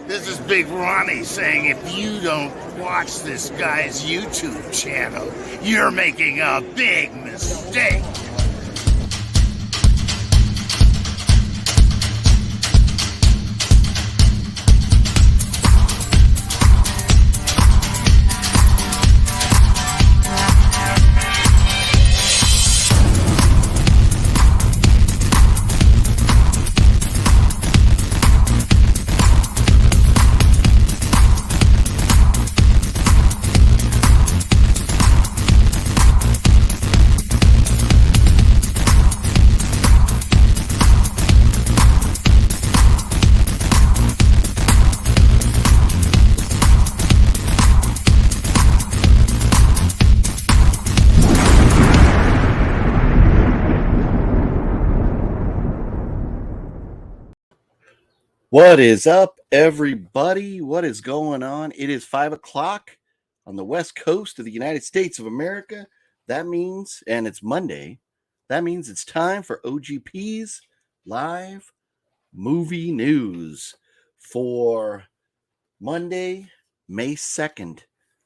This is Big Ronnie saying if you don't watch this guy's YouTube channel, you're making a big mistake. What is up, everybody? What is going on? It is 5 o'clock on the west coast of the United States of America. That means, and it's Monday, that means it's time for OGP's live movie news for Monday, May 2nd,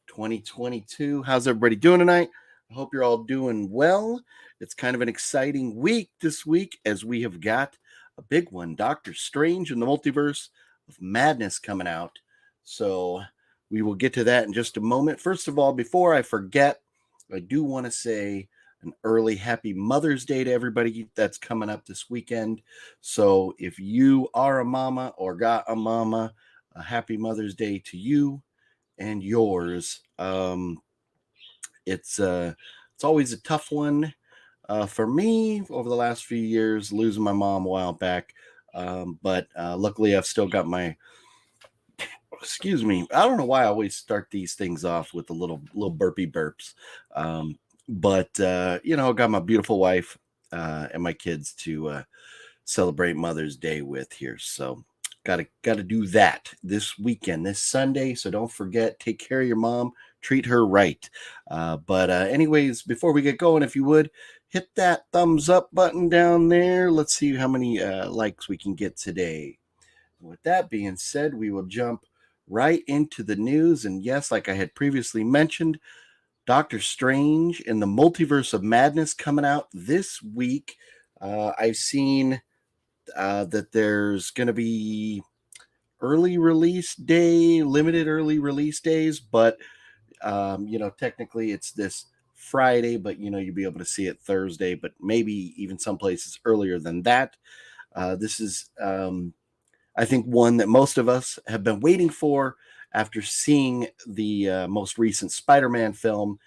2022. How's everybody doing tonight? I hope you're all doing well. It's kind of an exciting week this week as we have got a big one, Doctor Strange and the Multiverse of Madness coming out. So we will get to that in just a moment. First of all, before I forget, I do want to say an early happy Mother's Day to everybody that's coming up this weekend. So if you are a mama or got a mama, a happy Mother's Day to you and yours. It's always a tough one. For me, over the last few years, losing my mom a while back. But luckily, I've still got my, excuse me. I don't know why I always start these things off with a little burpy burps. But I got my beautiful wife and my kids to celebrate Mother's Day with here. So gotta do that this weekend, this Sunday. So don't forget, take care of your mom, treat her right. But anyways, before we get going, if you would, hit that thumbs up button down there. Let's see how many likes we can get today. With that being said, we will jump right into the news. And yes, like I had previously mentioned, Doctor Strange and the Multiverse of Madness coming out this week. I've seen that there's going to be early release day, limited early release days, but technically it's this Friday, but you'll be able to see it Thursday, but maybe even some places earlier than that. This is, I think, one that most of us have been waiting for after seeing the most recent Spider-Man film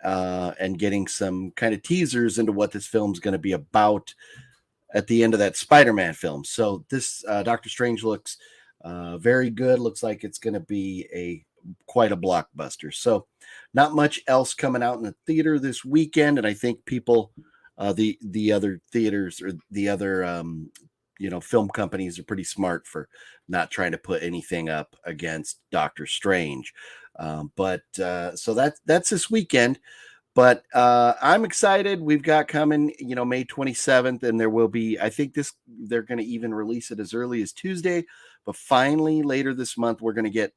and getting some kind of teasers into what this film's going to be about at the end of that Spider-Man film. So this Doctor Strange looks very good. Looks like it's going to be quite a blockbuster. So not much else coming out in the theater this weekend. And I think people, the other theaters or the other, film companies are pretty smart for not trying to put anything up against Doctor Strange. So that's this weekend. But I'm excited. We've got coming, May 27th, and there will be, I think they're going to even release it as early as Tuesday. But finally, later this month, we're going to get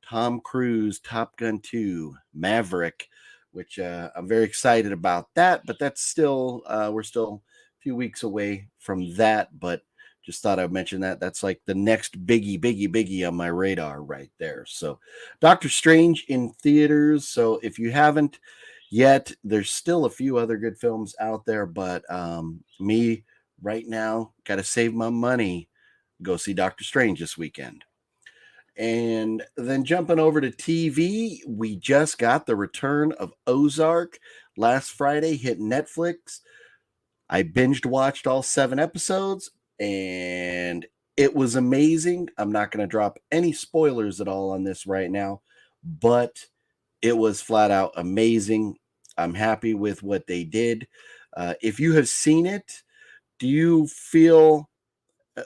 Tom Cruise, Top Gun 2, Maverick, which I'm very excited about that. But that's still, we're still a few weeks away from that. But just thought I'd mention that. That's like the next biggie on my radar right there. So Doctor Strange in theaters. So if you haven't yet, there's still a few other good films out there. But me right now, got to save my money. Go see Doctor Strange this weekend. And then jumping over to TV, we just got the return of Ozark last Friday, hit Netflix. I binged watched all 7 episodes, and it was amazing. I'm not going to drop any spoilers at all on this right now, but it was flat out amazing. I'm happy with what they did. If you have seen it, do you feel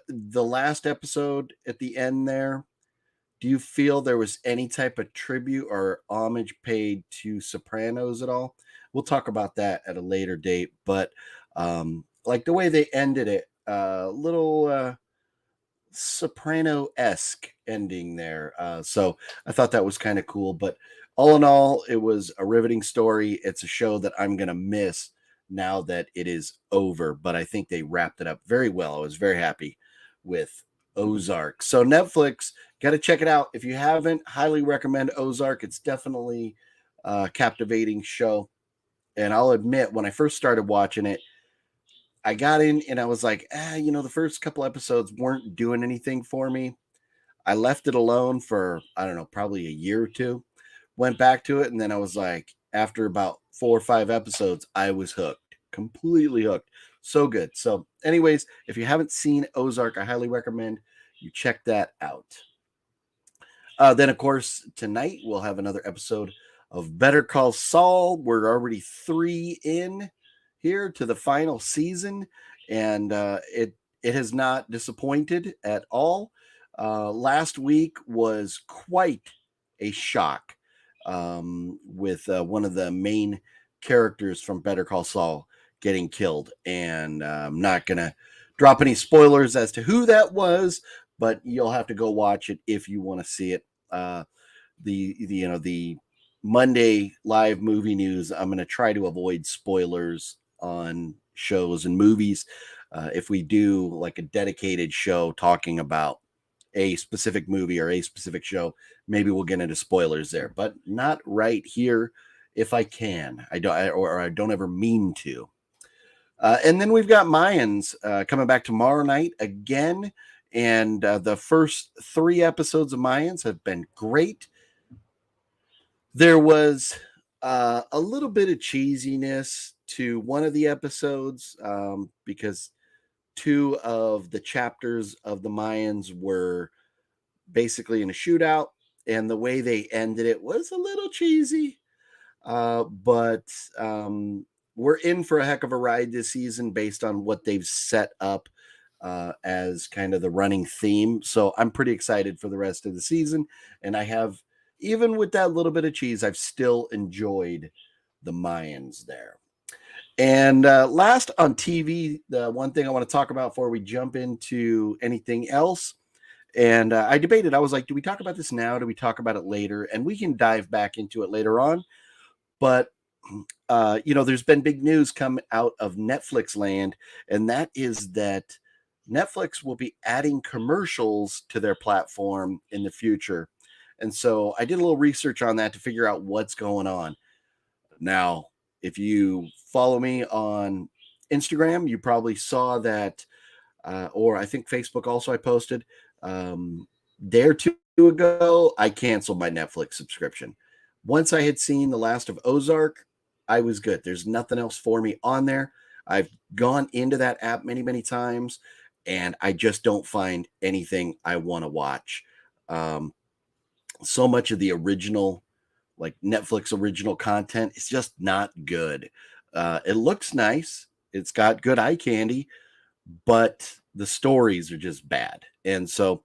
the last episode at the end there, do you feel there was any type of tribute or homage paid to Sopranos at all? We'll talk about that at a later date, but like the way they ended it, little Soprano-esque ending there. So I thought that was kind of cool. But all in all, it was a riveting story. It's a show that I'm going to miss now that it is over. But I think they wrapped it up very well. I was very happy with Ozark. So Netflix, got to check it out. If you haven't, highly recommend Ozark. It's definitely a captivating show. And I'll admit, when I first started watching it, I got in and I was like, the first couple episodes weren't doing anything for me. I left it alone for, I don't know, probably a year or two. Went back to it. And then I was like, after about 4 or 5 episodes, I was hooked, completely hooked. So good. So, anyways, if you haven't seen Ozark, I highly recommend you check that out. Then, of course, tonight we'll have another episode of Better Call Saul. We're already 3 in here to the final season, and it has not disappointed at all. Last week was quite a shock with one of the main characters from Better Call Saul getting killed, and I'm not gonna drop any spoilers as to who that was, but you'll have to go watch it if you want to see it. The Monday live movie news, I'm going to try to avoid spoilers on shows and movies. If we do like a dedicated show talking about a specific movie or a specific show, maybe we'll get into spoilers there, but not right here if I can. I don't ever mean to. And then we've got Mayans coming back tomorrow night again. And the first 3 episodes of Mayans have been great. There was a little bit of cheesiness to one of the episodes because 2 of the chapters of the Mayans were basically in a shootout. And the way they ended it was a little cheesy. But we're in for a heck of a ride this season based on what they've set up as kind of the running theme. So I'm pretty excited for the rest of the season. And I have, even with that little bit of cheese, I've still enjoyed the Mayans there. And last on TV, the one thing I want to talk about before we jump into anything else. And I debated, I was like, do we talk about this now? Do we talk about it later? And we can dive back into it later on. But there's been big news come out of Netflix land, and that is that Netflix will be adding commercials to their platform in the future. And so I did a little research on that to figure out what's going on. Now, if you follow me on Instagram, you probably saw that, or I think Facebook also I posted, day or 2 ago, I canceled my Netflix subscription. Once I had seen The Last of Ozark, I was good. There's nothing else for me on there. I've gone into that app many, many times, and I just don't find anything I want to watch. So much of the original, like Netflix original content, is just not good. It looks nice. It's got good eye candy, but the stories are just bad. And so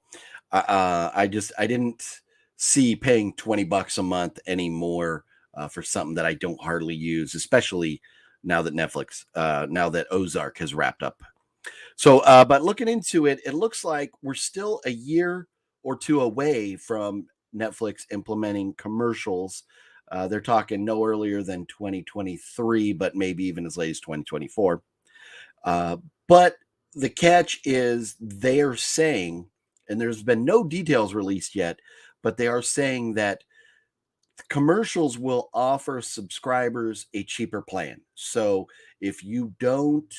I didn't see paying $20 a month anymore for something that I don't hardly use, especially now that Ozark has wrapped up. So, but looking into it, it looks like we're still a year or 2 away from Netflix implementing commercials. They're talking no earlier than 2023, but maybe even as late as 2024. But the catch is they're saying, and there's been no details released yet, but they are saying that commercials will offer subscribers a cheaper plan. So if you don't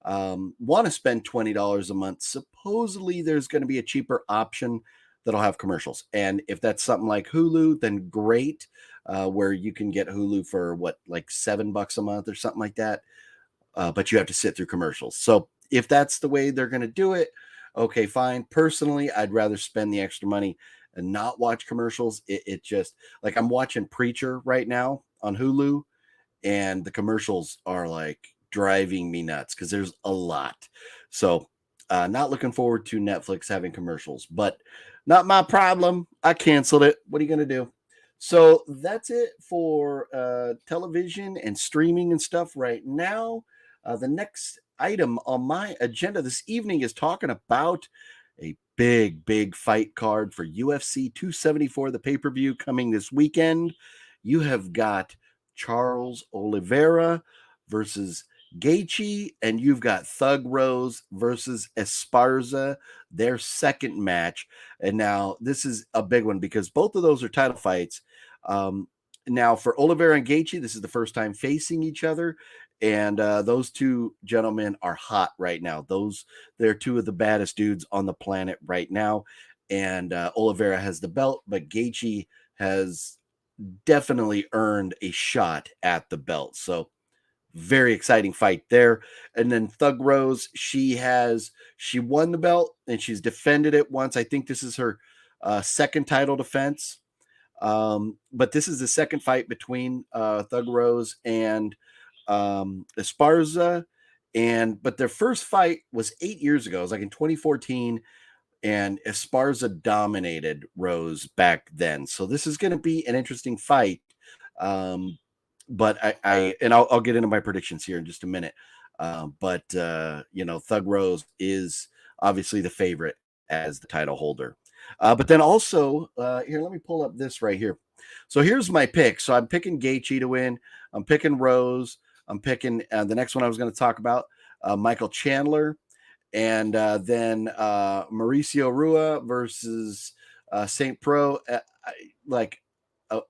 want to spend $20 a month, supposedly there's going to be a cheaper option that'll have commercials. And if that's something like Hulu, then great, where you can get Hulu for like $7 a month or something like that. But you have to sit through commercials. So if that's the way they're going to do it, okay, fine. Personally, I'd rather spend the extra money and not watch commercials. It just, like, I'm watching Preacher right now on Hulu, and the commercials are like driving me nuts because there's a lot. So not looking forward to Netflix having commercials, but not my problem. I canceled it. What are you going to do? So that's it for television and streaming and stuff right now. The next item on my agenda this evening is talking about a big fight card for UFC 274, the pay-per-view coming this weekend. You have got Charles Oliveira versus Gaethje, and you've got Thug Rose versus Esparza, their second match. And now this is a big one because both of those are title fights. Now for Oliveira and Gaethje, this is the first time facing each other. And those two gentlemen are hot right now. They're two of the baddest dudes on the planet right now. And Oliveira has the belt, but Gaethje has definitely earned a shot at the belt. So very exciting fight there. And then Thug Rose, she won the belt and she's defended it once. I think this is her second title defense. But this is the second fight between Thug Rose and Esparza, but their first fight was 8 years ago. It was like in 2014, and Esparza dominated Rose back then. So this is going to be an interesting fight. But I'll get into my predictions here in just a minute. But Thug Rose is obviously the favorite as the title holder. But then also here, let me pull up this right here. So here's my pick. So I'm picking Gaethje to win. I'm picking Rose. I'm picking the next one I was going to talk about, Michael Chandler, and then Mauricio Rua versus St. Pro.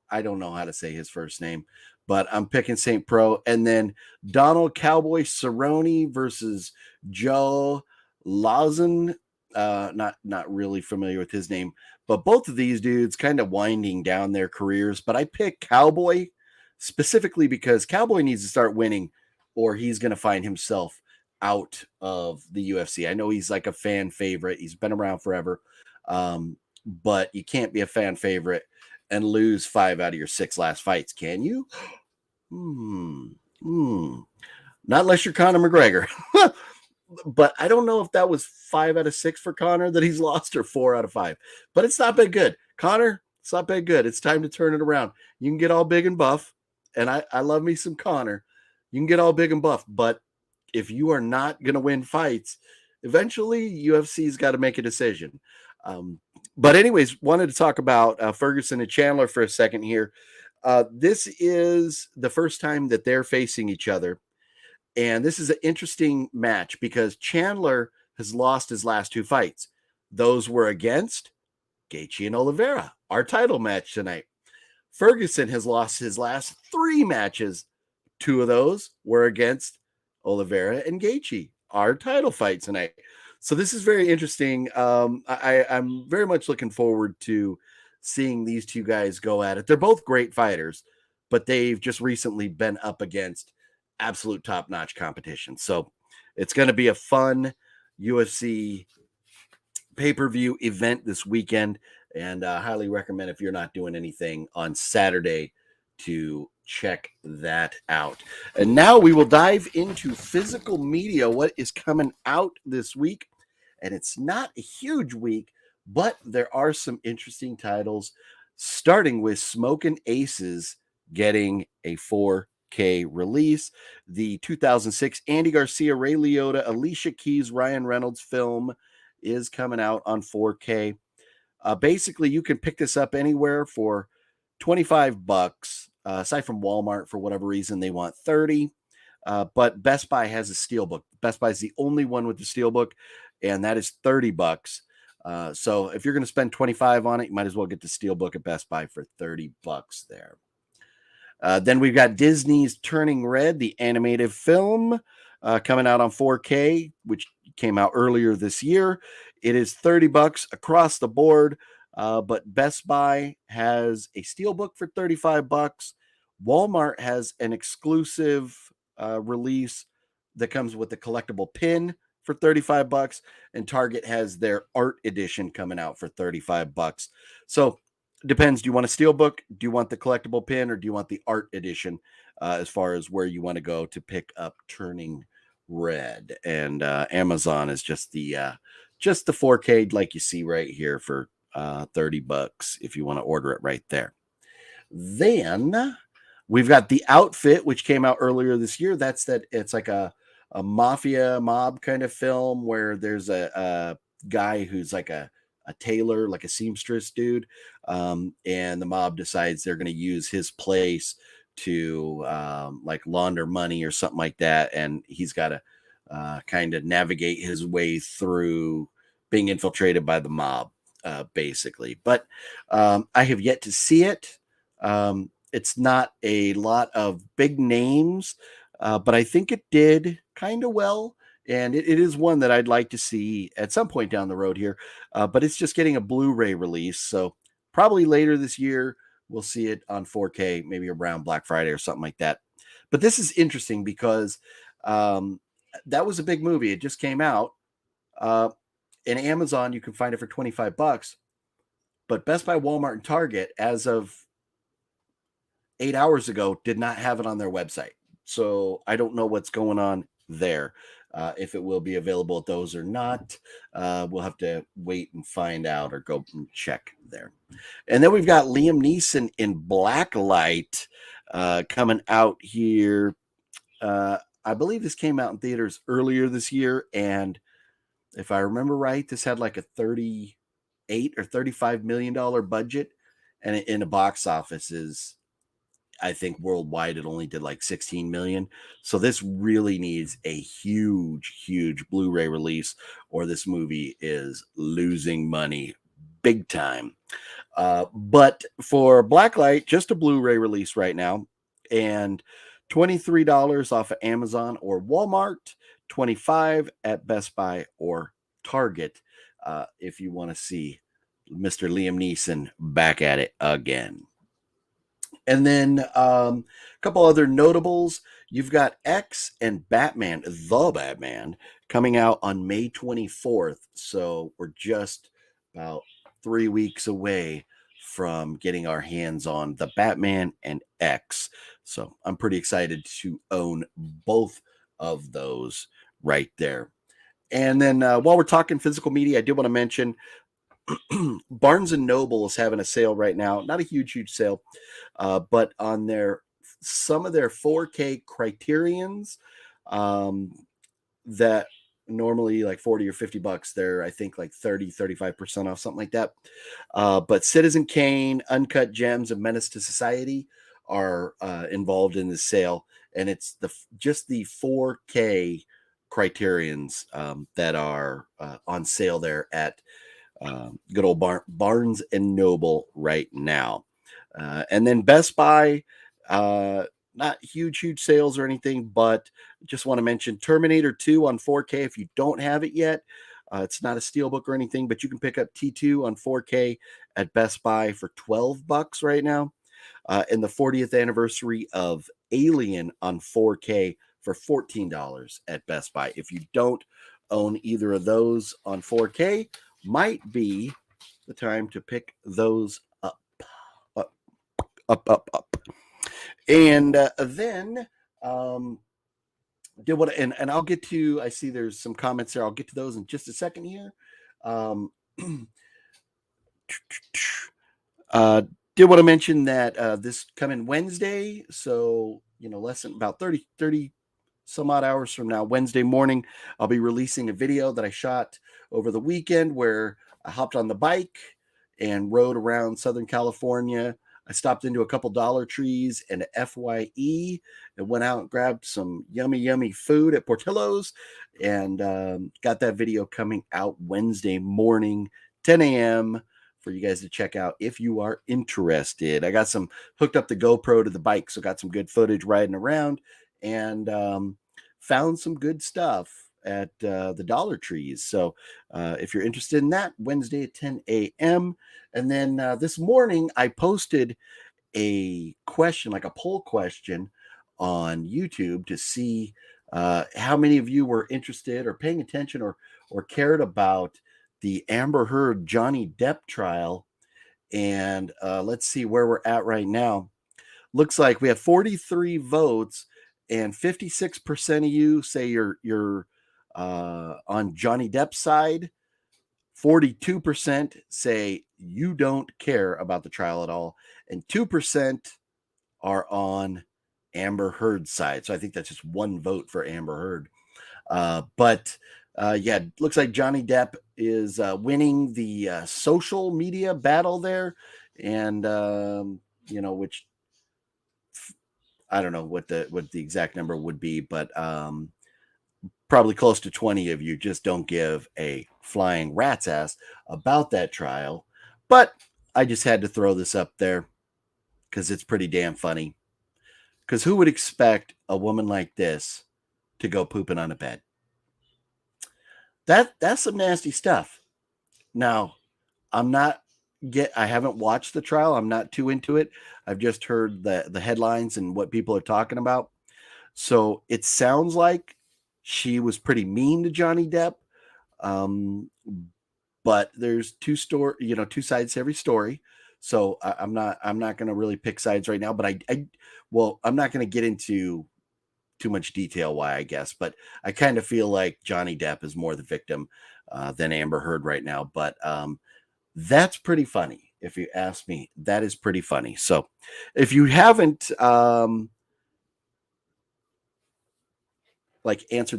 I don't know how to say his first name, but I'm picking St. Pro. And then Donald Cowboy Cerrone versus Joe Lauzon. Not really familiar with his name, but both of these dudes kind of winding down their careers. But I pick Cowboy specifically because Cowboy needs to start winning or he's going to find himself out of the UFC. I know he's like a fan favorite. He's been around forever. But you can't be a fan favorite and lose 5 out of your 6 last fights, can you? Not unless you're Conor McGregor. But I don't know if that was 5 out of 6 for Conor that he's lost or 4 out of 5. But it's not been good. Conor, it's not been good. It's time to turn it around. You can get all big and buff, and I love me some Conor. You can get all big and buff, but if you are not going to win fights, eventually UFC's got to make a decision. But anyways, wanted to talk about Ferguson and Chandler for a second here. This is the first time that they're facing each other. And this is an interesting match because Chandler has lost his last 2 fights. Those were against Gaethje and Oliveira, our title match tonight. Ferguson has lost his last 3 matches. 2 of those were against Oliveira and Gaethje, our title fight tonight. So this is very interesting. I'm very much looking forward to seeing these 2 guys go at it. They're both great fighters, but they've just recently been up against absolute top-notch competition. So it's going to be a fun UFC pay-per-view event this weekend, and highly recommend if you're not doing anything on Saturday to check that out. And now we will dive into physical media, what is coming out this week. And it's not a huge week, but there are some interesting titles, starting with Smokin' Aces getting a 4K release. The 2006 Andy Garcia, Ray Liotta, Alicia Keys, Ryan Reynolds film is coming out on 4K. Basically, you can pick this up anywhere for $25. Aside from Walmart, for whatever reason, they want 30. But Best Buy has a steelbook. Best Buy is the only one with the steelbook, and that is $30. So if you're going to spend 25 on it, you might as well get the steelbook at Best Buy for $30 there. Then we've got Disney's Turning Red, the animated film, coming out on 4K, which came out earlier this year. It is $30 across the board, but Best Buy has a steelbook for $35. Walmart has an exclusive release that comes with the collectible pin for $35, and Target has their art edition coming out for $35. So depends. Do you want a steelbook? Do you want the collectible pin, or do you want the art edition as far as where you want to go to pick up Turning Red? And Amazon is just the 4K like you see right here for $30 if you want to order it right there. Then we've got The Outfit, which came out earlier this year. It's like a mafia mob kind of film where there's a guy who's like a tailor, like a seamstress dude. And the mob decides they're going to use his place to like launder money or something like that. And he's got to kind of navigate his way through being infiltrated by the mob, basically. But I have yet to see it. It's not a lot of big names, but I think it did kind of well. And it is one that I'd like to see at some point down the road here. But it's just getting a Blu-ray release. So probably later this year, we'll see it on 4K, maybe around Black Friday or something like that. But this is interesting because that was a big movie. It just came out. In Amazon, you can find it for $25. But Best Buy, Walmart, and Target, as of 8 hours ago, did not have it on their website. So I don't know what's going on there. If it will be available at those or not, we'll have to wait and find out or go and check there. And then we've got Liam Neeson in Blacklight coming out here. I believe this came out in theaters earlier this year. And if I remember right, this had like a $38 or $35 million budget. And in a box office is, I think worldwide it only did like 16 million. So this really needs a huge Blu-ray release, or this movie is losing money big time. But for Blacklight, just a Blu-ray release right now, and $23 off of Amazon or Walmart, $25 at Best Buy or Target, if you want to see Mr. Liam Neeson back at it again. And then a couple other notables. You've got X and Batman, The Batman, coming out on May 24th. So we're just about 3 weeks away from getting our hands on The Batman and X. So I'm pretty excited to own both of those right there. And then while we're talking physical media, I did want to mention Barnes and Noble is having a sale right now. Not a huge sale, but on some of their 4K Criterions that normally like 40 or $50, they're I think like 35% off, something like that. But Citizen Kane, Uncut Gems, and Menace to Society are involved in this sale, and it's just the 4K Criterions that are on sale there at good old Barnes and Noble right now. And then Best Buy, not huge sales or anything, but just want to mention Terminator 2 on 4K. If you don't have it yet, it's not a steelbook or anything, but you can pick up T2 on 4K at Best Buy for $12 right now. And the 40th anniversary of Alien on 4K for $14 at Best Buy. If you don't own either of those on 4K, might be the time to pick those up. And then and I'll get to, I see there's some comments there. I'll get to those in just a second here. Did want to mention that this coming Wednesday, so less than about 30 some odd hours from now, Wednesday morning, I'll be releasing a video that I shot over the weekend where I hopped on the bike and rode around Southern California. I stopped into a couple Dollar Trees and FYE and went out and grabbed some yummy food at Portillo's, and got that video coming out Wednesday morning, 10 a.m. for you guys to check out if you are interested. I got hooked up the GoPro to the bike, so got some good footage riding around, and found some good stuff at the Dollar Trees. So if you're interested in that, Wednesday at 10 a.m. And then this morning, I posted a question, like a poll question on YouTube to see how many of you were interested or paying attention or cared about the Amber Heard Johnny Depp trial. And let's see where we're at right now. Looks like we have 43 votes, and 56% of you say you're on Johnny Depp's side. 42% say you don't care about the trial at all, and 2% are on Amber Heard's side. So I think that's just one vote for Amber Heard. But Yeah, looks like Johnny Depp is winning the social media battle there, and which I don't know what the exact number would be, but probably close to 20 of you just don't give a flying rat's ass about that trial. But I just had to throw this up there because it's pretty damn funny. Because who would expect a woman like this to go pooping on a bed? That's some nasty stuff. Now, I haven't watched the trial. I'm not too into it. I've just heard the headlines and what people are talking about. So it sounds like she was pretty mean to Johnny Depp. But there's two sides to every story. So I'm not going to really pick sides right now, but I'm not going to get into too much detail why, I guess, but I kind of feel like Johnny Depp is more the victim than Amber Heard right now. But that's pretty funny. If you ask me, that is pretty funny. So if you haven't answered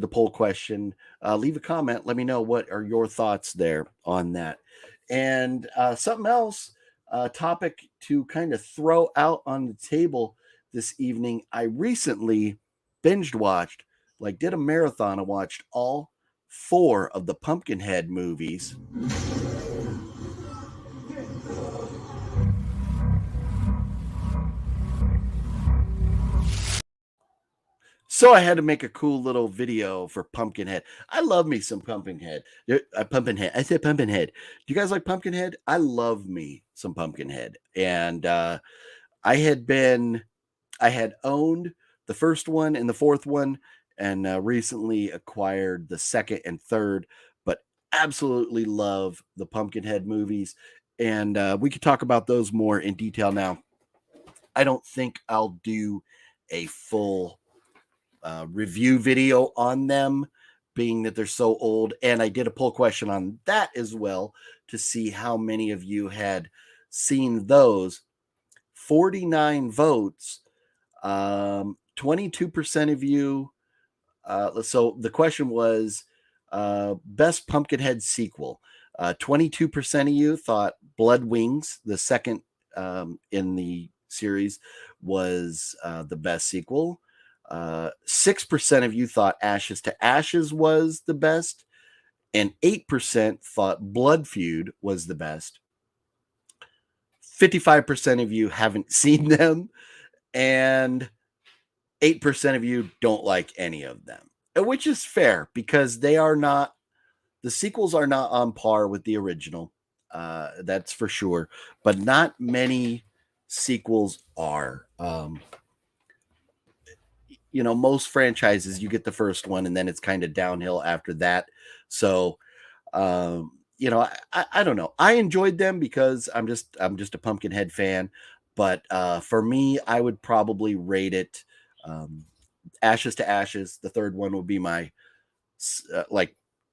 the poll question, leave a comment. Let me know what are your thoughts there on that. And something else, topic to kind of throw out on the table this evening. I recently did a marathon. I watched all 4 of the Pumpkinhead movies. So I had to make a cool little video for Pumpkinhead. I love me some Pumpkinhead. Pumpkinhead. I said Pumpkinhead. Do you guys like Pumpkinhead? I love me some Pumpkinhead. And I had owned the first one and the fourth one, and recently acquired the second and third, but absolutely love the Pumpkinhead movies. And we could talk about those more in detail now. I don't think I'll do a full review video on them, being that they're so old. And I did a poll question on that as well to see how many of you had seen those. 49 votes. 22% of you. So the question was best Pumpkinhead sequel. 22% of you thought Blood Wings, the second in the series, was the best sequel. 6% of you thought Ashes to Ashes was the best, and 8% thought Blood Feud was the best. 55% of you haven't seen them, and 8% of you don't like any of them, which is fair because the sequels are not on par with the original. That's for sure, but not many sequels are. Most franchises, you get the first one and then it's kind of downhill after that. So, I don't know. I enjoyed them because I'm just a Pumpkinhead fan. But for me, I would probably rate it Ashes to Ashes. The third one would be my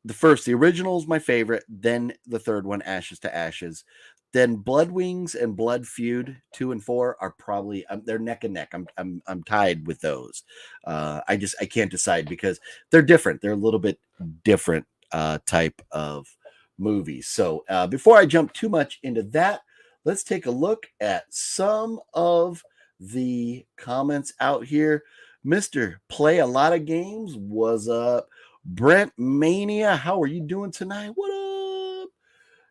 the original is my favorite. Then the third one, Ashes to Ashes. Then Blood Wings and Blood Feud 2 and 4 are probably they're neck and neck. I'm tied with those. I can't decide because they're different. They're a little bit different type of movies. So before I jump too much into that, let's take a look at some of the comments out here. Mr. Play a Lot of Games was up. Brent Mania, how are you doing tonight? What up?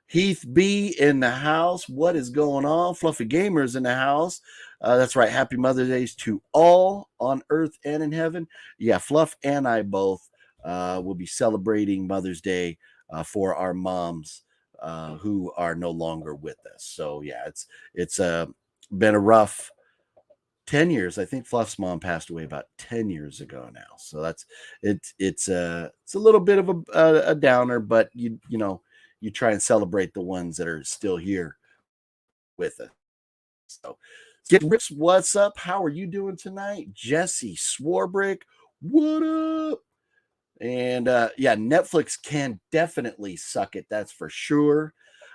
Heath B in the house. What is going on? Fluffy Gamers in the house. That's right. Happy Mother's Day to all on earth and in heaven. Yeah, Fluff and I both will be celebrating Mother's Day for our moms who are no longer with us. So yeah, it's been a rough 10 years. I think Fluff's mom passed away about 10 years ago now. So it's a little bit of a downer, but you try and celebrate the ones that are still here with us. So get Rips, what's up? How are you doing tonight? Jesse Swarbrick, what up? And yeah, Netflix can definitely suck it. That's for sure.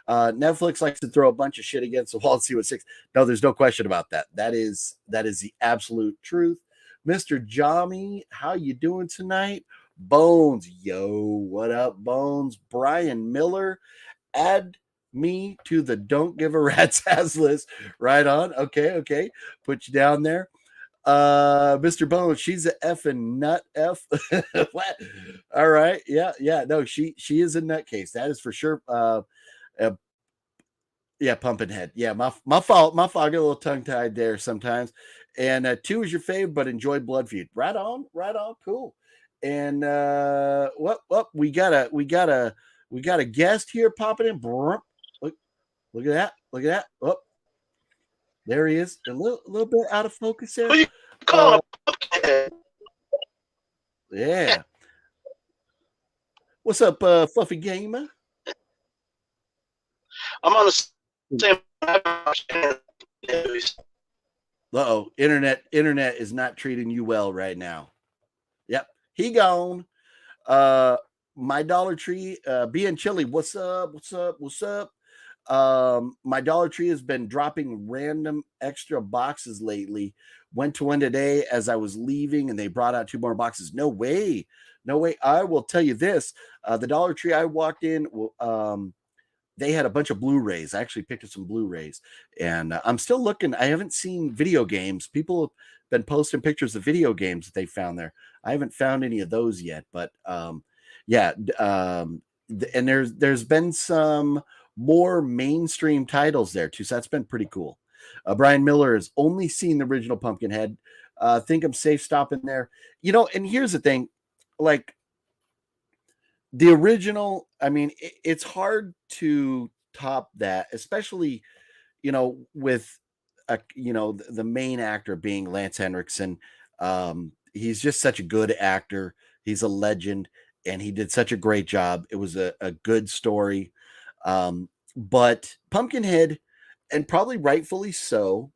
Netflix likes to throw a bunch of shit against the wall and see what sticks. No, there's no question about that. That is the absolute truth. Mr. Jami, how you doing tonight? Bones, yo, what up, Bones? Brian Miller, add me to the don't give a rat's ass list. Right on. Okay. Put you down there. Mr. Bones, she's a effing nut F. What? All right. Yeah. No, she is a nutcase. That is for sure. Uh yeah, Pumpkinhead. Yeah, my fault. My fault. I get a little tongue tied there sometimes. And 2 is your fave, but enjoy Blood Feud. Right on. Cool. And we got a guest here popping in. Look, look at that. Oh, there he is. A little bit out of focus there. Who you calling a Pumpkinhead? Yeah. What's up, Fluffy Gamer? I'm on the same. Uh-oh, internet is not treating you well right now. Yep, he gone. My Dollar Tree, being chilly. What's up? My Dollar Tree has been dropping random extra boxes lately. Went to one today as I was leaving, and they brought out 2 more boxes. No way. I will tell you this: the Dollar Tree I walked in, they had a bunch of Blu-rays. I actually picked up some Blu-rays, and I'm still looking. I haven't seen video games. People have been posting pictures of video games that they found there. I haven't found any of those yet, but yeah. And there's been some more mainstream titles there too, so that's been pretty cool. Brian Miller has only seen the original Pumpkinhead. Think I'm safe stopping there. And here's the thing, like, the original, I mean, it's hard to top that, especially, with the main actor being Lance Henriksen. He's just such a good actor. He's a legend, and he did such a great job. It was a good story. But Pumpkinhead, and probably rightfully so,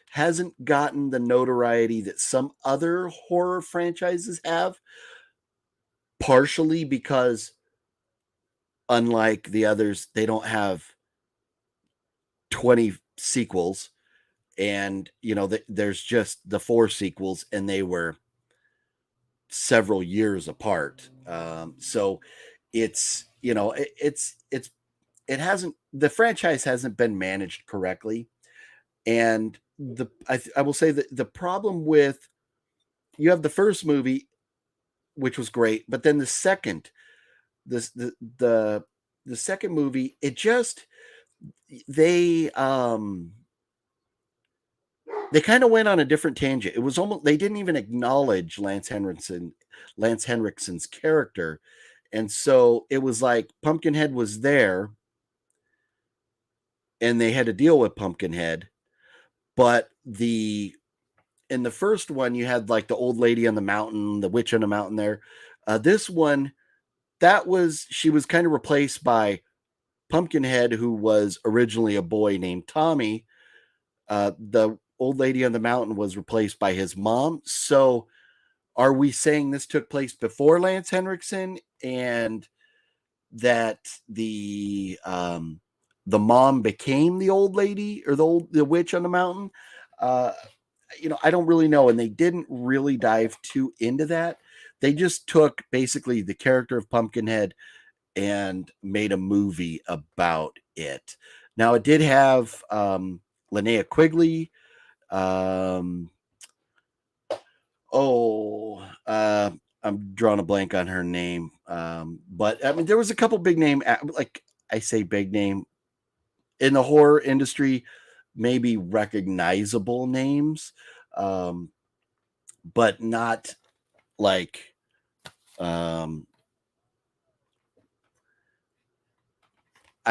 hasn't gotten the notoriety that some other horror franchises have, partially because, unlike the others, they don't have 20 sequels, and there's just the 4 sequels, and they were several years apart. So it's it hasn't, the franchise hasn't been managed correctly. And I will say that the problem with, you have the first movie, which was great, but then the second movie, it just, they kind of went on a different tangent. It was almost, they didn't even acknowledge Lance Henriksen's character. And so it was like Pumpkinhead was there and they had to deal with Pumpkinhead. But in the first one, you had like the old lady on the mountain, the witch on the mountain there. This one, she was kind of replaced by Pumpkinhead, who was originally a boy named Tommy. The old lady on the mountain was replaced by his mom. So are we saying this took place before Lance Henriksen, and that the mom became the old lady, or the witch on the mountain? I don't really know. And they didn't really dive too into that. They just took basically the character of Pumpkinhead and made a movie about it. Now, it did have Linnea Quigley. I'm drawing a blank on her name. But I mean, there was a couple big name, like I say, big name in the horror industry, maybe recognizable names, but not like, I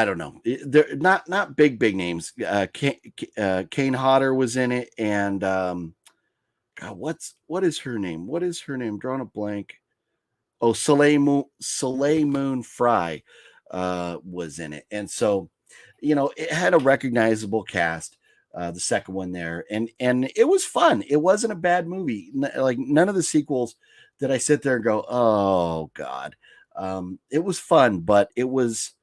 don't know. They're not big names. Kane Hodder was in it, and God, what is her name? I'm drawing a blank. Oh, Soleil Moon Frye was in it, and so it had a recognizable cast. The second one there, and it was fun. It wasn't a bad movie. Like, none of the sequels did I sit there and go, oh God. It was fun, but it was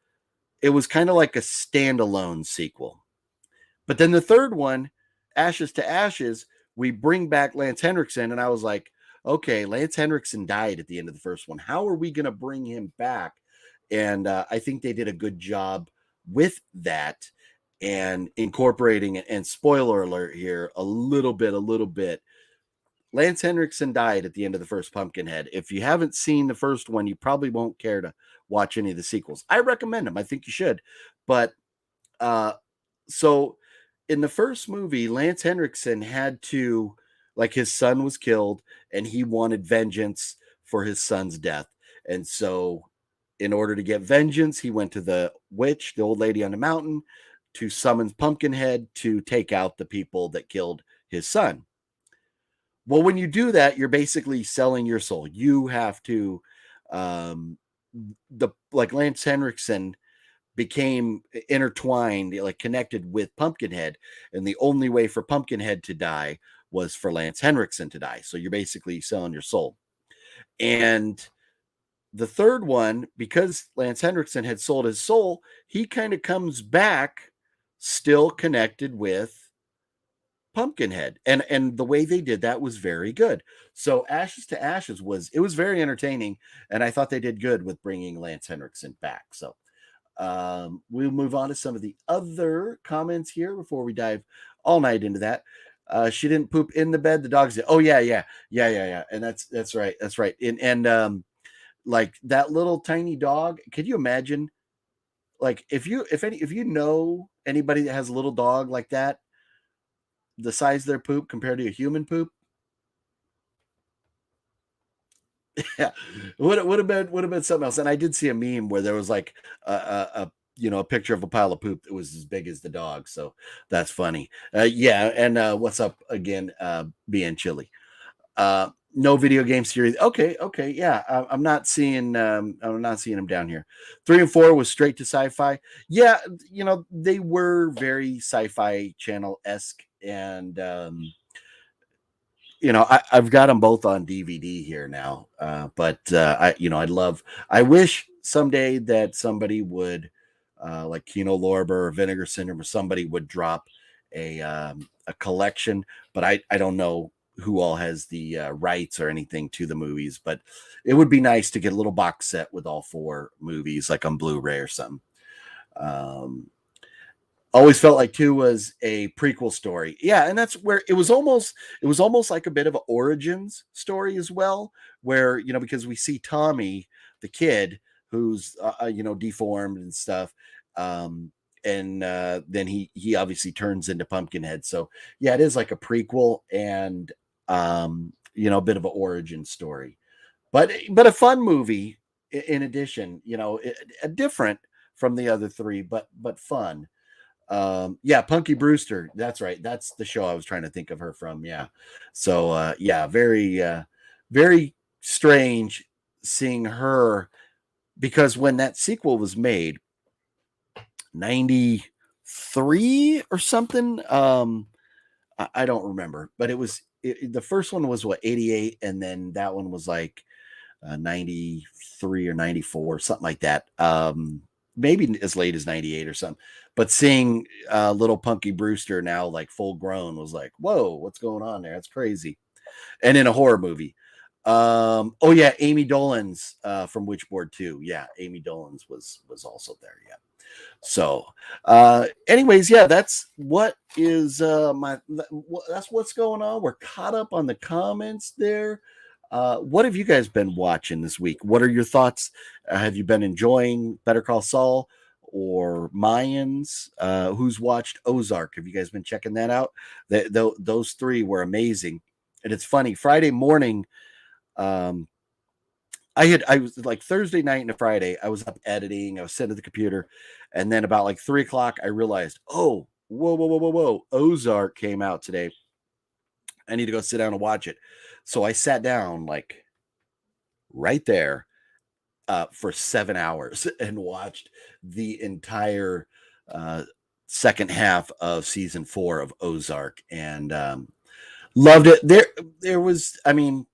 kind of like a standalone sequel. But then the third one, Ashes to Ashes, we bring back Lance Henriksen, and I was like, okay, Lance Henriksen died at the end of the first one. How are we going to bring him back? And I think they did a good job with that and incorporating it. And spoiler alert here, a little bit. Lance Henriksen died at the end of the first Pumpkinhead. If you haven't seen the first one, you probably won't care to watch any of the sequels. I recommend them. I think you should. But so in the first movie, Lance Henriksen had to, like, his son was killed and he wanted vengeance for his son's death. And so in order to get vengeance, he went to the witch, the old lady on the mountain, to summon Pumpkinhead to take out the people that killed his son. Well, when you do that, you're basically selling your soul. You have to, like Lance Henriksen became intertwined, like connected with Pumpkinhead, and the only way for Pumpkinhead to die was for Lance Henriksen to die. So you're basically selling your soul. And the third one, because Lance Henriksen had sold his soul, he kind of comes back still connected with Pumpkinhead, and the way they did that was very good. So Ashes to Ashes was very entertaining, and I thought they did good with bringing Lance Henriksen back. So we'll move on to some of the other comments here before we dive all night into that. She didn't poop in the bed, the dogs did. Oh yeah, and that's right. And like that little tiny dog, could you imagine, like, if you know anybody that has a little dog like that, the size of their poop compared to a human poop? Yeah, would have been something else. And I did see a meme where there was like a picture of a pile of poop that was as big as the dog. So that's funny. Yeah, and what's up again, being chilly? No video game series. Okay, yeah. I'm not seeing them down here. 3 and 4 was straight to sci-fi. Yeah, they were very Sci-Fi Channel-esque, and I've got them both on DVD here now. But I wish someday that somebody would, like Kino Lorber or Vinegar Syndrome, or somebody would drop a collection. But I don't know who all has the rights or anything to the movies. But it would be nice to get a little box set with all 4 movies, like on Blu-ray or something. Always felt like 2 was a prequel story. Yeah, and that's where it was almost like a bit of an origins story as well, where, because we see Tommy, the kid, who's deformed and stuff, and then he obviously turns into Pumpkinhead. So yeah, it is like a prequel and a bit of an origin story, but a fun movie in addition, different from the other 3, but fun. Yeah, Punky Brewster. That's right. That's the show I was trying to think of her from. Yeah. So yeah, very strange seeing her, because when that sequel was made, 93 or something, I don't remember, but the first one was 88, and then that one was like 93 or 94, something like that. Maybe as late as 98 or something. But seeing little Punky Brewster now, like full grown, was like, whoa, what's going on there? That's crazy. And in a horror movie. Oh yeah, Amy Dolenz from Witchboard 2. Yeah, Amy Dolenz was also there. Yeah. So anyways, yeah, that's what is that's what's going on. We're caught up on the comments there. What have you guys been watching this week? What are your thoughts? Have you been enjoying Better Call Saul or Mayans? Who's watched Ozark? Have you guys been checking that out? Those 3 were amazing. And it's funny, Friday morning, I was like Thursday night and a Friday, I was up editing, I was sitting at the computer, and then about like 3:00, I realized, oh, whoa, Ozark came out today. I need to go sit down and watch it. So I sat down like right there for 7 hours and watched the entire second half of season 4 of Ozark, and loved it. There was, I mean,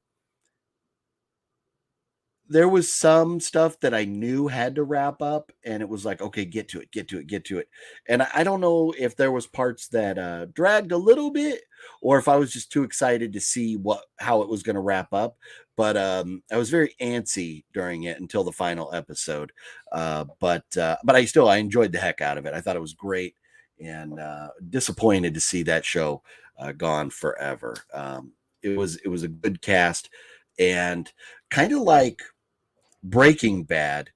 there was some stuff that I knew had to wrap up, and it was like, okay, get to it. And I don't know if there was parts that dragged a little bit, or if I was just too excited to see how it was going to wrap up. But I was very antsy during it until the final episode. But I enjoyed the heck out of it. I thought it was great, and disappointed to see that show gone forever. It was a good cast, and kind of like Breaking Bad,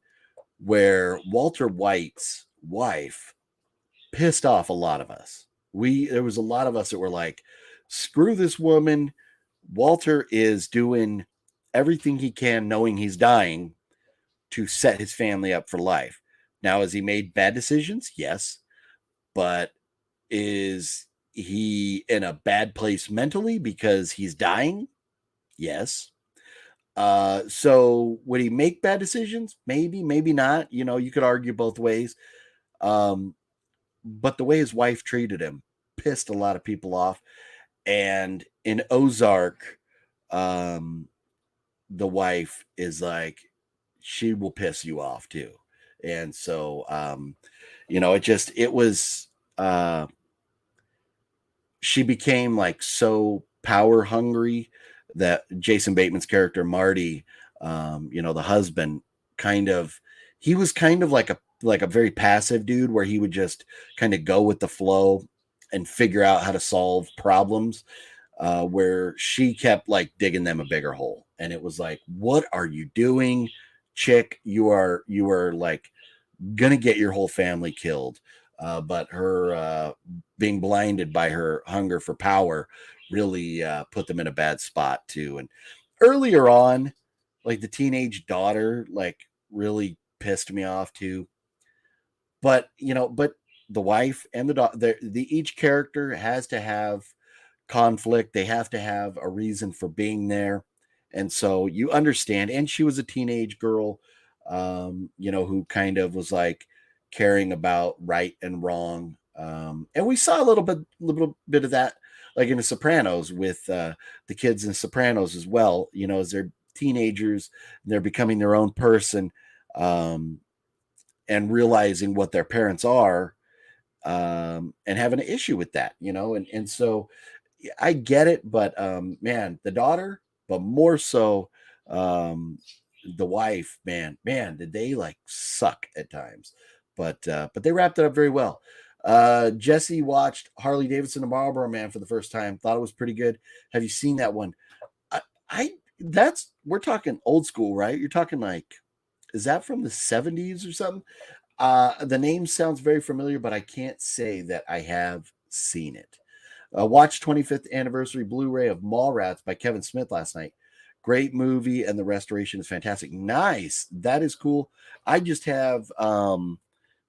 where Walter White's wife pissed off a lot of us. There was a lot of us that were like, screw this woman. Walter is doing everything he can, knowing he's dying, to set his family up for life. Now, has he made bad decisions? Yes. But is he in a bad place mentally because he's dying? Yes. So would he make bad decisions? Maybe, maybe not. You could argue both ways. But the way his wife treated him pissed a lot of people off. And in Ozark, the wife is like, she will piss you off too. And so, it was, she became like so power hungry that Jason Bateman's character, Marty, the husband, he was kind of like a very passive dude, where he would just kind of go with the flow and figure out how to solve problems, where she kept like digging them a bigger hole. And it was like, what are you doing, chick? You are like gonna get your whole family killed. But her being blinded by her hunger for power really put them in a bad spot too. And earlier on, like the teenage daughter, like really pissed me off too. But the wife and the daughter, each character has to have conflict. They have to have a reason for being there. And so you understand. And she was a teenage girl, who kind of was like caring about right and wrong. And we saw a little bit of that, like in The Sopranos, with the kids in Sopranos as well, as they're teenagers, they're becoming their own person, and realizing what their parents are, and having an issue with that, and so I get it, but man, the daughter, but more so the wife, man, did they like suck at times. But they wrapped it up very well. Jesse watched Harley Davidson and Marlboro Man for the first time, thought it was pretty good. Have you seen that one? We're talking old school, right? You're talking like, is that from the 70s or something? The name sounds very familiar, but I can't say that I have seen it. Watched 25th anniversary Blu-ray of Mallrats by Kevin Smith last night. Great movie, and the restoration is fantastic. Nice. That is cool. I just have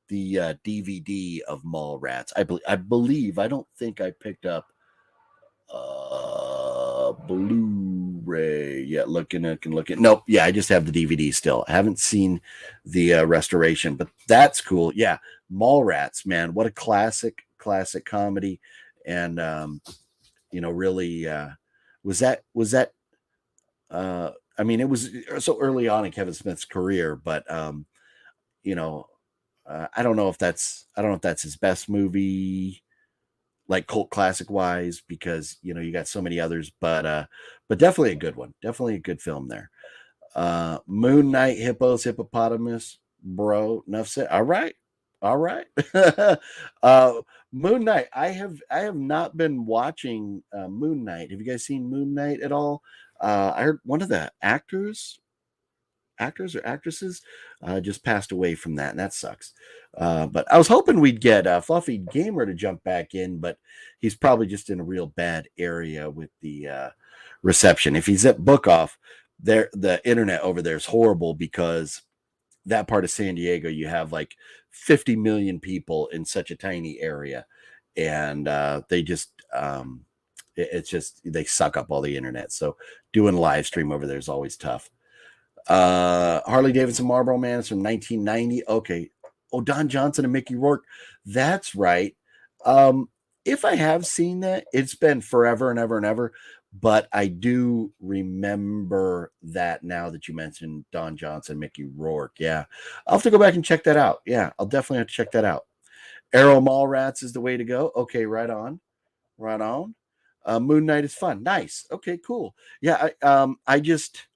the DVD of Mallrats. I believe. I don't think I picked up Blu-ray. Yeah, looking. Nope. Yeah, I just have the DVD still. I haven't seen the restoration, but that's cool. Yeah, Mallrats, man, what a classic comedy. And really was that I mean, it was so early on in Kevin Smith's career, but I don't know if that's his best movie, like cult classic wise, because you got so many others, but definitely a good one, definitely a good film there. Moon Knight, hippos, hippopotamus, bro, enough said. All right. Moon Knight, I have not been watching Moon Knight. Have you guys seen Moon Knight at all? I heard one of the actors or actresses just passed away from that, and that sucks. But I was hoping we'd get Fluffy Gamer to jump back in, but he's probably just in a real bad area with the reception. If he's at Book Off, the internet over there is horrible, because that part of San Diego, you have like 50 million people in such a tiny area, and they just it's just, they suck up all the internet. So doing a live stream over there is always tough. Harley Davidson Marlboro Man is from 1990. Okay. Oh, Don Johnson and Mickey Rourke. That's right. If I have seen that, it's been forever and ever and ever. but I do remember that now that you mentioned Don Johnson, Mickey Rourke. Yeah, I'll have to go back and check that out. Yeah, I'll definitely have to check that out. Arrow Mallrats is the way to go. Okay, right on, right on. Moon Knight is fun. Nice. Okay, cool. Yeah, I just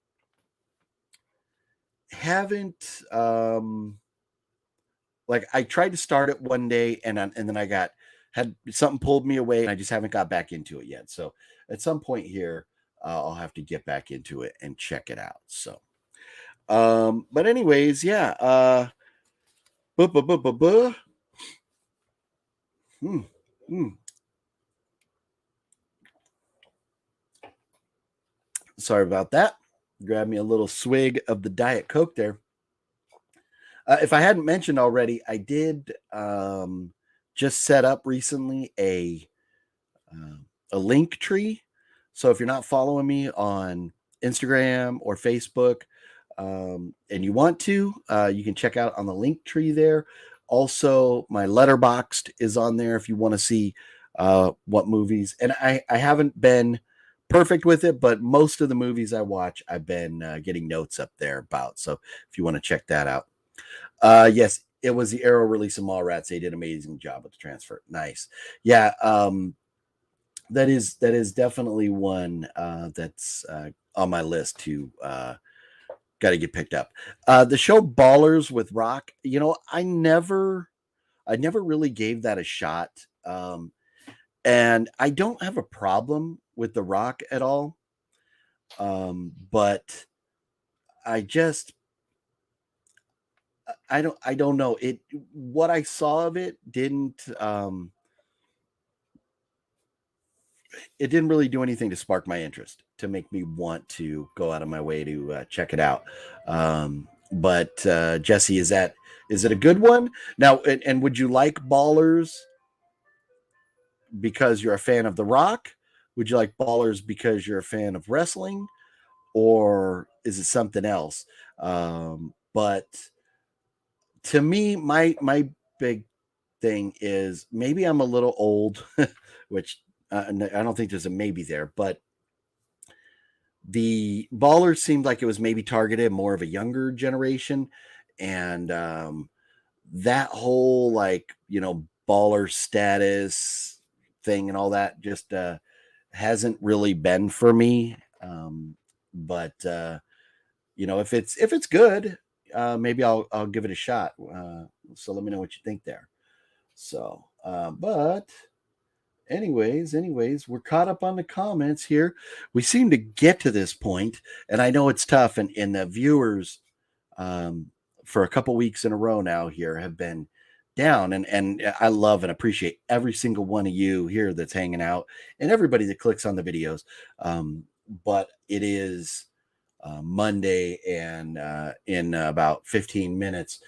haven't like I tried to start it one day and then I had something pulled me away and I just haven't got back into it yet. So at some point here, I'll have to get back into it and check it out. So, but anyways, yeah. Buh, buh, buh, buh, buh. Hmm. Hmm. Sorry about that. Grab me a little swig of the Diet Coke there. If I hadn't mentioned already, I did just set up recently uh, a link tree. So if you're not following me on Instagram or Facebook, and you want to, you can check out on the link tree there. Also, my Letterboxd is on there if you want to see what movies. And I haven't been perfect with it, but most of the movies I watch, I've been getting notes up there about. So if you want to check that out. Yes, it was the Arrow release of Mallrats. They did an amazing job with the transfer. Nice. Yeah. That is definitely one that's on my list to got to get picked up. The show Ballers with Rock, I never really gave that a shot. And I don't have a problem with The Rock at all. But I just I don't know. What I saw of it didn't really do anything to spark my interest to make me want to go out of my way to check it out. But Jesse, is it a good one now? And would you like Ballers because you're a fan of The Rock? Would you like Ballers because you're a fan of wrestling, or is it something else? But to me, my big thing is maybe I'm a little old, which I don't think there's a maybe there, but the Baller seemed like it was maybe targeted more of a younger generation, and that whole baller status thing and all that just hasn't really been for me. But if it's good, maybe I'll give it a shot. So let me know what you think there. So, but anyways, we're caught up on the comments here. We seem to get to this point, and I know it's tough, and the viewers for a couple weeks in a row now here have been down, and I love and appreciate every single one of you here that's hanging out and everybody that clicks on the videos. But it is Monday, and in about 15 minutes,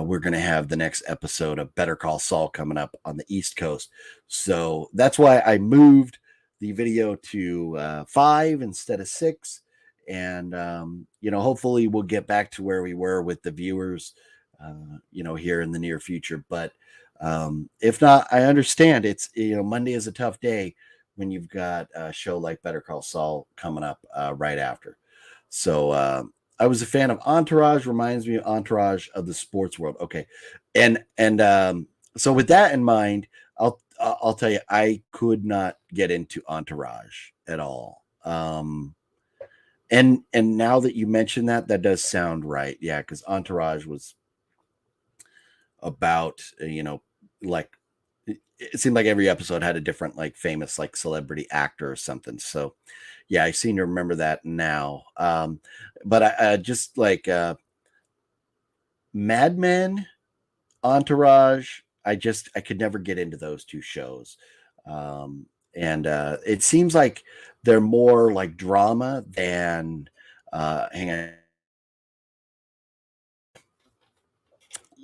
we're going to have the next episode of Better Call Saul coming up on the East Coast. So that's why I moved the video to 5 instead of 6. And, hopefully we'll get back to where we were with the viewers, here in the near future. But if not, I understand Monday is a tough day when you've got a show like Better Call Saul coming up right after. So I was a fan of Entourage. Reminds me of Entourage of the sports world. Okay, and so with that in mind, I'll tell you, I could not get into Entourage at all. And now that you mention that does sound right. Yeah, because Entourage was about like it seemed like every episode had a different famous celebrity actor or something. So yeah, I seem to remember that now. But I just Mad Men, Entourage, I could never get into those two shows. And it seems like they're more like drama than hang on,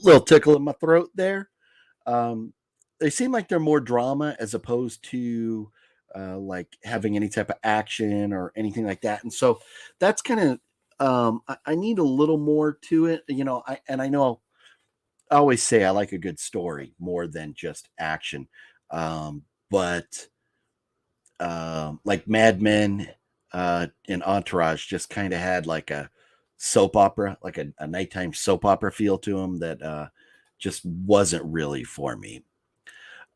little tickle in my throat there. They seem like they're more drama as opposed to having any type of action or anything like that. And so that's kind of I need a little more to it. I know I always say I like a good story more than just action. But like Mad Men and Entourage just kind of had like a soap opera, like a nighttime soap opera feel to them that just wasn't really for me.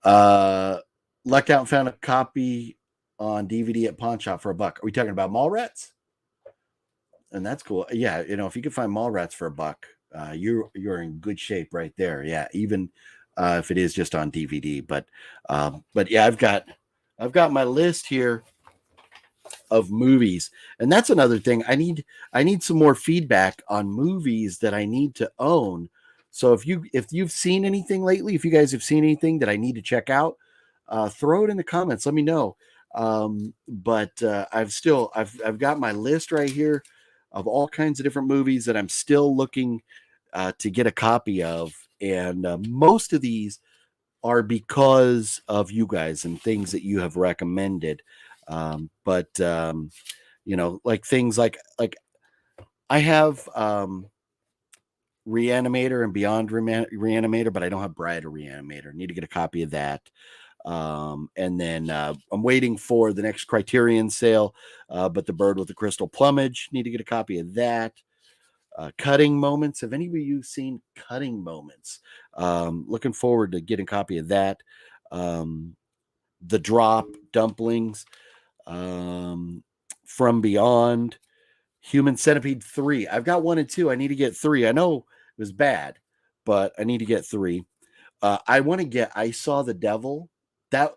Lucked out and found a copy on DVD at Pawn Shop for $1. Are we talking about Mallrats? And that's cool. Yeah, you know, if you can find Mallrats for $1, you're in good shape right there. Yeah, even if it is just on DVD. But yeah, I've got my list here of movies, and that's another thing. I need some more feedback on movies that I need to own. So if you've seen anything lately, if you guys have seen anything that I need to check out, throw it in the comments. Let me know. But I've got my list right here of all kinds of different movies that I'm still looking to get a copy of, and most of these are because of you guys and things that you have recommended. But you know, like things like I have Reanimator and Beyond Reanimator, but I don't have Bride of Reanimator. Need to get a copy of that. And then I'm waiting for the next Criterion sale, but The Bird with the Crystal Plumage, need to get a copy of that. Cutting Moments. Have any of you seen Cutting Moments? Looking forward to getting a copy of that. The Drop, Dumplings, From Beyond, Human Centipede 3. I've got 1 and 2. I need to get 3. I know it was bad, but I need to get 3. I want to get I Saw the Devil. That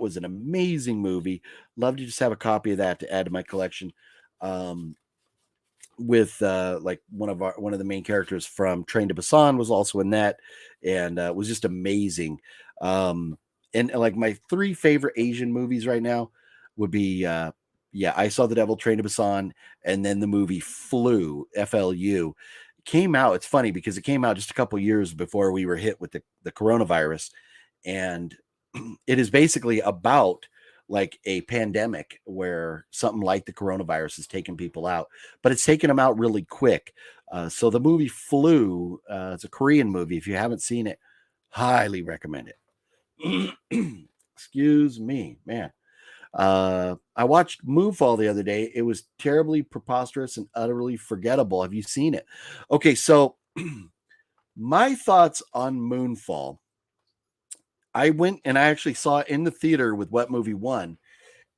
was an amazing movie. Love to just have a copy of that to add to my collection. With like one of the main characters from Train to Busan was also in that, and was just amazing. And like my 3 favorite Asian movies right now would be I Saw the Devil, Train to Busan, and then the movie Flu, FLU. Came out. It's funny because it came out just a couple years before we were hit with the coronavirus, and it is basically about like a pandemic where something like the coronavirus is taking people out, but it's taking them out really quick. So the movie Flu, it's a Korean movie. If you haven't seen it, highly recommend it. Excuse me, man. I watched Moonfall the other day. It was terribly preposterous and utterly forgettable. Have you seen it? Okay, so my thoughts on Moonfall. I went and I actually saw it in the theater with What Movie One,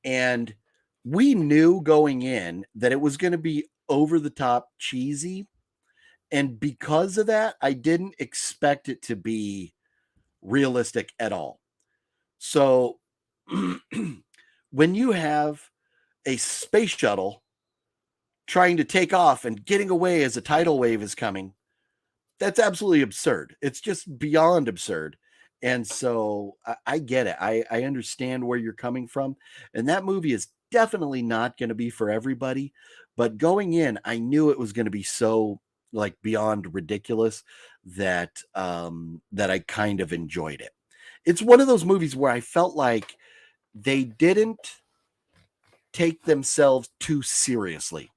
and we knew going in that it was going to be over the top cheesy. And because of that, I didn't expect it to be realistic at all. So when you have a space shuttle trying to take off and getting away as a tidal wave is coming, that's absolutely absurd. It's just beyond absurd. And so I get it. I understand where you're coming from. And that movie is definitely not going to be for everybody. But going in, I knew it was going to be so like beyond ridiculous that that I kind of enjoyed it. It's one of those movies where I felt like they didn't take themselves too seriously.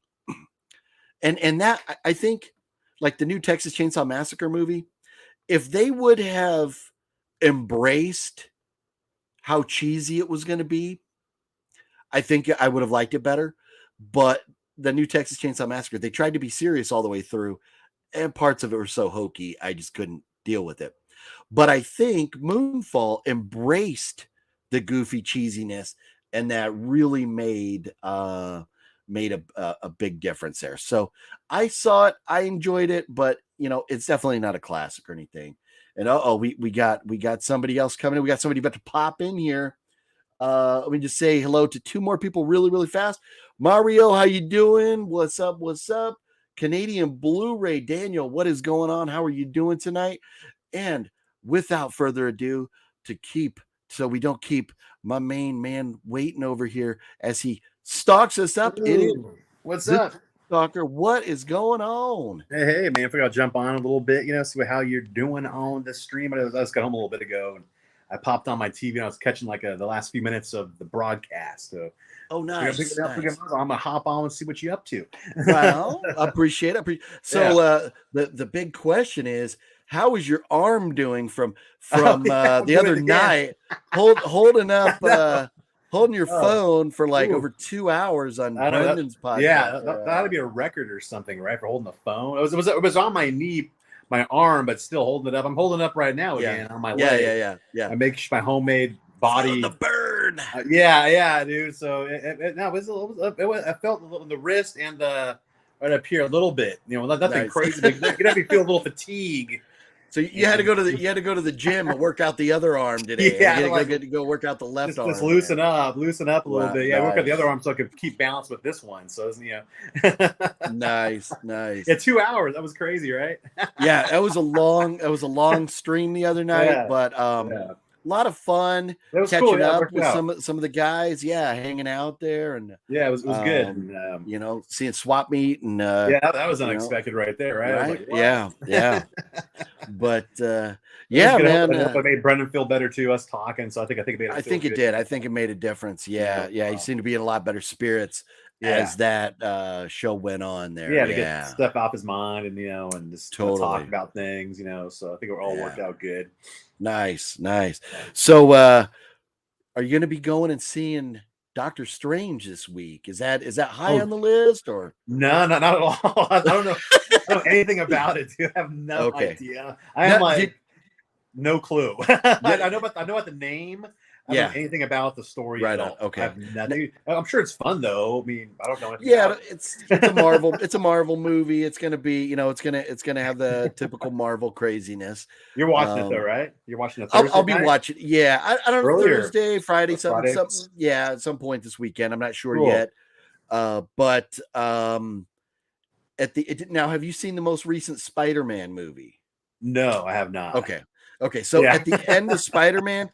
And that I think like the new Texas Chainsaw Massacre movie, if they would have embraced how cheesy it was going to be, I think I would have liked it better. But the new Texas Chainsaw Massacre, they tried to be serious all the way through, and parts of it were so hokey, I just couldn't deal with it. But I think Moonfall embraced the goofy cheesiness, and that really made a big difference there. So I saw it, I enjoyed it, but you know, it's definitely not a classic or anything. And we got somebody else coming in. We got somebody about to pop in here. Let me just say hello to 2 more people really, really fast. Mario, how you doing? What's up? What's up? Canadian Blu-ray Daniel, what is going on? How are you doing tonight? And without further ado, so we don't keep my main man waiting over here as he stalks us up. Ooh, It is what's up? Stalker. What is going on? Hey, man, I figured I'll jump on a little bit, see how you're doing on the stream. I just got home a little bit ago, and I popped on my TV, and I was catching like the last few minutes of the broadcast. So, Nice. I'm gonna hop on and see what you're up to. Well, appreciate it. So the big question is, how is your arm doing from the other night holding up holding your Oh, phone for like ooh. over 2 hours on I know that- Brendan's podcast. Yeah, that'd be a record or something, right? For holding the phone. It was on my knee, my arm, but still holding it up. I'm holding it up right now again on my leg. Yeah. I make my homemade body. Feeling the burn. Yeah, dude. So I felt a little in the wrist and right up here a little bit. You know, nothing Nice. crazy. But you have me feel a little fatigue. So you had to go to the gym and work out the other arm today. Yeah, you like, get to go work out the left arm. Just loosen up a little Wow, bit. Yeah, work out the nice. other arm so I could keep balance with this one. So Nice. Yeah, 2 hours. That was crazy, right? Yeah, that was a long stream the other night, Yeah, but a lot of fun that was catching cool. Yeah, up with some of the guys. Yeah, hanging out there and yeah, it was good. And, you know, seeing swap meet and yeah, that was unexpected right there, right? I was like, what? yeah. But yeah, man. I hope it made Brendan feel better too. Us talking, so I think it made. I think it did. I think it made a difference. Yeah. He seemed to be in a lot better spirits as that show went on there. Yeah, to get stuff off his mind and and just talk about things. So I think it all worked out good. Nice. So are you going to be going and seeing Doctor Strange this week? Is that high on the list or no, not at all? I don't know. I don't know anything about it. Dude. I have no idea. I am no clue. I know about the name. I don't know anything about the story at all. Okay. I'm sure it's fun though. I mean, I don't know. It's a Marvel. It's a Marvel movie. It's gonna be, it's gonna have the typical Marvel craziness. You're watching it though, right? You're watching it Thursday I'll be night? watching. Yeah, I don't know, Thursday, Friday, something. Yeah, at some point this weekend. I'm not sure yet. But now, have you seen the most recent Spider-Man movie? No, I have not. Okay. So at the end of Spider-Man,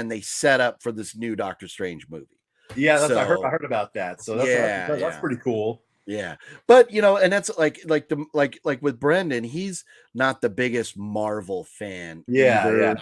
they set up for this new Doctor Strange movie. Yeah, I heard about that. So that's pretty cool. Yeah, but and that's like with Brendan, he's not the biggest Marvel fan. Yeah.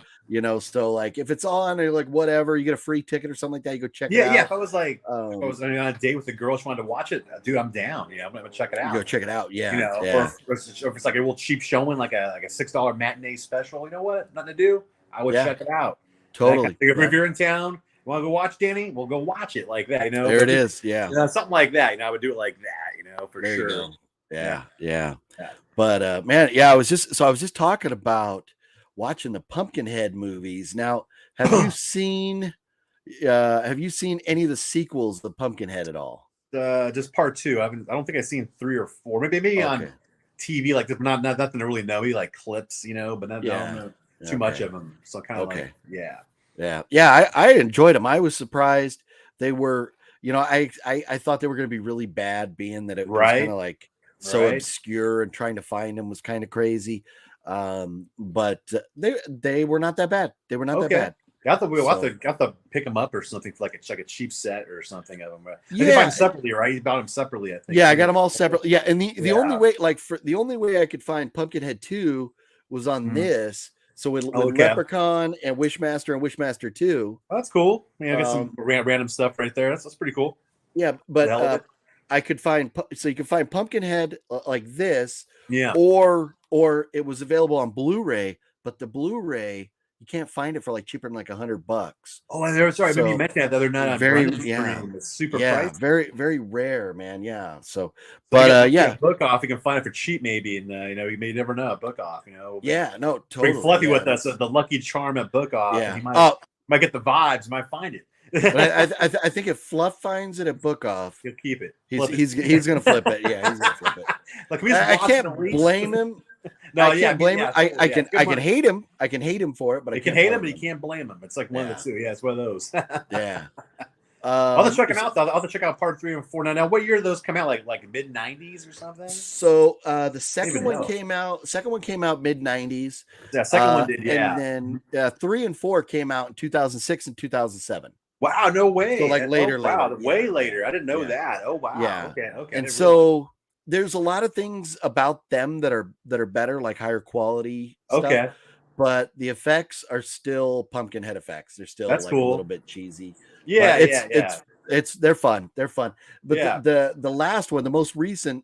So like if it's on or like whatever, you get a free ticket or something like that, you go check it out. Yeah. If I was like, if I was on a date with a girl, she wanted to watch it, dude, I'm down. I'm gonna check it out. You go check it out. Yeah. Or if it's like a real cheap showing, like a $6 matinee special. You know what? Nothing to do. I would check it out. Totally. If you're in town. Want to go watch Danny? We'll go watch it like that. There it is. Yeah. Something like that. I would do it like that. For there sure. Yeah. But man, I was just talking about watching the Pumpkinhead movies. Now, have you seen any of the sequels, the Pumpkinhead at all? Just part 2. I don't think I've seen 3 or 4. Maybe on TV, like not nothing to really know. Like clips, but not too much of them. So kind of like I enjoyed them. I was surprised they were. I thought they were going to be really bad, being that it was kind of like so obscure, and trying to find them was kind of crazy. But they were not that bad. They were not that bad. I thought we'll have to pick them up or something for like a cheap set or something of them. You buy them separately, right? You bought them separately, I think. Yeah, I got them all separately. Yeah, and the only way, the only way I could find Pumpkinhead 2 was on this. So with Leprechaun and Wishmaster 2. Oh, that's cool. I got some random stuff right there. That's pretty cool. Yeah, but I could find, so you can find Pumpkinhead like this. Yeah. Or it was available on Blu-ray, but the Blu-ray, you can't find it for like cheaper than like $100. Oh, maybe you mentioned that the other night on it's super pricey. Very, very rare, man. Yeah. So but book off, you can find it for cheap maybe, and you may never know. Book off, Yeah, no, totally. Bring Fluffy with us, the lucky charm at book off. Yeah. He might get the vibes, might find it. I think if Fluff finds it at book off, he'll keep it. He's gonna flip it. Yeah, he's gonna flip it. Like, I can't blame him. No, I can't blame him. I can hate him. I can hate him for it, but I can hate him, but you can't blame him. It's like one of the two. Yeah, it's one of those. Yeah. I'll have to check them out. I'll have to check out part 3 and 4. Now, what year did those come out? Like mid 90s or something? So the second one came out. Second one came out mid 90s. Yeah, second one did. Yeah, and then 3 and 4 came out in 2006 and 2007. Wow, no way. So like later. Way later. I didn't know that. Oh wow. Yeah. Okay. And so there's a lot of things about them that are better, like higher quality stuff. Okay. But the effects are still Pumpkinhead effects. They're still cool. A little bit cheesy. Yeah, they're fun. They're fun. But the last one, the most recent,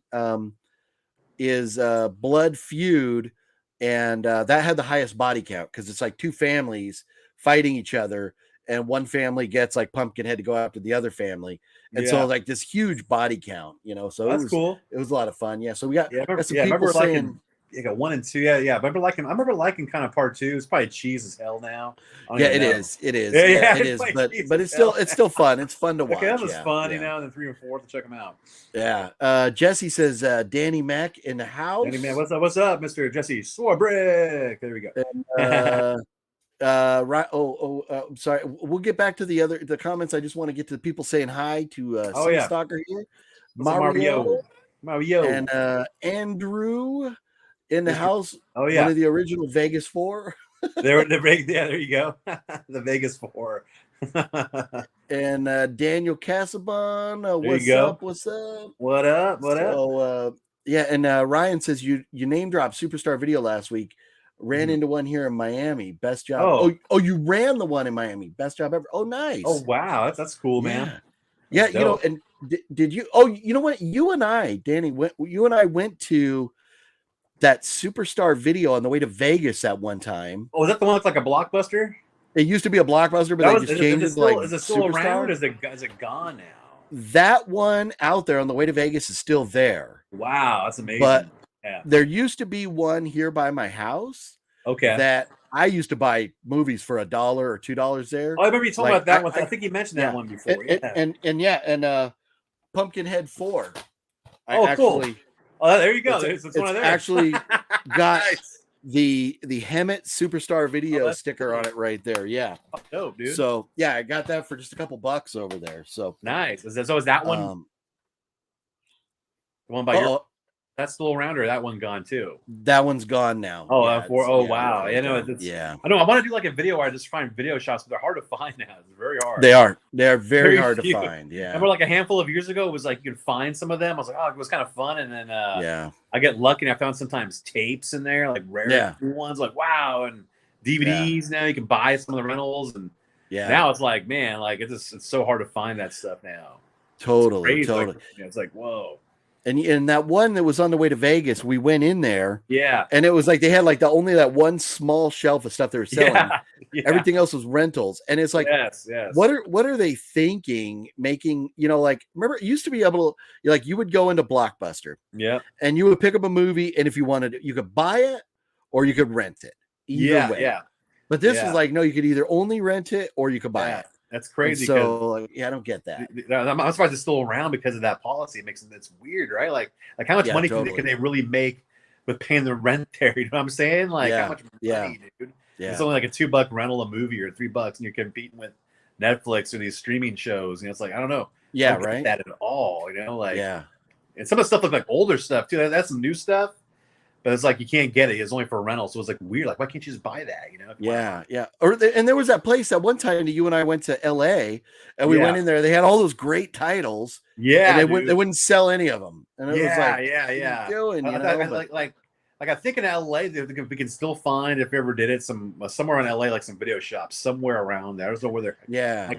is Blood Feud, and that had the highest body count because it's like two families fighting each other, and one family gets like Pumpkinhead to go after the other family, and so like this huge body count, so that's cool. It was a lot of fun. Yeah, so we got, got some people saying. You got 1 and 2. Yeah. I remember liking kind of part 2. It's probably cheese as hell now. Yeah, it is. It is. Yeah, it is. But it's still fun. It's fun to watch. Okay, that was fun. And then 3 and 4 to check them out. Yeah. Jesse says Danny Mac in the house. Danny Mac, what's up, Mr. Jesse Swarbrick? There we go. And, right. I'm sorry. We'll get back to the comments. I just want to get to the people saying hi to Stalker here. Mario and Andrew in the house. Oh yeah, one of the original Vegas 4. There you go. The Vegas 4. And Daniel Casabon, what's up? What up? Yeah, and Ryan says you name dropped Superstar Video last week. Ran into one here in Miami. Best job. Oh, you ran the one in Miami. Best job ever. Oh, nice. Oh, wow. That's cool, man. Yeah, and did you? Oh, you know what? You and I, Danny, went to that Superstar Video on the way to Vegas at one time. Oh, is that the one that's like a Blockbuster? It used to be a Blockbuster, but they just changed it to like is it still Superstar? Around? Is it gone now? That one out there on the way to Vegas is still there. Wow, that's amazing. But there used to be one here by my house. Okay. That I used to buy movies for $1 or $2 there. Oh, I remember you talking about that one. I think you mentioned that one before. And Pumpkinhead 4. Cool. Oh, there you go. It's one of theirs. Actually got the Hemet Superstar Video sticker on it right there. Yeah. Oh, dope, dude. So yeah, I got that for just a couple bucks over there. So nice. Is that one? The one by your. That's still around, or that one gone too? That one's gone now. Oh, wow. I know. I know. I want to do like a video where I just find video shops, but they're hard to find now. It's very hard. They are. They're very hard to find. Yeah. Remember, like a handful of years ago, it was like you could find some of them. I was like, oh, it was kind of fun, and then I get lucky and I found sometimes tapes in there, like rare ones. Like wow, and DVDs. Now you can buy some of the rentals, and now it's like, man, like it's so hard to find that stuff now. Totally. Like, it's like whoa. And that one that was on the way to Vegas, we went in there. Yeah. And it was like they had like only that one small shelf of stuff they were selling. Yeah. Everything else was rentals. And it's like, yes. What are they thinking? Making, like, remember, it used to be able to, you would go into Blockbuster. Yeah. And you would pick up a movie, and if you wanted it, you could buy it or you could rent it. Either way. Yeah. But this is like, no, you could either only rent it or you could buy it. That's crazy. So I don't get that. I'm surprised it's still around because of that policy. It's weird, right? Like how much money can they really make with paying the rent there? You know what I'm saying? Like how much money, dude? Yeah. It's only like a $2 rental a movie or $3, and you're competing with Netflix or these streaming shows. It's like I don't know. Yeah, I don't right. get that at all. And some of the stuff look like older stuff too. That's some new stuff. But it's like you can't get it. It's only for rental, so it's like weird. Like, why can't you just buy that? Yeah. And there was that place at one time that you and I went to LA, and we went in there. They had all those great titles. Yeah, and they wouldn't sell any of them. And it was like, yeah. What are you doing? I think in LA we can still find, if we ever did it, somewhere in LA, like some video shops somewhere around there. I don't know where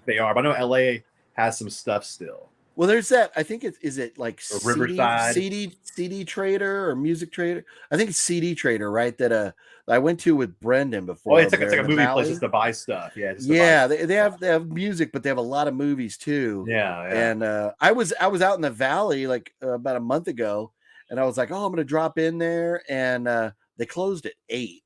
they are, but I know LA has some stuff still. Well, there's that. I think is it like Riverside CD Trader or Music Trader? I think it's CD Trader, right? That I went to with Brendan before. Oh, it's like a movie place just to buy stuff. Yeah, they have music, but they have a lot of movies too. Yeah. And I was out in the valley like about a month ago, and I was like, oh, I'm gonna drop in there, and they closed at 8.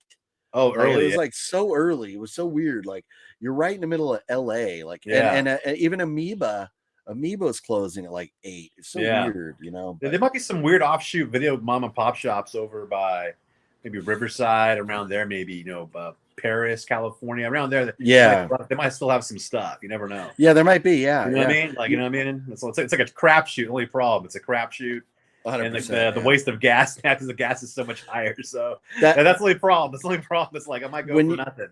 Oh, early. It was like so early. It was so weird. Like you're right in the middle of LA. Like and even Amoeba's closing at like 8. It's so weird, But there might be some weird offshoot video mom and pop shops over by maybe Riverside, around there, maybe Paris, California, around there. They might still have some stuff. You never know. Yeah, there might be. Yeah, you know what I mean? Like you know what I mean? It's like a crapshoot. Only problem, it's a crapshoot. And like the waste of gas now because the gas is so much higher. So that's the only problem. That's the only problem. It's like I might go for nothing.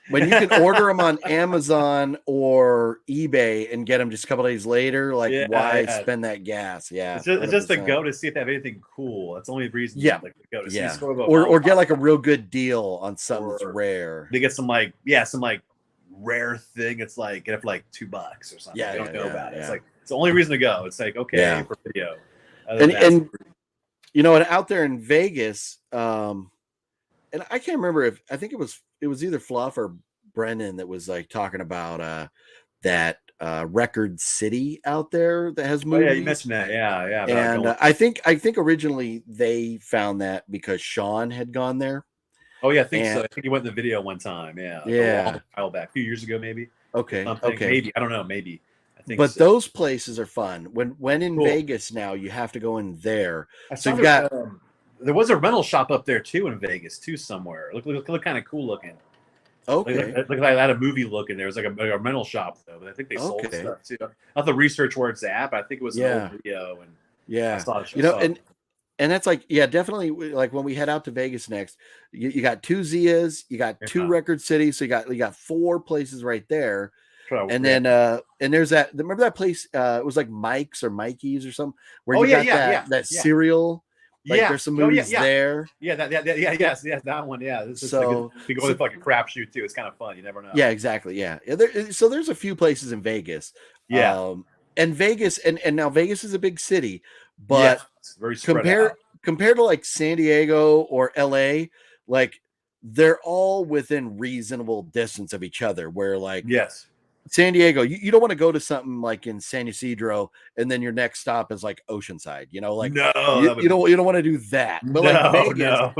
When you can order them on Amazon or eBay and get them just a couple days later, why spend that gas? Yeah, it's just to go to see if they have anything cool. That's the only reason. Yeah, to go to see or get like a real good deal on something that's rare. They get some rare thing. It's like get it for like $2 or something. Yeah, they don't know about it. It's like it's the only reason to go. It's like okay for video. And out there in Vegas, and I can't remember I think it was either Fluff or Brennan that was like talking about that record city out there that has movies. Oh, yeah, you mentioned that. Yeah. And I think originally they found that because Sean had gone there. Oh yeah, I think so. I think he went in the video one time. Yeah. Yeah. A while back, a few years ago, maybe. Okay. Maybe, I don't know. Maybe. I think. But so. those places are fun. When in Cool. Vegas now, you have to go in there. So you've got. There was a rental shop up there too in Vegas too somewhere. Look kind of cool looking. Okay. Look like I had a movie look in there. It was like a rental shop though, but I think they sold stuff too. I have to research where it's at, but I think it was an old video. And I saw it, and that's like, definitely like when we head out to Vegas next, you got 2 Zias, you got 2 Record Cities, so you got 4 places right there. And then and there's that. Remember that place? It was like Mike's or Mikey's or something where you got that cereal. Like there's some movies there. Yeah, that one. Yeah, this is so you go with like a crapshoot too. It's kind of fun. You never know. Yeah, exactly. Yeah. So there's a few places in Vegas. Yeah. And Vegas, and now Vegas is a big city, but it's very spread out. Compared to like San Diego or LA, like they're all within reasonable distance of each other. Where like San Diego, you don't want to go to something like in San Ysidro and then your next stop is like Oceanside, you know, like you don't want to do that. But like Vegas,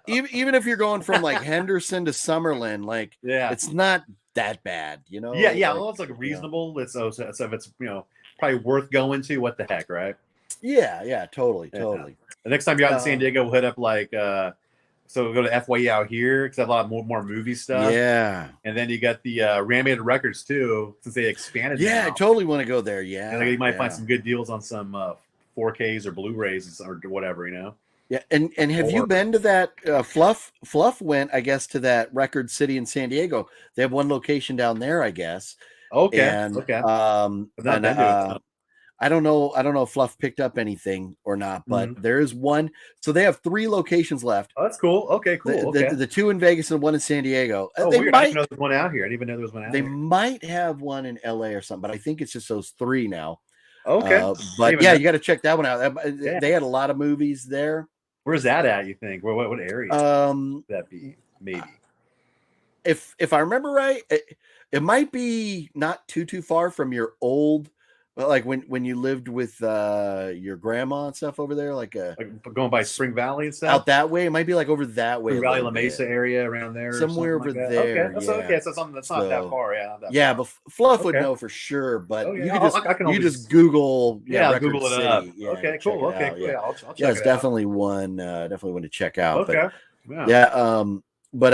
even if you're going from like Henderson to Summerlin, like it's not that bad, you know. Well, it's like reasonable. It's so if it's probably worth going to. What the heck, right? Yeah, totally. The next time you're out in San Diego, we'll hit up like so we'll go to FYE out here because I have a lot more movie stuff. Yeah. And then you got the Reanimated Records too, since they expanded. Yeah, I totally want to go there. Yeah. And you might find some good deals on some 4Ks or Blu-rays or whatever, you know. Yeah, and have you been to that Fluff went, I guess, to that Record City in San Diego. They have one location down there, I guess. Okay. And I don't know if Fluff picked up anything or not, but there is one. So they have 3 locations left. Oh, that's cool. Okay, cool. The 2 in Vegas and 1 in San Diego. Oh, weird. I didn't know there was one out here. I didn't even know there was one out here. They might have one in LA or something, but I think it's just those 3 now. Okay. But yeah, you got to check that one out. They had a lot of movies there. Where's that at, you think? What area would that be? Maybe. If I remember right, it might be not too far from your old, like when you lived with your grandma and stuff over there, like going by Spring Valley and stuff. Out that way, it might be like over that way. Spring Valley, La Mesa area around there, somewhere over there. Okay, that's okay. So something that's not that far. Yeah, but Fluff would know for sure. But you can just Google. Google it up. Yeah, okay, cool. Okay, cool. Yeah, I'll check it it's definitely one. Definitely one to check out. Okay. But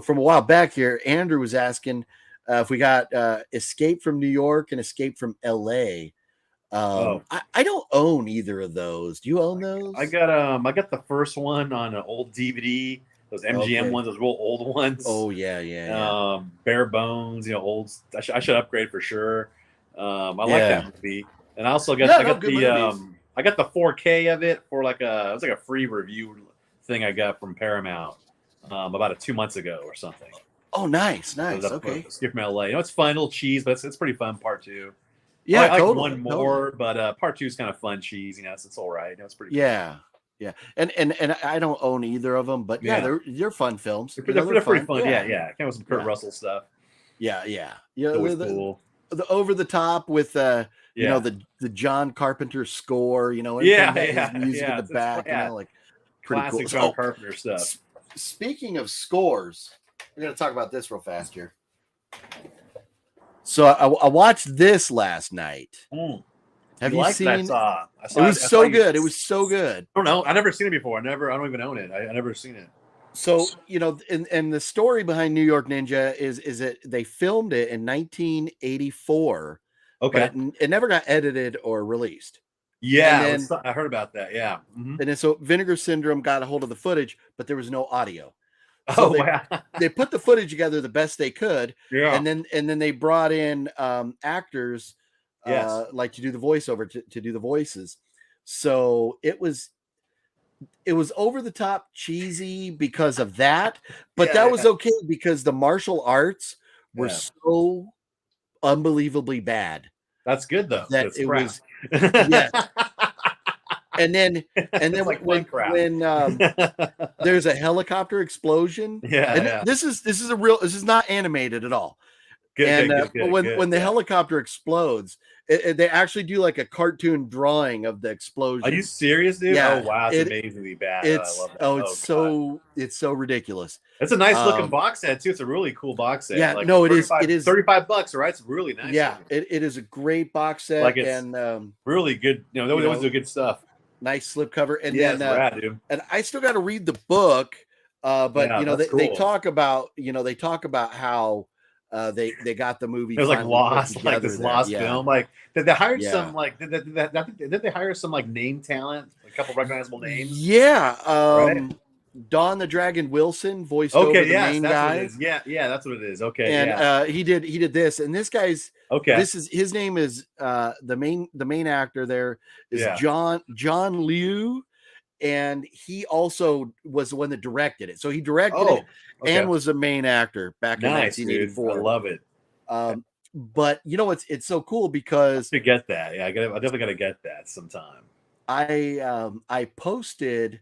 from a while back here, Andrew was asking if we got Escape from New York and Escape from LA. I don't own either of those. Do you own those? I got the first one on an old DVD. Those MGM ones, those real old ones. Oh yeah. Bare bones, old. I should upgrade for sure. I like that movie, and I also got I got the 4K of it for it was like a free review thing I got from Paramount about 2 months ago or something. Oh, nice. Okay. Skip from LA. It's fun, little cheese, but it's pretty fun. Part 2. Yeah, I like one more, but part 2 is kind of fun cheese. It's all right. It's pretty. Yeah. Yeah, and I don't own either of them, but they're fun films. They're pretty fun. Yeah. Kind of some Kurt Russell stuff. Yeah. Cool. The over the top with the John Carpenter score. Music in the back. Like pretty classic cool. John Carpenter stuff. Speaking of scores, we're gonna talk about this real fast here. So I watched this last night. Have you seen? I saw it was so good. It was so good. I don't know. I never seen it before. I don't even own it. I never seen it. So and the story behind New York Ninja is that they filmed it in 1984. Okay. But it never got edited or released. Yeah, I heard about that. Yeah. And then so Vinegar Syndrome got a hold of the footage, but there was no audio. So they put the footage together the best they could. Yeah. And then they brought in actors like to do the voiceover to do the voices. So it was over the top cheesy because of that, but that was okay because the martial arts were so unbelievably bad. That's good though. That it crap. was and then like when there's a helicopter explosion. Yeah, This is not animated at all. Good, But when the helicopter explodes, they actually do like a cartoon drawing of the explosion. Are you serious, dude? Yeah, oh wow, it's amazingly bad. I love that. It's so ridiculous. It's a nice looking box set too. It's a really cool box set. Yeah, like no, it is $35, right? It's really nice. Yeah, it is a great box set, like it's and really good. They always do good stuff. Nice slipcover, and then it's rad, dude. And I still got to read the book, but they cool. talk about how they got the movie. It was like lost, like this lost film. Like they hired some like did they hire some like name talent, a couple recognizable names? Yeah, right? Don the Dragon Wilson voiced over the main guy. Yeah, that's what it is. Okay, and he did this, and this guy's his name is the main actor there is John Liu, and he also was the one that directed it. So he directed it and was the main actor back in 1984. Dude. I love it. But it's so cool because to get that, I definitely got to get that sometime. I posted,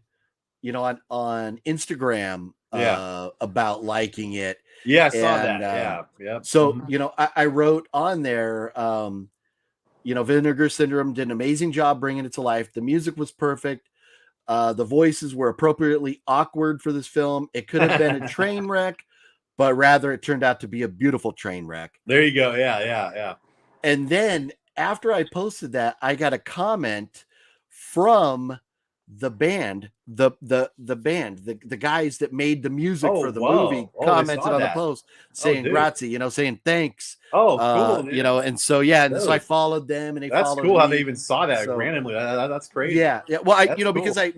on Instagram about liking it. Yeah, I saw that. Yeah. So I wrote on there, Vinegar Syndrome did an amazing job bringing it to life. The music was perfect. The voices were appropriately awkward for this film. It could have been a train wreck, but rather it turned out to be a beautiful train wreck. There you go. Yeah. And then after I posted that, I got a comment from the band, the guys that made the music for the movie commented on the post saying grazie, saying thanks. Cool. And so so I followed them, and that's cool how they even saw that randomly. That's crazy. Yeah. Well, I cool. because I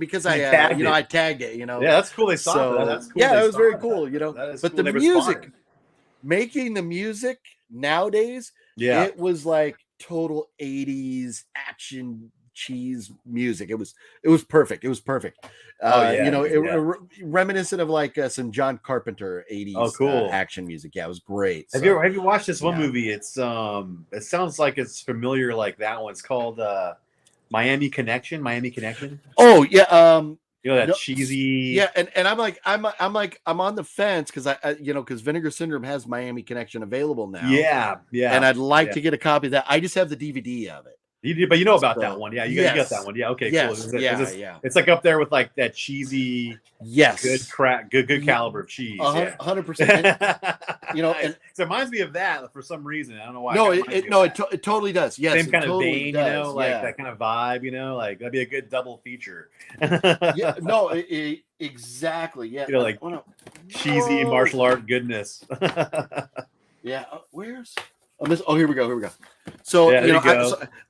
tagged it. Yeah, that's cool. They saw that. That's cool. Yeah, it was very cool. But the music, making the music nowadays, it was like total 80s action cheese music. It was perfect. Reminiscent of like some John Carpenter 80s action music. Yeah, it was great. Have you watched this one movie? It's it sounds like it's familiar, like that one. It's called Miami Connection. Oh yeah. That cheesy. Yeah, and I'm on the fence because because Vinegar Syndrome has Miami Connection available now. Yeah. And I'd like to get a copy of that. I just have the DVD of it. But you know about that one, yeah. You got that one, yeah. Okay, cool. It's like up there with like that cheesy, good caliber of cheese. 100%. And it reminds me of that for some reason. I don't know why. No, it totally does. Yes, same kind of vein, that kind of vibe. Like that'd be a good double feature. Exactly. Yeah, like cheesy martial art goodness. Yeah, where's? Oh, here we go. So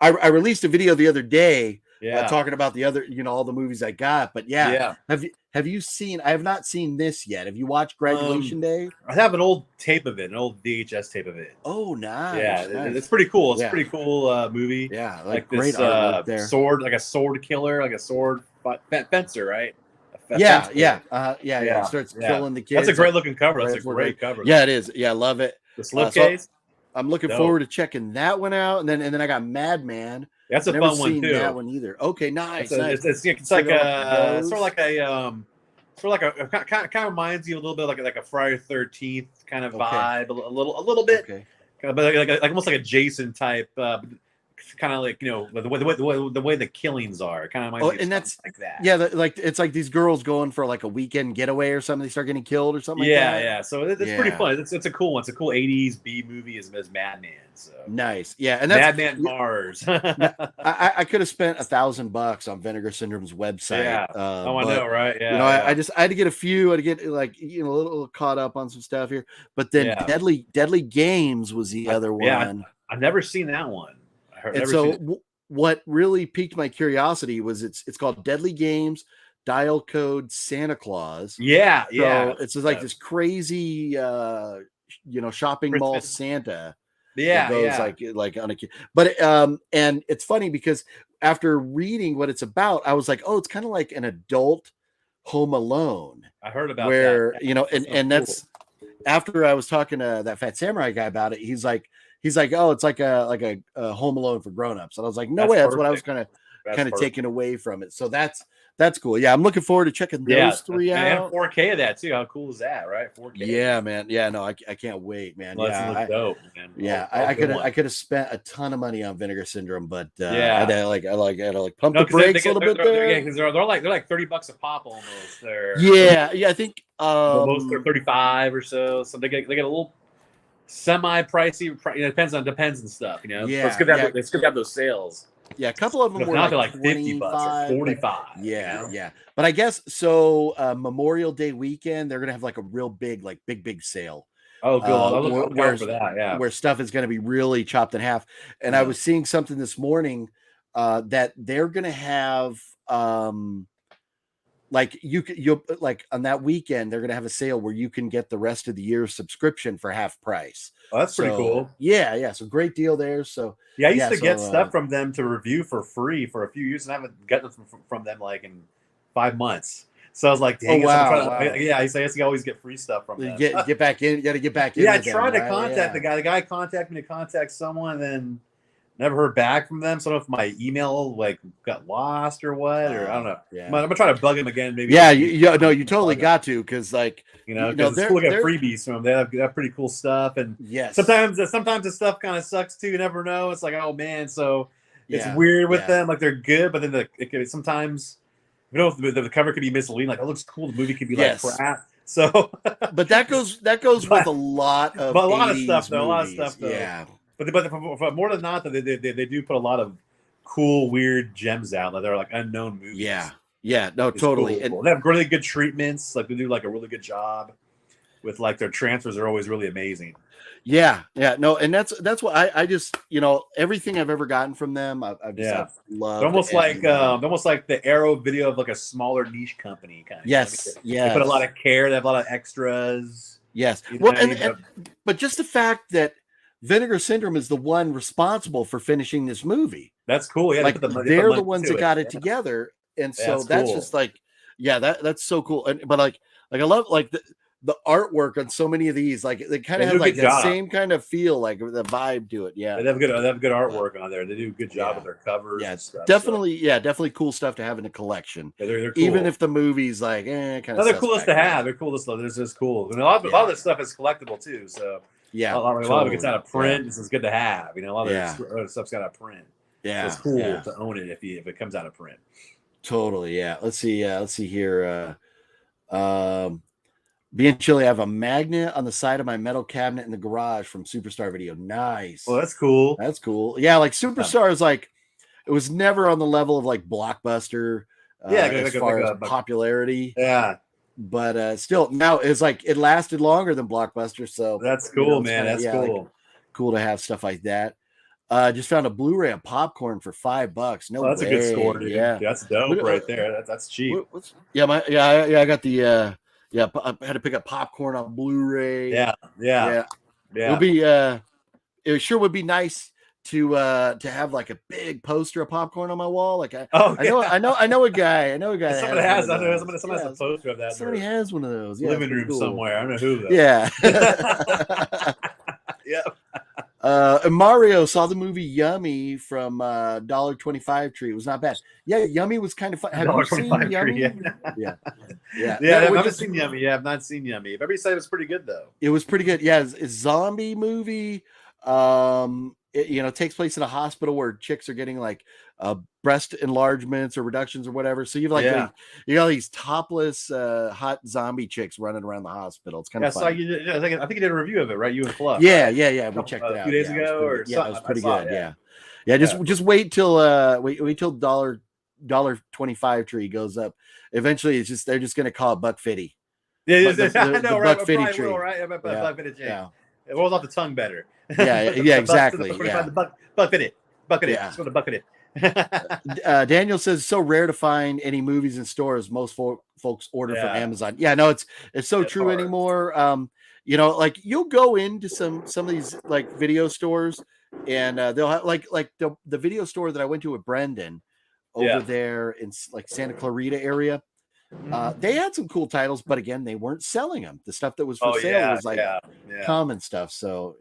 I released a video the other day talking about the other, all the movies I got. But have you seen? I have not seen this yet. Have you watched Graduation Day? I have an old tape of it, an old VHS tape of it. Oh, nice. Yeah, nice. It's pretty cool. It's a pretty cool movie. Yeah, like great this sword, like a sword killer, like a sword fencer, right? It starts killing the kids. That's a great looking cover. That's a great cover. Yeah, it is. Yeah, I love it. The slipcase. I'm looking forward to checking that one out, and then I got Madman. That's a fun one too. That one either. Okay, nice. It's like a sort of like a kind of reminds you a little bit like a Friday 13th kind of vibe, a little bit, but like almost like a Jason type. Kind of like the way the killings are, kind of reminds me of that's like that. Yeah, it's like these girls going for like a weekend getaway or something. They start getting killed or something. Yeah. So it's pretty fun. It's a cool one. It's a cool 80s B movie as Madman. So nice. Yeah, and that's Madman Mars. I could have spent $1,000 on Vinegar Syndrome's website. Yeah. I know, right? Yeah. I had to get a few. I had to get a little caught up on some stuff here. But then Deadly Games was the other one. Yeah, I've never seen that one. And so what really piqued my curiosity was it's called Deadly Games, Dial Code Santa Claus. Yeah. It's just like this crazy shopping mall Santa. Yeah. Goes like on a kid. But and it's funny because after reading what it's about, I was like, oh, it's kind of like an adult Home Alone. I heard about where, that. and that's after I was talking to that Fat Samurai guy about it, he's like, oh, it's like a Home Alone for grown-ups. And I was like, no way, that's what I was gonna kind of taken away from it. So that's cool. Yeah, I'm looking forward to checking those 3 out. And 4K of that too. How cool is that, right? 4K. Yeah, man. Yeah, no, I can't wait, man. Well, yeah, dope, man. Yeah, I could have spent a ton of money on Vinegar Syndrome, but I had to pump the brakes a little bit there. Yeah, because they're like $30 a pop almost. Yeah, I think most are 35 or so. So they get a little semi-pricey. Depends and stuff. Yeah, it's good to have those sales. Yeah, a couple of them were like $50 or 45. Yeah. But I guess so. Memorial Day weekend, they're gonna have like a real big sale. Oh, good. I'll look for that. Yeah, where stuff is going to be really chopped in half. And I was seeing something this morning that they're going to have like you'll like on that weekend they're going to have a sale where you can get the rest of the year's subscription for half price. Oh, that's pretty cool. Yeah. So great deal there. So I used to get stuff from them to review for free for a few years, and I haven't gotten it from them like in 5 months. So I was like, dang, yeah, I used to always get free stuff from them. Get back in. You got to get back in. Yeah, I tried to contact the guy. The guy contacted me to contact someone, and then never heard back from them. So I don't know if my email like got lost or what, or I don't know. Yeah. I'm gonna try to bug him again. Maybe. Yeah, you totally got to, because like it's cool to get freebies from them. They have pretty cool stuff, and sometimes the stuff kind of sucks too. You never know. It's like, oh man, so it's weird with them. Like they're good, but then it could sometimes. If the cover could be misleading, like it looks cool. The movie could be like crap. So, but that goes with a lot of stuff though. Yeah, but for more than not, they do put a lot of cool, weird gems out. Like they're like unknown movies. Yeah, no, totally. Cool. And they have really good treatments. Like they do like a really good job with like their transfers are always really amazing. Yeah, no, and that's what I just everything I've ever gotten from them, I've just loved. Almost like the Arrow video of like a smaller niche company kind of. Yes. They put a lot of care. They have a lot of extras. Yes. But just the fact that Vinegar Syndrome is the one responsible for finishing this movie. That's cool. Yeah, like they're the ones that got it together, and so that's cool. Just like, that's so cool. And but like I love like the artwork on so many of these, like they kind of have like the same kind of feel, like the vibe to it. Yeah, they have good artwork on there. They do a good job with their covers. Yeah, and stuff, definitely cool stuff to have in a collection. Yeah, they're cool. Even if the movie's like, kind of. They're coolest to have. They're coolest. They're just cool. And a lot of this stuff is collectible too. So a lot of it gets out of print. This is good to have. A lot of their stuff's got out of print. Yeah, so it's cool to own it if it comes out of print. Totally. Yeah. Let's see here. Being chilly, I have a magnet on the side of my metal cabinet in the garage from Superstar Video. Nice. Well, that's cool. That's cool. Yeah, like Superstar is like, it was never on the level of like Blockbuster. As far as popularity. Yeah. But still, now it's like it lasted longer than Blockbuster. So that's cool, man. That's cool. Like, cool to have stuff like that. Just found a Blu-ray of Popcorn for $5. No, that's a good score, dude. Yeah, that's dope right there. That's cheap. I got the. I had to pick up Popcorn on Blu-ray. Yeah. It'll be it sure would be nice to have like a big poster of Popcorn on my wall. Like I know a guy. Someone has a poster of that. Somebody has one of those. Yeah, living room somewhere. I don't know who though. Yeah. Yeah. And Mario saw the movie Yummy from $1.25 Tree. It was not bad. Yeah, Yummy was kind of fun. Have you seen Yummy? Yeah. I've not seen Yummy. Yeah, I've not seen Yummy. Everybody said it was pretty good though. It was pretty good. Yeah, it's a zombie movie. It takes place in a hospital where chicks are getting like breast enlargements or reductions or whatever. So you've you got these topless hot zombie chicks running around the hospital. It's kind of fun. I think you did a review of it, right? You and Fluff. Yeah. We checked it out 2 days ago, it was pretty good. Yeah. Just wait till $1.25 Tree goes up. Eventually, they're just going to call it Buck Fitty. Yeah, I know, right? Buck Fitty Tree. Right? Buck Fitty Tree. It rolls off the tongue better. Yeah, exactly. Buck Fitty. Let's go to Buck Fitty. Daniel says it's so rare to find any movies in stores. Most folks order from Amazon. Yeah, no, it's so true hard anymore. Like you'll go into some of these like video stores, and they'll have like the video store that I went to with Brendan over there in like Santa Clarita area. They had some cool titles, but again, they weren't selling them. The stuff that was for sale was like common stuff. So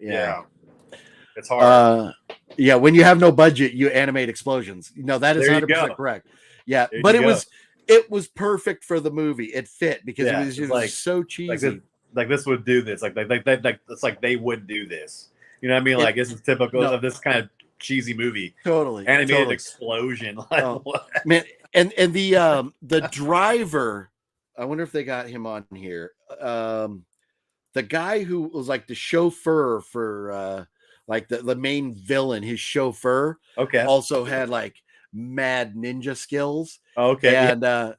it's hard. Yeah, when you have no budget, you animate explosions. That is 100% correct. Yeah, but it was perfect for the movie. It fit because it was just like, so cheesy. Like this would do this. Like it's like they would do this. You know what I mean? Like this is typical of this kind of cheesy movie. Totally. Animated explosion. Like, man, and the driver, I wonder if they got him on here. The guy who was like the chauffeur for like the main villain, his chauffeur also had like mad ninja skills. And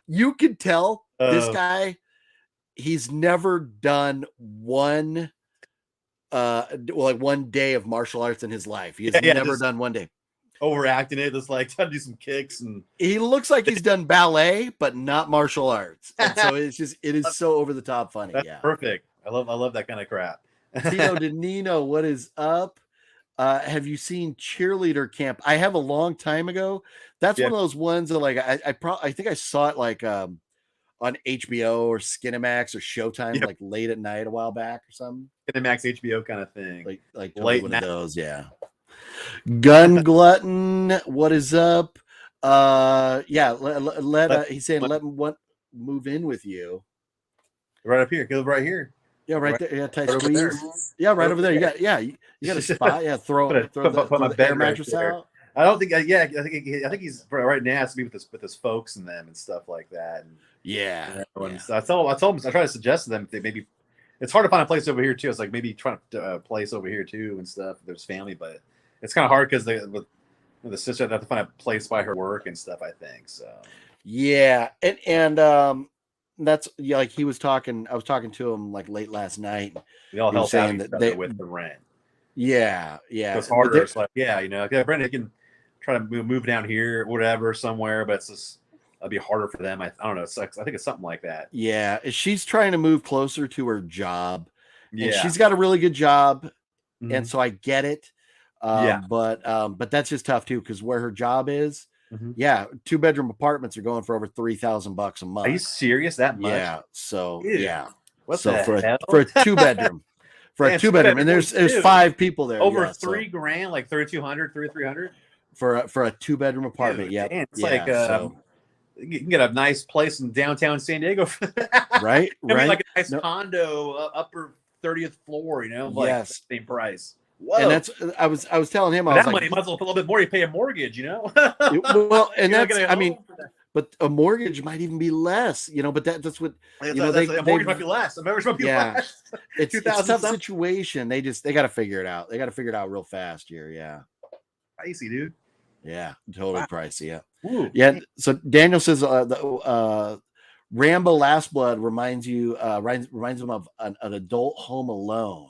you could tell this guy, he's never done one day of martial arts in his life. He has never done one day. Overacting it, just like trying to do some kicks, and he looks like he's done ballet but not martial arts, and so it is so over the top funny. That's perfect. I love that kind of crap. Tito DeNino, what is up? Have you seen Cheerleader Camp? I have a long time ago. That's one of those ones that like I think I saw it like on HBO or Skinemax or Showtime like late at night a while back or something. Skinemax HBO kind of thing. Like late one of those, yeah. Gun Glutton, what is up? He's saying let him move in with you. Right up here, go right here. Yeah, right there. Yeah, tight squeeze. Yeah, right over there. You got you got a spot. Yeah, throw the air mattress out. I don't think. I think he's right now has to be with his folks and them and stuff like that. And, so I told him I try to suggest to them if they maybe. It's hard to find a place over here too. It's like maybe trying to place over here too and stuff. There's family, but it's kind of hard because with the sister, they have to find a place by her work and stuff. I think so. Yeah, and that's like he was talking. I was talking to him like late last night. We all help out each other with the rent. Yeah. It's harder. It's like Brenda can try to move down here, or whatever, somewhere, but it's just that'd be harder for them. I don't know. I think it's something like that. Yeah, she's trying to move closer to her job. Yeah, and she's got a really good job, and so I get it. But that's just tough too because where her job is. 2-bedroom apartments are going for over $3,000 a month. Are you serious? That much? Yeah. So What so the for hell? For a 2-bedroom, a 2-bedroom, and there's 5 people there. Over $3,000, like 3,200, 3,300 for a 2-bedroom apartment. Dude, it's like you can get a nice place in downtown San Diego for that. Right. Mean, like a nice condo, upper 30th floor. Like same price. Whoa. And that's I was telling him, I was that money might as well put a little bit more. You pay a mortgage, Well, and that's but a mortgage might even be less, But that's what a mortgage might be less. A mortgage might be less. It's a tough situation. They got to figure it out. They got to figure it out real fast here. Yeah, pricey, dude. Yeah, totally pricey. Yeah, Ooh. Yeah. So Daniel says Rambo: Last Blood reminds him of an adult Home Alone.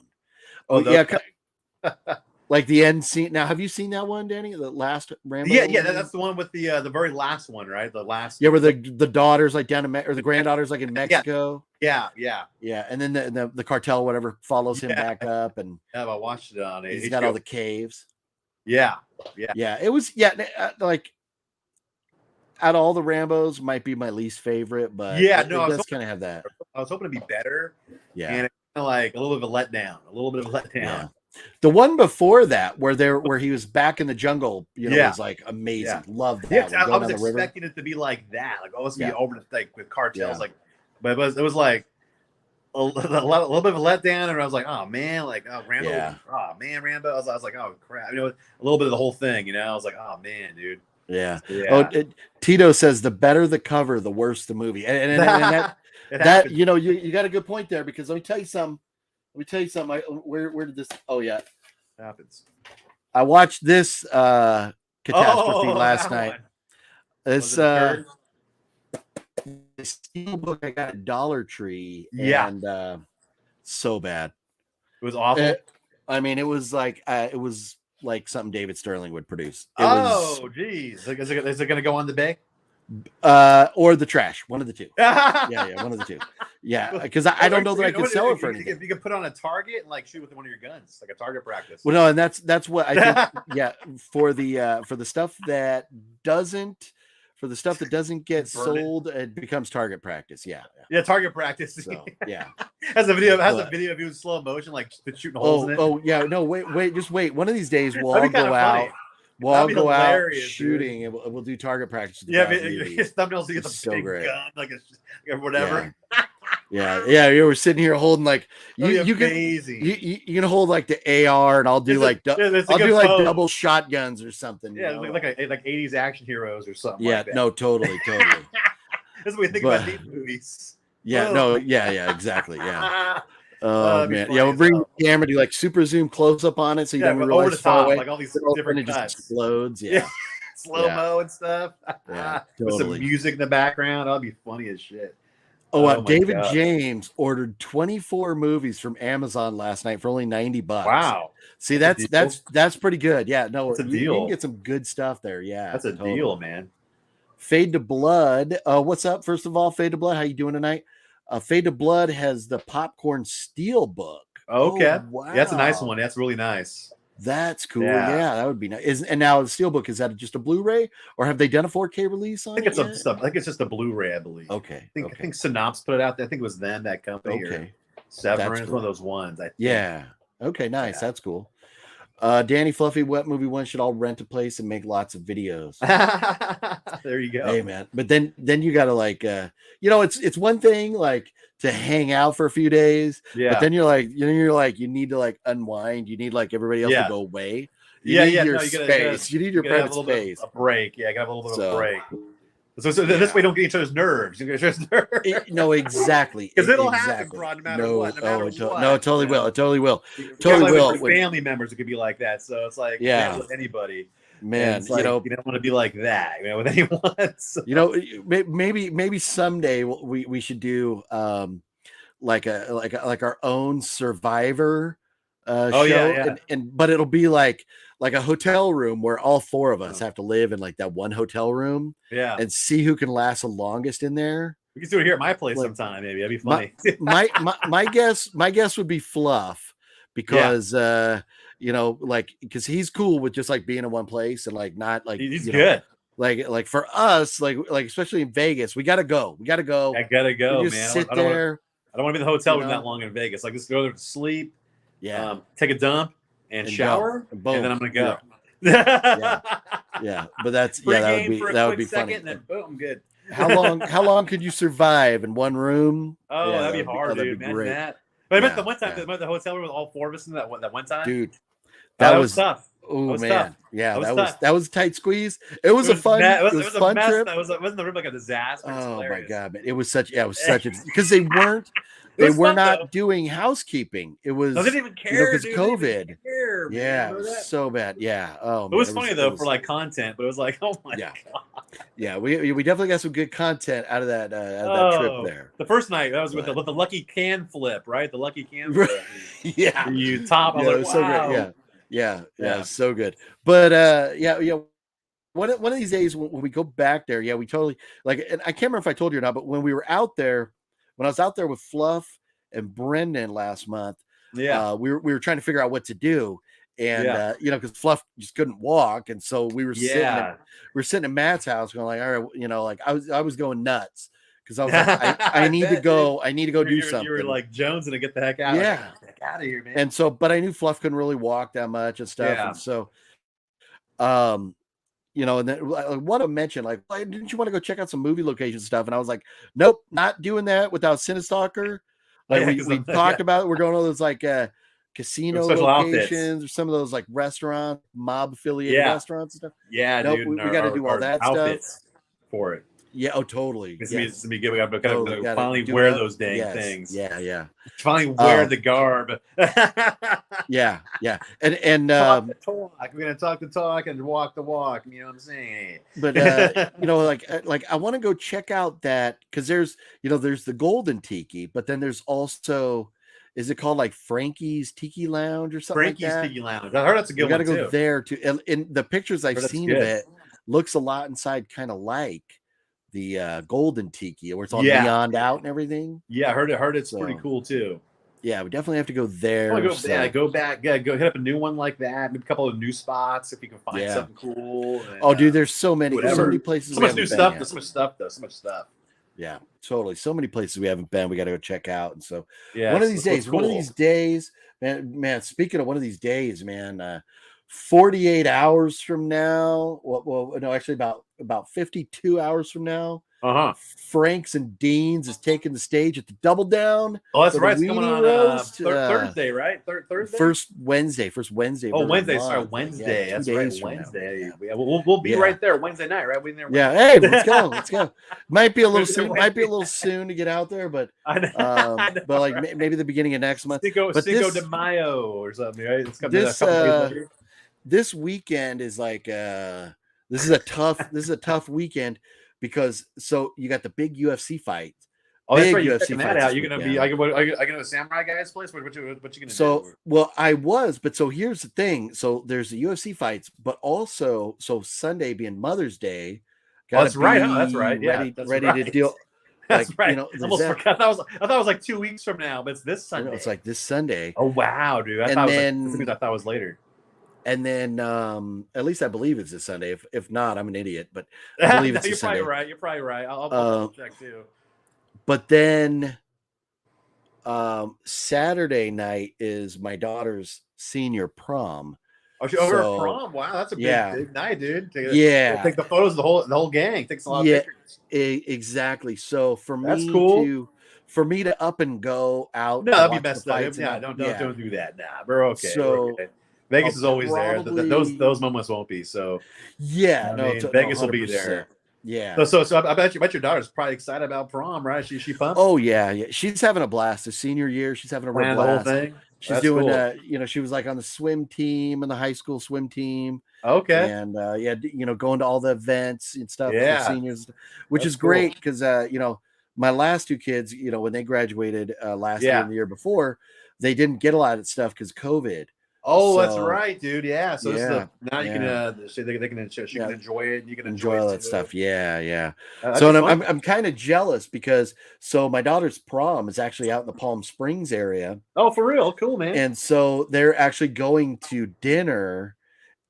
Like the end scene. Now, have you seen that one, Danny? The last Rambo? Yeah, that's the one with the very last one, right? The last. Yeah, where the daughter's like down in or the granddaughter's like in Mexico. Yeah. And then the cartel or whatever follows him back up, and I watched it on. He's got all the caves. Yeah. It was like out of all the Rambos, might be my least favorite, but it does kind of have that. I was hoping to be better. Yeah, and it's kind of like a little bit of a letdown. Yeah. The one before that, where he was back in the jungle, was like amazing. Yeah. Loved that. Yeah, I was expecting it to be like that, like almost be over the thing with cartels, but it was like a little bit of a letdown, and I was like, oh man, Rambo, Rambo. I was like, oh crap, a little bit of the whole thing, I was like, oh man, dude. Yeah. Tito says the better the cover, the worse the movie, and that you got a good point there because let me tell you something. Where did this? Oh yeah, happens. I watched this catastrophe last night. This steelbook I got at Dollar Tree. Yeah, and so bad. It was awful. It was like something David Sterling would produce. Geez, is it going to go on the bay? Or the trash, one of the two. Yeah, one of the two. Yeah, because I don't know that I could sell it for anything. If you could put on a target and shoot with one of your guns, like a target practice. Well, no, and that's what I think. For the stuff that doesn't, for the stuff that doesn't get Burn it. sold, it becomes target practice. Yeah. Target practice. So yeah. has a video of you in slow motion, like shooting holes in it. Oh yeah, no, wait, just wait. One of these days we'll all go out. We'll all go out shooting, and we'll do target practice. Yeah, his thumbnails you get the so big great. gun, like or whatever. Yeah. You were sitting here holding like you can hold like the AR, and I'll do like double shotguns or something. Yeah, like 80s action heroes or something. Yeah, like that. no, totally. This is what we think about these movies. Yeah, exactly. Yeah. Oh man, yeah, we'll bring the camera, do like super zoom close up on it, so you don't realize over the top, like all these different cuts. Just explodes. Yeah, slow-mo and stuff. Yeah, with some music in the background. That'll be funny as shit. David James ordered 24 movies from Amazon last night for only $90. Wow. See, that's pretty good. Yeah, no, it's a deal. You can get some good stuff there. Yeah, that's a deal, man. Fade to Blood. What's up? First of all, Fade to Blood. How you doing tonight? Fade to Blood has the Popcorn Steel book. Okay. Oh, wow. Yeah, that's a nice one. That's really nice. That's cool. Yeah, that would be nice. And now the Steelbook, is that just a Blu-ray, or have they done a 4K release on it? I think it's just a Blu-ray, I believe. Okay. I think Synopsis put it out there. I think it was them, that company. Okay. Severance, cool. One of those ones. I think. Yeah. Okay, nice. Yeah. That's cool. Danny Fluffy, Wet Movie One should all rent a place and make lots of videos. There you go. Hey man, but then you gotta like it's one thing like to hang out for a few days, but then you're like you need to like unwind. You need like everybody else to go away. You need your space. You need your private space. A break. Yeah, you gotta have a little bit of a break. So this way, don't get each other's nerves. You get each other's nerves. No, exactly. Because it'll happen, no matter what. No, it totally will. It totally will. Totally will. Family members, it could be like that. So it's like, with anybody. Man, like, you don't want to be like that, with anyone. So. Maybe someday we should do like our own Survivor show. Yeah. But it'll be like a hotel room where all four of us have to live in like that one hotel room. Yeah. And see who can last the longest in there. We can do it here at my place sometime, maybe. That'd be funny. my guess would be Fluff, because because he's cool with just like being in one place and like not like he's good. Like for us, like especially in Vegas, we gotta go. I gotta go, man. Sit there. I don't want to be in the hotel room that long in Vegas. Like, just go there to sleep. Yeah. Take a dump and shower, and then I'm gonna go. Yeah. But that would be funny. And then boom, I'm good. How long could you survive in one room? Oh, that'd be hard, dude. But I meant the one time, the hotel room with all four of us in that one time, dude. That was tough. Oh man, tough. Yeah, that was a tight squeeze. It was a fun trip. It wasn't the room like a disaster. Oh my god, man. It was such because they were not doing housekeeping. It was they didn't even care because COVID. Care, yeah, it was so bad. Yeah. Oh, it was funny though for like content, but it was like, oh my god. Yeah, we definitely got some good content out of that trip there. The first night that was with the lucky can flip, right? The lucky can flip. Yeah, you top. I was like, wow. So great. Yeah, so good. But one of these days when we go back there, we totally and I can't remember if I told you or not, but when we were out there, when I was out there with Fluff and Brendan last month, we were trying to figure out what to do, and because Fluff just couldn't walk, and so we were sitting at Matt's house going like, all right, I was going nuts. Because I was like, I need to go. I need to go do something. You were like Jones and get the heck out. Yeah, get the heck out of here, man. And so, but I knew Fluff couldn't really walk that much and stuff. Yeah. And so, and then I want to mention like, didn't you want to go check out some movie location stuff? And I was like, nope, not doing that without Cinestalker. Like we talked about it. We're going to those like casino locations or some of those like restaurant mob affiliated restaurants and stuff. Yeah, nope, dude. We got to do all that stuff for it. Yeah. Oh, totally. It's to be good. We got to finally wear those dang things. Yeah. Finally wear the garb. Yeah. And talk the talk. We're gonna talk the talk and walk the walk. You know what I'm saying? But like I want to go check out that because there's the Golden Tiki, but then there's also, is it called like Frankie's Tiki Lounge or something? Frankie's like that? Tiki Lounge. I heard that's a good one. We got to go there too. And in the pictures I've seen of it, looks a lot inside kind of like the Golden Tiki, where it's all neoned out and everything. Yeah, I heard it's pretty cool too. Yeah, we definitely have to go there. Go back. Yeah, go hit up a new one like that. Maybe a couple of new spots if you can find something cool. And, dude, there's so many places. So much new stuff. There's so much stuff though. So much stuff. Yeah, totally. So many places we haven't been. We got to go check out. And so one of these days, man. Speaking of one of these days, man. 48 hours from now. Well, no, actually about 52 hours from now. Franks and Dean's is taking the stage at the Double Down. Oh, that's right. It's coming on Thursday, right? Thursday. First Wednesday. Oh, Wednesday. Sorry, Wednesday. That's right. Wednesday. Yeah, we'll be right there Wednesday night, right? We'll be there. Yeah. Hey, let's go. Might be a little soon. Might be a little soon to get out there, but but like maybe the beginning of next month. Cinco de Mayo or something, right? It's coming this weekend is like this is a tough weekend. Because you got the big UFC fight. Oh, that's right. You're checking that out. You're gonna be. Are you gonna a Samurai Guy's place? What you gonna do? Well, I was, but so here's the thing. So there's the UFC fights, but also Sunday being Mother's Day. That's right. That's right. Yeah, ready to deal. That's right. I almost forgot. I thought it was like 2 weeks from now, but it's this Sunday. It's like this Sunday. Oh wow, dude! I thought it was later. And then, at least I believe it's this Sunday. If not, I'm an idiot. But I believe it's this Sunday. You're probably right. I'll check too. But then, Saturday night is my daughter's senior prom. Oh, her prom! Wow, that's a big night, dude. Take the photos of the whole gang. Takes a lot of pictures. Exactly. So for me, that's cool. For me to up and go out. No, that'd be messed up. Yeah, don't do that. Nah, we're okay. So. We're okay. Vegas is always there. Those moments won't be. So Vegas will be there. Yeah. So I bet your daughter's probably excited about prom, right? She pumped. Oh yeah. She's having a blast. The senior year, she's having a real blast. The whole thing. She's doing cool. She was like on the swim team and the high school swim team. Okay. And going to all the events and stuff for seniors, which is great because my last two kids, when they graduated last year and the year before, they didn't get a lot of stuff because COVID. Oh, that's right, dude. Yeah. So now you can they can enjoy it. And you can enjoy all that stuff. Yeah. So I'm kind of jealous because my daughter's prom is actually out in the Palm Springs area. Oh, for real? Cool, man. And so they're actually going to dinner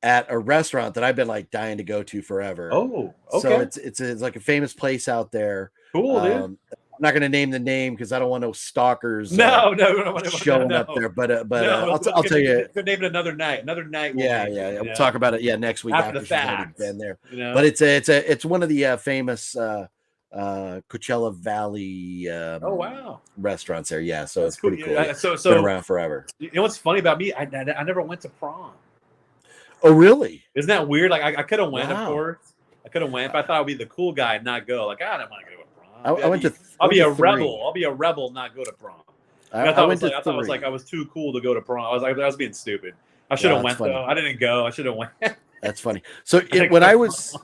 at a restaurant that I've been like dying to go to forever. Oh, okay. So it's like a famous place out there. Cool, dude. I'm not going to name the name because I don't want no stalkers. No, showing up there. But I'll tell you. Could name it another night. Yeah. We'll talk about it. Yeah, next week after the fact. She's already been there. But it's one of the famous Coachella Valley. Oh wow. Restaurants there. Yeah, so it's pretty cool. So been around forever. You know what's funny about me? I never went to prom. Oh really? Isn't that weird? Like I could have went, of course. I could have went, but I thought I'd be the cool guy and not go. Like I don't want to go to prom. I'll be a rebel. I'll be a rebel, not go to prom. I thought I was too cool to go to prom. I was being stupid. I should have went though. I didn't go. I should have went. That's funny. So when I was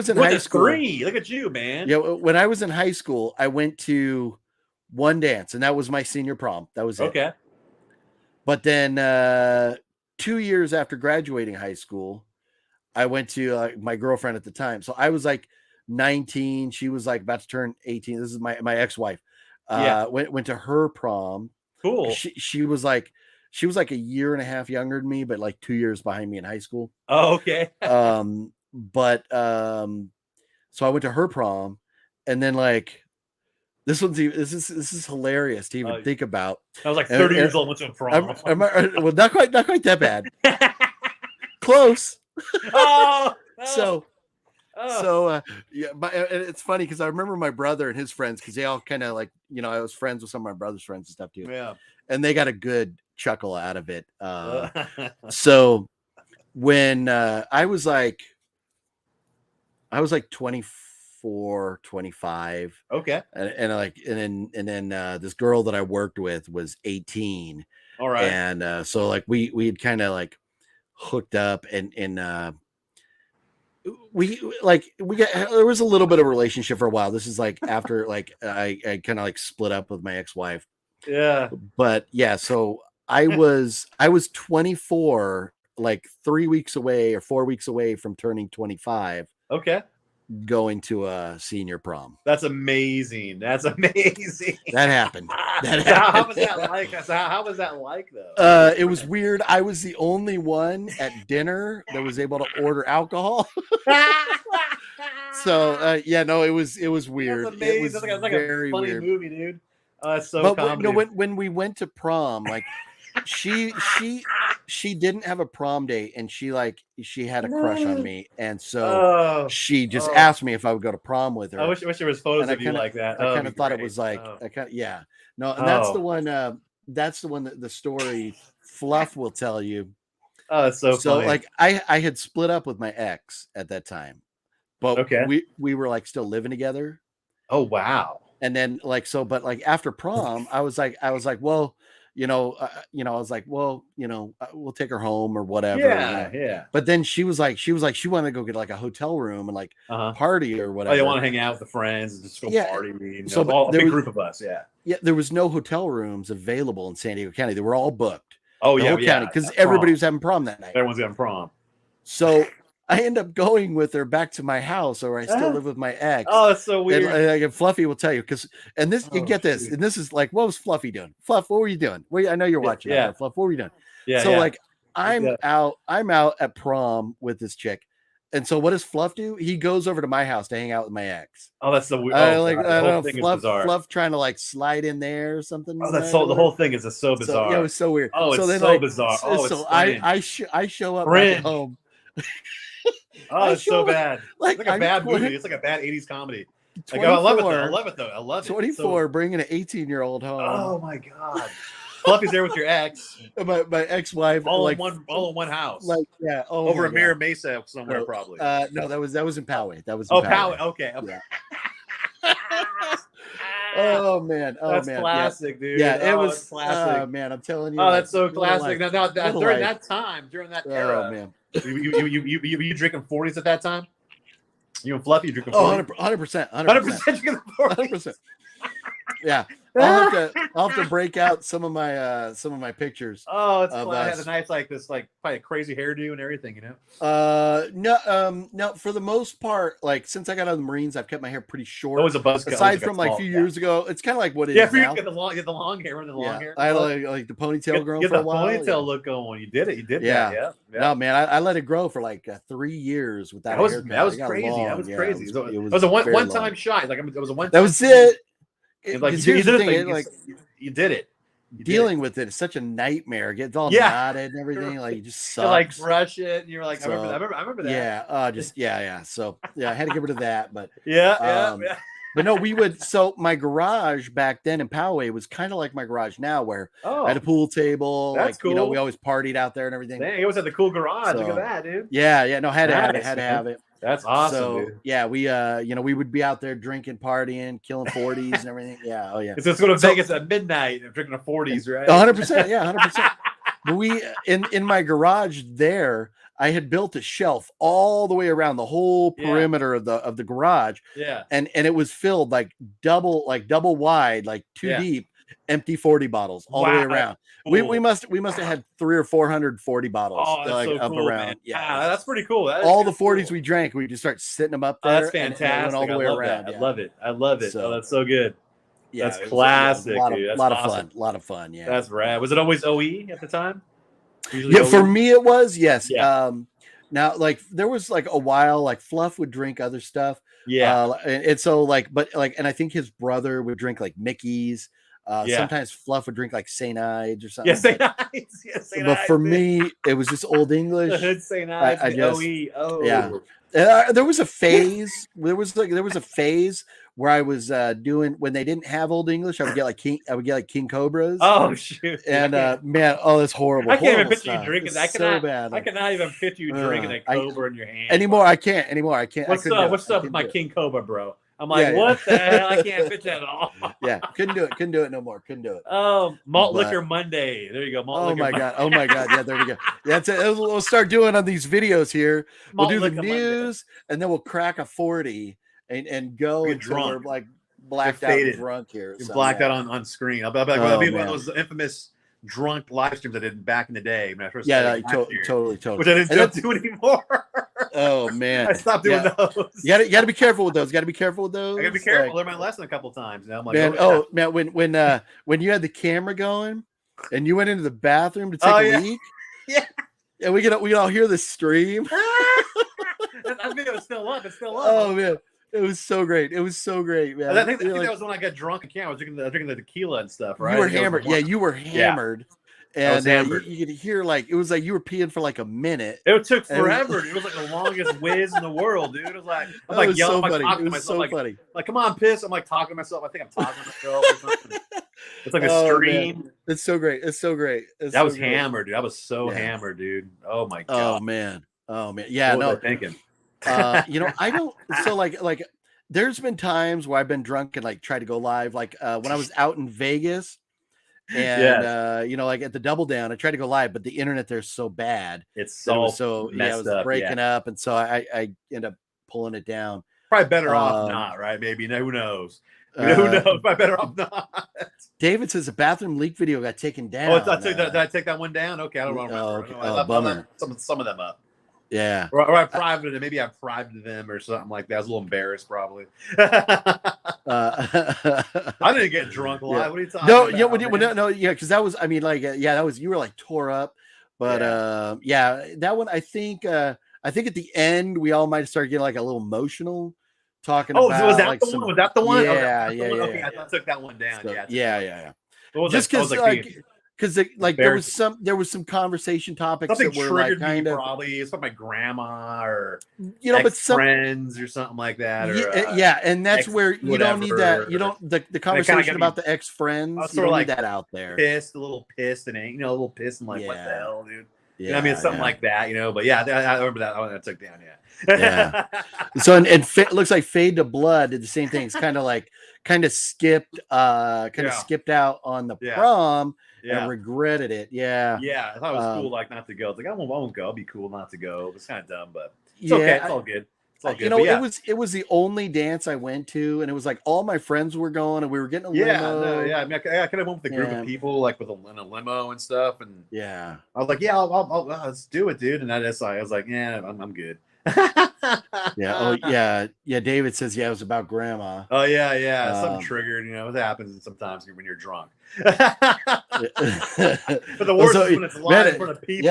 in high school, 3. Look at you, man. Yeah, when I was in high school, I went to one dance, and that was my senior prom. That was it. Okay. But then 2 years after graduating high school, I went to my girlfriend at the time. So I was like 19. She was like about to turn 18. This is my ex-wife. Went to her prom. Cool. She was like a year and a half younger than me, but like 2 years behind me in high school. Oh, okay. So I went to her prom, and then like this is hilarious to even think about. I was like 30 years old, went to a prom. Well, not quite that bad. Close. Oh. So it's funny because I remember my brother and his friends, because they all kind of like, I was friends with some of my brother's friends and stuff too. Yeah. And they got a good chuckle out of it. So when I was like 24, 25. Okay. And then this girl that I worked with was 18. All right. And so like we had kind of like hooked up and there was a little bit of a relationship for a while. This is like after like I kind of like split up with my ex-wife. Yeah. But yeah, so I was 24, like 3 weeks away or 4 weeks away from turning 25. Okay. going to a senior prom. That's amazing. That's amazing. That happened. How was that like? How was that like though? It was weird. I was the only one at dinner that was able to order alcohol. So yeah, no, it was weird. That's amazing. It was that's like very a funny weird movie, dude. It's so comedy. when we went to prom, like she didn't have a prom date, and she had a crush on me, and so she just asked me if I would go to prom with her. I wish there was photos of you like that. I kind of thought it was like no, and that's the one. That's the one that the story Fluff will tell you. Oh, it's so funny. Like I had split up with my ex at that time, but we were like still living together. Oh wow. And then but after prom, I was like, well, I was like, well, we'll take her home or whatever. Yeah. But then she was like, she wanted to go get like a hotel room and party or whatever. Oh, you want to hang out with the friends and just go party? So a big group of us. Yeah. Yeah. There was no hotel rooms available in San Diego County. They were all booked. Oh, the whole county, because everybody was having prom that night. Everyone's having prom. So I end up going with her back to my house, or I still live with my ex. Oh, that's so weird. And Fluffy will tell you, and this, and this is like, what was Fluffy doing? Fluff, what were you doing? I know you're watching. Yeah. Fluff, what were you doing? Yeah. So I'm out at prom with this chick. And so what does Fluff do? He goes over to my house to hang out with my ex. Oh, that's so weird. I don't know, Fluff trying to slide in there or something. Oh, that's the whole thing is so bizarre. Yeah, it was so weird. Oh, it's so bizarre. Oh, so I show up back at home. Oh, it's so bad. It's like a bad movie. It's like a bad 80s comedy. I love it though. I love it though. I love it. 24, bringing an 18-year-old home. Oh my god. Fluffy's there with your ex. My ex-wife. All in one house. Over a Mirror Mesa somewhere, probably. No, that was in Poway. That was in Poway. Okay. Yeah. Oh man. That's classic, dude. Yeah, it was classic. Oh man, I'm telling you. Oh, that's so classic. Now during that era, man. You drinking 40s at that time? You and Fluffy drinking 40s? 100%. 100% drinking 40s. 100%. Yeah. I'll have to break out some of my pictures. Oh, it's fun. I had a nice probably crazy hairdo and everything, No, for the most part, since I got out of the Marines, I've kept my hair pretty short. Always a buzz cut. Aside from a few years ago, it's kind of like what it is now. Yeah, you get the long hair. Hair. I had like the ponytail growing for a while. Get the ponytail look going. You did it. Yeah. No, man, I let it grow for 3 years without. That was crazy. That was crazy. It was a one-time shot. It was a one. That was it. You did it. Dealing with it is such a nightmare. It gets all knotted and everything. You just sucks. You brush it, and you're like, I remember that. Yeah. So I had to get rid of that, but yeah. But no, we would. So my garage back then in Poway was kind of like my garage now, where I had a pool table. That's cool. We always partied out there and everything. Dang, it was at the cool garage. Look at that, dude. Yeah. No, had to have it. That's awesome. So dude. Yeah, we would be out there drinking, partying, killing 40s and everything. Yeah. Oh yeah. So it's going to Vegas at midnight and drinking a 40s, right? 100%. Yeah, 100%. But we in my garage there, I had built a shelf all the way around the whole perimeter of the garage. Yeah. And it was filled double wide, two deep, empty 40 bottles all the way around. Cool. We must have had 300 or 400 40 bottles up cool, around. Man. Yeah, that's pretty cool. All the 40s we drank, we just start sitting them up there. That's fantastic. All the way around. I love it. So, that's so good. Yeah, that's classic, dude. That's a lot of fun. Yeah, that's rad. Was it always OE at the time? Usually OE? For me it was. Yes. Yeah. Now, there was a while Fluff would drink other stuff. Yeah. And so and I think his brother would drink Mickey's. Sometimes Fluff would drink St. Ides or something. Yeah, St. Ides. But for me, it was just Old English. The hood St. Ides, OE. Oh. Yeah. There was a phase. There was a phase where I was doing when they didn't have Old English. I would get King Cobras. Oh shoot! And man, that's horrible. I can't even picture you drinking. So bad. I cannot even picture you drinking a Cobra in your hand anymore. I can't. What's up with my King Cobra, bro? I'm like, what the hell? I can't picture that at all. Yeah, couldn't do it no more. Couldn't do it. Oh, Malt Liquor Monday. There you go. Oh my god. Yeah, there we go. Yeah, that's it. We'll start doing on these videos here. We'll do the news, and then we'll crack a 40 and go until we're blacked out and drunk here. Blacked out on screen. I'll be one of those infamous drunk live streams I did back in the day when I first Yeah, started totally. which I didn't do anymore. Oh man, I stopped doing those. You gotta be careful with those. I gotta be careful. Like, Learn my lesson a couple times. Now I'm like, man, when you had the camera going and you went into the bathroom to take a leak, and we can all hear the stream. That video is still up. It's still up. Oh man, it was so great. man. I think that was when I got drunk again. I was drinking the tequila and stuff. Right? You were hammered. Yeah, you were hammered. And you could hear it was like you were peeing for like a minute. It took forever. It was like the longest whiz in the world, dude. It was like I'm like yelling, I'm talking to myself, like come on, piss. I'm like talking to myself. I think I'm talking to myself or something. It's like a stream. Man. It's so great. That was hammered, dude. I was so hammered, dude. Oh my god. Oh man. Yeah. What was I thinking? I don't. So like, there's been times where I've been drunk and like tried to go live. Like when I was out in Vegas. And like at the Double Down, I tried to go live, but the internet there's so bad. It's so it was breaking up, and so I end up pulling it down. Probably better off not, right? Maybe who knows? Who knows? Probably better off not. David says the bathroom leak video got taken down. Did I take that one down? Okay, I don't remember. Bummer. Some of them up. Yeah. Or I privated them. Maybe I private them or something like that. I was a little embarrassed, probably. I didn't get drunk live. Yeah. What are you talking about? Because that was, that was, you were like tore up. But that one, I think at the end, we all might start getting like a little emotional talking about. Was that the one? Was that the one? Yeah, Okay, I took that one down. Yeah. Just because there was some conversation topics something that were like kind of probably it's from my grandma or but some friends or something like that. And that's where you don't need that. You don't the conversation about the ex friends. You don't need that out there. A little pissed and a little pissed and like what the hell, dude. Yeah, you know what I mean, something like that, But I remember that one I took down. Yeah. So and it looks like Fade to Blood did the same thing. It's kind of skipped out on the prom. Yeah. And regretted it. Yeah. Yeah. I thought it was cool, like not to go. It's like I won't go. It'd be cool not to go. It's kind of dumb, but it's okay. It's all good. It's all good. It was the only dance I went to, and it was like all my friends were going, and we were getting a limo. I mean, I could have went with a group of people, like in a limo and stuff, and I was like, I'll let's do it, dude. And I was like, I'm good. David says it was about grandma. Something triggered, it happens sometimes when you're drunk. But the worst is when it's live in front of people.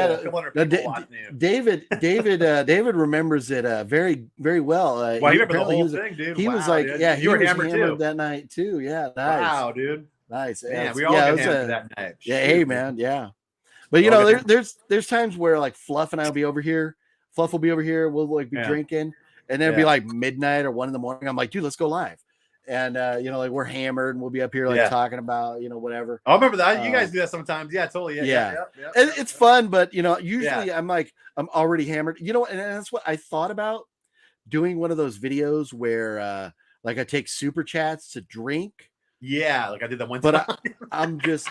David remembers it very, very well. He remember the whole thing, dude. He was like, he was hammered that night too. Yeah, nice. Wow, dude. Nice. Yeah, we all get hammered that night. Yeah, hey man, yeah. But there's times where like Fluff and I will be over here. Fluff will be over here. We'll like be drinking, and then it'll be like midnight or 1 a.m. I'm like, dude, let's go live. And like we're hammered, and we'll be up here like talking about whatever. I remember that. You guys do that sometimes. Yeah, totally. Yeah. It's fun, but usually I'm already hammered. And that's what I thought about doing one of those videos where like I take super chats to drink. Yeah, like I did that one time. But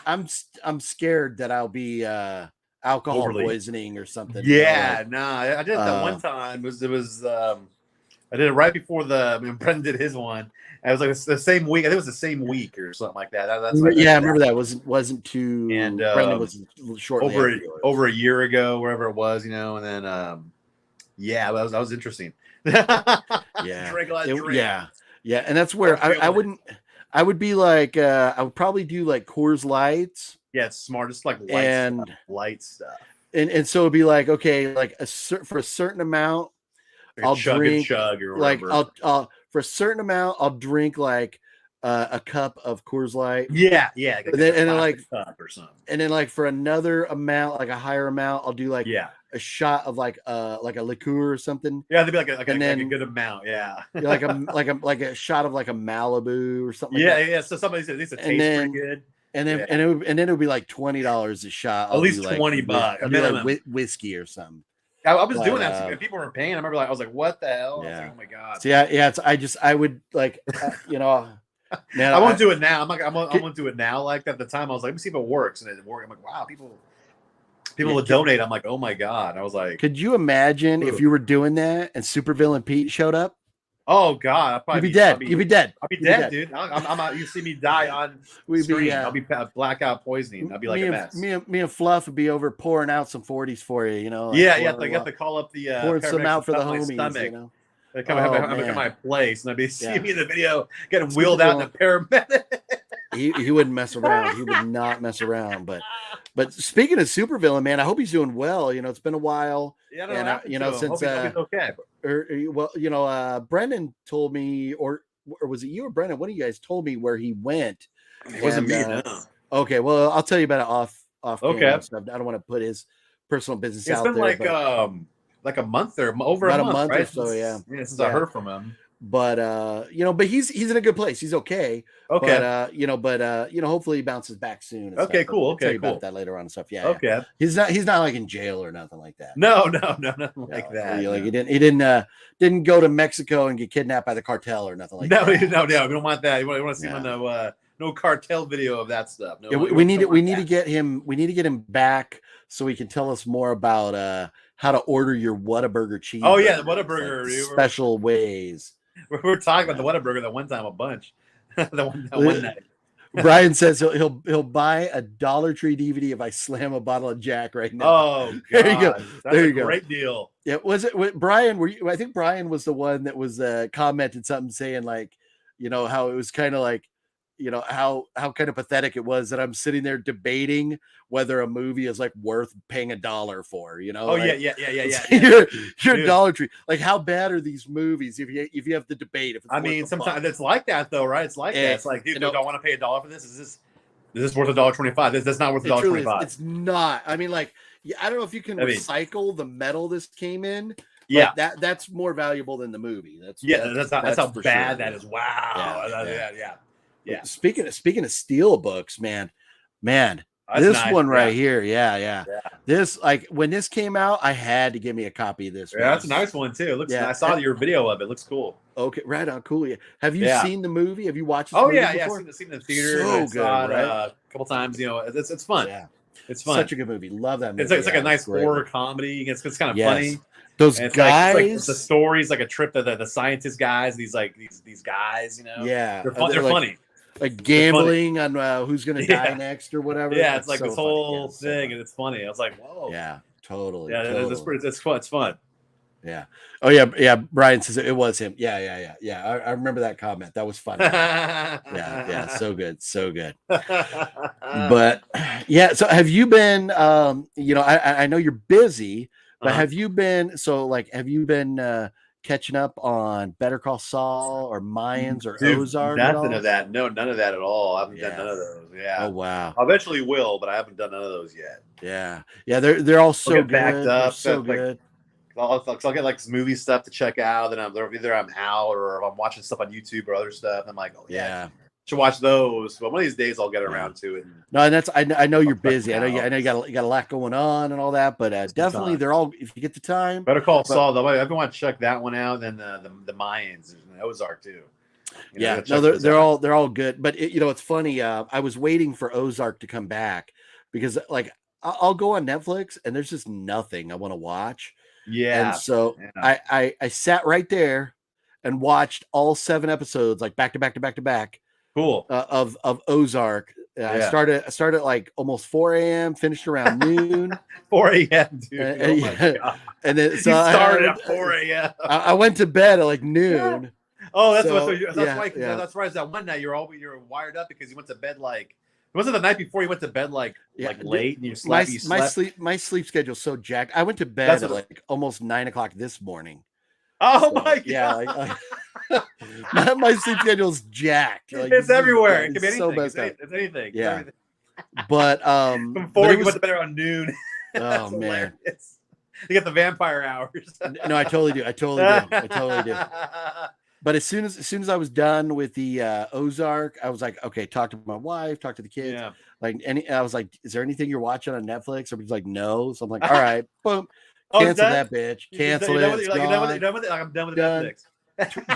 I'm scared that I'll be alcohol poisoning or something. Yeah, I did that one time. It was I did it right before Brendan did his one. And it was like the same week. I think it was the same week or something like that. That's I remember that. Wasn't too. And Brendan was shortly over a year ago, wherever it was, and then that was interesting. Yeah, and that's where I wouldn't. I would be like I would probably do like Coors Lights. Yeah, it's smart. It's like light stuff. And so it'd be like, okay, like for a certain amount, I'll drink or like I'll for a certain amount, I'll drink like a cup of Coors Light. Yeah. And then like cup or something. And then like for another amount, like a higher amount, I'll do like a shot of like a liqueur or something. Yeah, they'd be like a good amount. Yeah. like a shot of like a Malibu or something. Yeah. So somebody said these taste pretty good. And then it would be like $20 a shot. At least $20. Like whiskey or something. I was doing that. People were paying. I remember, I was like, "What the hell?" Yeah. I was like, "Oh my god!" So I would like, man. I won't do it now. I won't do it now. Like at the time, I was like, "Let me see if it works," and it worked. I'm like, "Wow, people will donate." I'm like, "Oh my god!" I was like, "Could you imagine if you were doing that and Supervillain Pete showed up?" Oh God, You'd be dead. You'd be dead. I'll be dead, dude. I'm out. You see me die on screen. I'll be blackout poisoning. I'll be like a mess. Me and Fluff would be over pouring out some 40s for you. You know. Like Yeah, you have to call up the pouring some out for the homies. You know. They come at my place, and I'd be seeing me in the video getting wheeled out in a paramedic. He wouldn't mess around. He would not mess around. But speaking of supervillain, man, I hope he's doing well. You know, it's been a while. Yeah, and you know, since he's okay. Well, you know, Brendan told me, or was it you or Brendan? One of you guys told me where he went. It wasn't me. No. Okay, well, I'll tell you about it off. Okay. Stuff. I don't want to put his personal business out there. It's been like a month or over a month, right? Or so, yeah. Since I heard from him. But you know, but he's in a good place. He's okay. But you know, hopefully he bounces back soon. Okay, cool. I'll tell you about that later on and stuff. Yeah. Okay. Yeah. He's not like in jail or nothing like that. No, nothing like that. Like he didn't go to Mexico and get kidnapped by the cartel or nothing like that. No, we don't want that. You want to see no cartel video of that stuff. No, we need to get him back so he can tell us more about how to order your Whataburger cheese. Oh yeah, the Whataburger special ways. We were talking about the Whataburger that one time a bunch. that one night. Brian says he'll buy a Dollar Tree DVD if I slam a bottle of Jack right now. Oh, God. There you go. That's a great deal. Yeah, was it Brian? I think Brian was the one that was commented something saying like, you know, how it was kind of like, you know, how kind of pathetic it was that I'm sitting there debating whether a movie is like worth paying $1 for, you know? Oh, like, yeah. You're Dollar Tree. Like, how bad are these movies if you have to debate? If it's sometimes it's like that though, right? It's like that. It's like, dude, don't want to pay $1 for this. Is this worth $1.25? That's not worth $1.25. It's not. I mean, like, I don't know if you can recycle the metal this came in. Yeah, that's more valuable than the movie. That's how bad that is. Wow. Yeah. Speaking of steel books, man, this nice, one right here. Yeah. This, like, when this came out, I had to give me a copy of this. Yeah, that's a nice one too. It looks. I saw your video of it. Looks cool. Okay, right on. Cool. Yeah. Have you seen the movie? Have you watched? I've seen it in the theater. So good, right? A couple times. You know, it's fun. Yeah, it's fun. Such a good movie. Love that movie. It's like a nice horror comedy. It's kind of funny. Those guys, it's the stories, like a trip to the scientist guys. These guys, you know. Yeah, they're funny. Like gambling on who's going to die next or whatever. Yeah, it's like this whole thing, and it's funny. I was like, whoa. Yeah, totally. Yeah, totally. It's fun. It's fun. Yeah. Oh yeah. Brian says it was him. Yeah. I remember that comment. That was funny. yeah. So good. But yeah. So have you been? You know, I know you're busy, but have you been? So like, have you been? Catching up on Better Call Saul or Mayans or Ozark? Nothing of that. No, none of that at all. I haven't done none of those. Yeah. Oh wow. I eventually will, but I haven't done none of those yet. Yeah. They're all so good. Backed up. So good. I'll get like some movie stuff to check out. Then either I'm out or I'm watching stuff on YouTube or other stuff. And I'm like, oh yeah. Should watch those, but one of these days I'll get around to it. No, and that's I know you're busy. I know you got a lot going on and all that, but definitely they're all, if you get the time. Better Call Saul though. I've been wanting to check that one out. And then the Mayans and Ozark too. They're all good. But you know, it's funny. I was waiting for Ozark to come back because like I'll go on Netflix and there's just nothing I want to watch. Yeah. And so I sat right there and watched all 7 episodes like back to back. Cool. Of Ozark. I started like almost 4 a.m., finished around noon. 4 a.m., dude. And then so you started at 4 a.m. I went to bed at like noon. Oh, that's why. That's right. That one night you're wired up because you went to bed like. Was it the night before you went to bed like late and you slept? My sleep schedule's so jacked. I went to bed at like almost 9 o'clock this morning. Oh my god! Yeah, my sleep schedule's jacked. Like, it's everywhere. It can be anything. So messed up. It's anything. Yeah. It's everything. But before you went to bed around noon. Oh man, you get the vampire hours. No, I totally do. But as soon as I was done with the Ozark, I was like, okay, talk to my wife, talk to the kids. Yeah. I was like, is there anything you're watching on Netflix? Everybody's like, no. So I'm like, all right, boom. Cancel that bitch. Cancel it. I'm done with Netflix.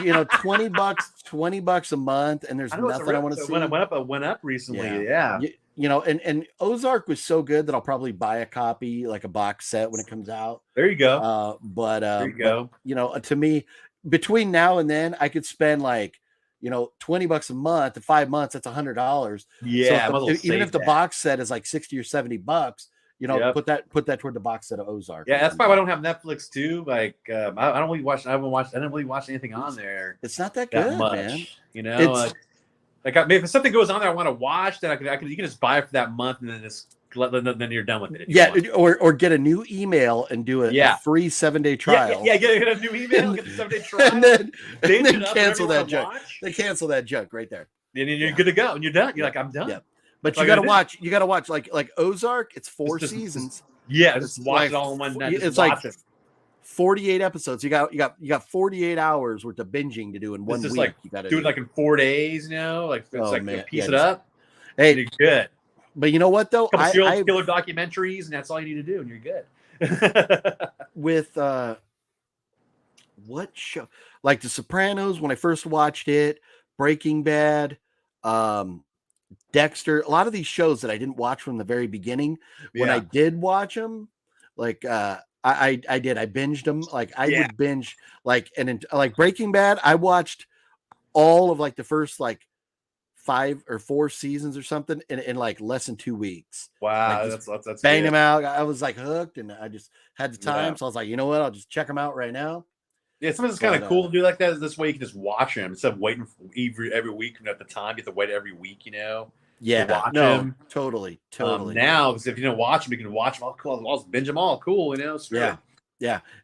You know, $20 a month, and there's nothing I want to see. Went up recently. Yeah. You know, and Ozark was so good that I'll probably buy a copy, like a box set when it comes out. There you go. There you go. But, you know, to me, between now and then, I could spend like, $20 a month to 5 months. That's $100. Yeah, So even if the box set is like $60 or $70, put that toward the box set of Ozark. Yeah, that's probably why I don't have Netflix too. Like, I don't really watch. I didn't really watch anything on there. It's not that good, much, man. Like if something goes on there I want to watch, then you can just buy it for that month and then then you're done with it. Yeah, or get a new email and do a free 7-day trial. Yeah, get a new email, get the 7-day trial, and then cancel that junk. They cancel that junk right there. And you're good to go, and you're done. You're like, I'm done. Yeah. But you gotta watch. You gotta watch like Ozark. It's 4 seasons. Just watch it all in one night. It's like 48 episodes. You got 48 hours worth of binging to do in 1 week. Like you got to do it like in 4 days. Like piece it up. Hey, you're good. But you know what though? A couple killer documentaries, and that's all you need to do, and you're good. With what show? Like The Sopranos when I first watched it, Breaking Bad, Dexter. A lot of these shows that I didn't watch from the very beginning. When I did watch them, like I binged them. Like I would binge like Breaking Bad. I watched all of like the first like 5 or 4 seasons or something in like less than 2 weeks. Wow, like that's bang them out. I was like hooked, and I just had the time, so I was like, you know what? I'll just check them out right now. Yeah, something's kind of cool to do like that. This way you can just watch them instead of waiting for every week. And at the time, you have to wait every week. Yeah, watch them. Totally. Now, because if you don't watch them, you can watch them all. Cool, I'll binge them all. Cool, Yeah,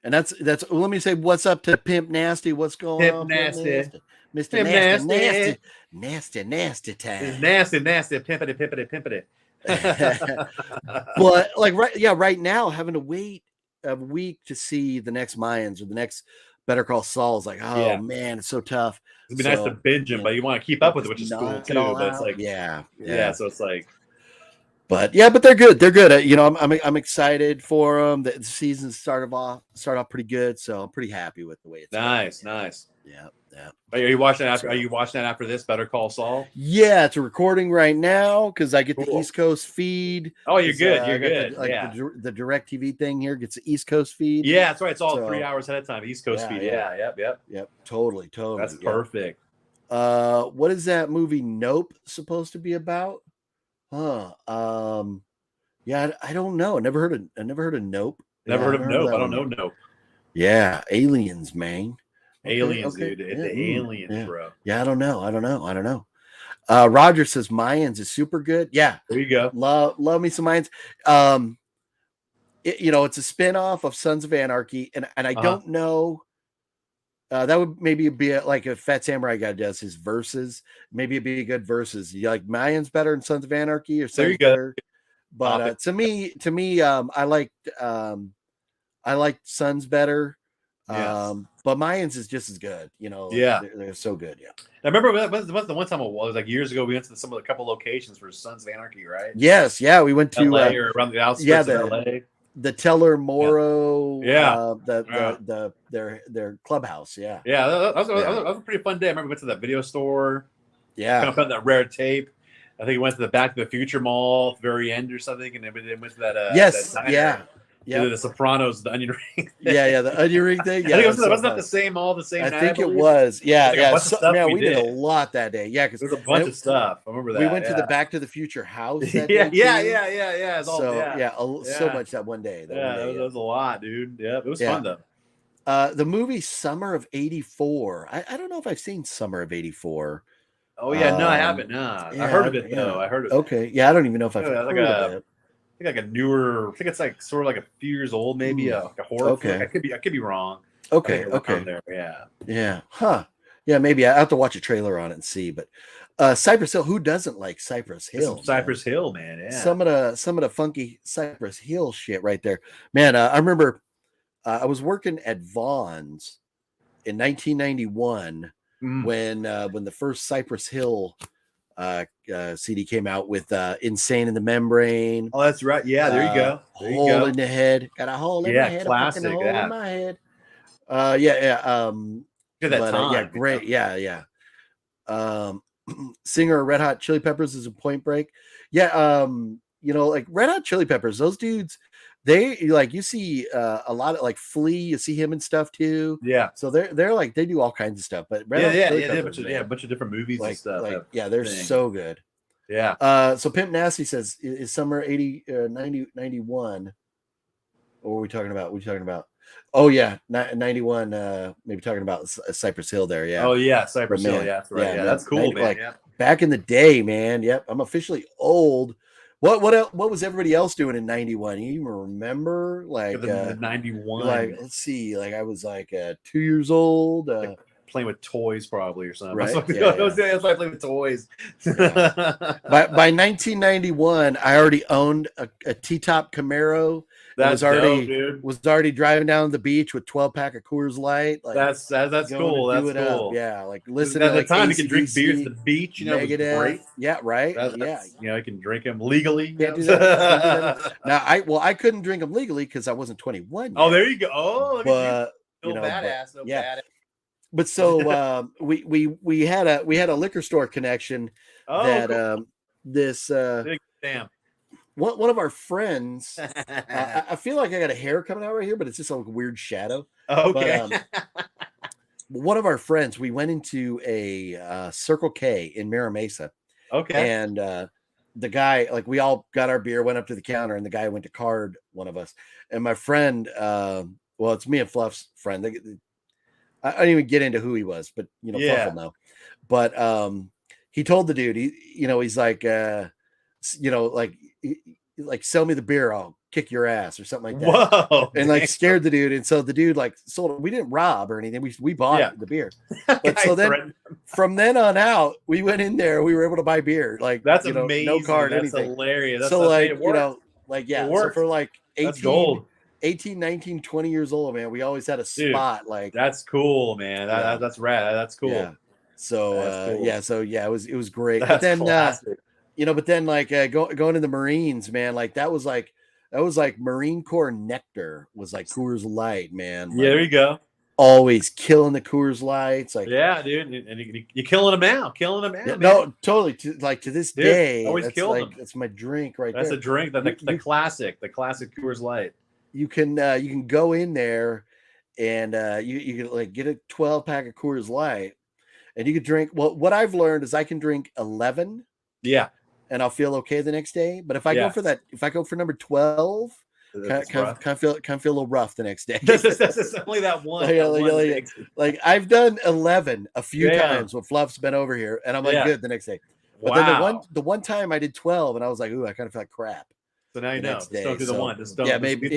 and that's. Let me say, what's up to Pimp Nasty? What's going on, Nasty? Mr. Nasty time. It's nasty, pimpity. But right now having to wait a week to see the next Mayans or the next Better Call Saul is like, man, it's so tough. It'd be nice to binge them, but you want to keep up with it, which is cool too. But it's like, so it's like, but they're good. They're good. I'm excited for them. The season start off pretty good, so I'm pretty happy with the way it's nice. Yeah. Are you watching that after? Are you watching that after this? Better Call Saul. Yeah, it's a recording right now because I get the East Coast feed. Oh, you're good. You're good. The Direct TV thing here gets the East Coast feed. Yeah, that's right. It's all 3 hours ahead of time. East Coast feed. Yep. Totally. That's perfect. What is that movie Nope supposed to be about? I don't know. I never heard of Nope. Never heard of Nope. I don't know Nope. Yeah, aliens, man. Aliens, dude. It's the aliens, bro. Yeah, I don't know. Roger says Mayans is super good. Yeah, there you go. Love me some Mayans. It's a spinoff of Sons of Anarchy, and I don't know. That would maybe be like if Fat Samurai guy does his verses. Maybe it'd be a good verses. You like Mayans better than Sons of Anarchy, or there you go. But to me, I liked Sons better. Yes. But Mayans is just as good, they're so good. Yeah. I remember the one time it was like years ago. We went to a couple locations for Sons of Anarchy, right? Yes, yeah. We went to LA or around the outskirts of LA. The Teller Moro, their clubhouse. Yeah. That was a pretty fun day. I remember we went to that video store. Yeah. Kind of found that rare tape. I think we went to the Back to the Future Mall at the very end or something, and then we went to that. Yes. That diner. Yeah, the Sopranos, the onion ring. The onion ring thing. Yeah, I think wasn't that the same night? I think it was. Yeah. We did a lot that day. Yeah, because there's a bunch of stuff. I remember that. We went to the Back to the Future house. That yeah. It's all, so much that one day. That was a lot, dude. Yeah, it was fun though. The movie Summer of '84. I don't know if I've seen Summer of '84. Oh yeah, no, I haven't. No, I heard of it though. I heard of it. Okay, yeah, I don't even know if I've heard of it. I think like a newer. I think it's like sort of like a few years old, maybe like a horror. Okay, I could be wrong. Okay. There. Yeah. Huh. Yeah, maybe I have to watch a trailer on it and see. But Cypress Hill. Who doesn't like Cypress Hill? Cypress Hill, man. Yeah. Some of the funky Cypress Hill shit right there, man. I remember I was working at Vaughn's in 1991 when the first Cypress Hill CD came out with Insane in the Membrane. Oh, that's right. Yeah, there you go. Hole in the Head. Got a hole in my head. Classic. Hole in my head. Great. Yeah. Singer of Red Hot Chili Peppers is a Point Break. Yeah. Like Red Hot Chili Peppers, those dudes, they like you see a lot of like Flea, you see him and stuff too. Yeah. So they're like they do all kinds of stuff. But A bunch of different movies like, and stuff. they're so good. Yeah. So Pimp Nasty says is summer 90 91. What were we talking about? What are you talking about? Oh yeah, 91. Maybe talking about Cypress Hill there. Yeah. Oh yeah, Cypress Hill. Yeah, that's right. Yeah, that's cool, man. Like back in the day, man. Yep, I'm officially old. What was everybody else doing in 91? You even remember? Like 91. Like let's see. Like I was like 2 years old. Like playing with toys probably or something. Right? I was like playing with toys. By 1991, I already owned a T-top Camaro. Was already driving down the beach with 12-pack of Coors Light. Like that's cool. That's cool. Yeah, like listen at to the like time AC/DC, you can drink beers at the beach. You know, Megadeth. Great. Yeah, right. You can drink them legally. Can't do that. Now I couldn't drink them legally because I wasn't 21 yet. Oh, there you go. Oh, but badass. Badass. But so we had a liquor store connection that cool. This damn. One of our friends, I feel like I got a hair coming out right here, but it's just a weird shadow. Okay. But, one of our friends, we went into a Circle K in Mira Mesa. Okay. And the guy, like we all got our beer, went up to the counter, and the guy went to card one of us. And my friend, well, it's me and Fluff's friend. I don't even get into who he was, but Fluff will know. But he told the dude, he's like, like sell me the beer, I'll kick your ass or something like that. Whoa, and like scared the dude. And so the dude like sold it. We didn't rob or anything. We bought the beer. But so then from then on out, we went in there, we were able to buy beer. Like that's amazing. No card, that's anything. Hilarious. That's so like, so for like 18, 19, 20 years old, man, we always had a spot. Dude, like that's cool, man. That's rad. That's cool. Yeah. So cool. It was great. That's but then classic. But then like going to the Marines, man, like that was like Marine Corps nectar was like Coors Light, man. Like, there you go. Always killing the Coors Lights, like yeah, dude, and you're killing them out, man. No, totally. To this day, always kill them. That's my drink right that's there. That's a drink. The classic Coors Light. You can go in there and you can like get a 12-pack of Coors Light, and you can drink. Well, what I've learned is I can drink 11. Yeah. And I'll feel okay the next day. But if I go for number 12, kind of feel a little rough the next day. That's only that one. Like I've done 11 a few times when Fluff's been over here, and I'm like good the next day. But then the one time I did 12, and I was like, ooh, I kind of felt like crap. So now you know. Just don't do the one. Just don't. Yeah, maybe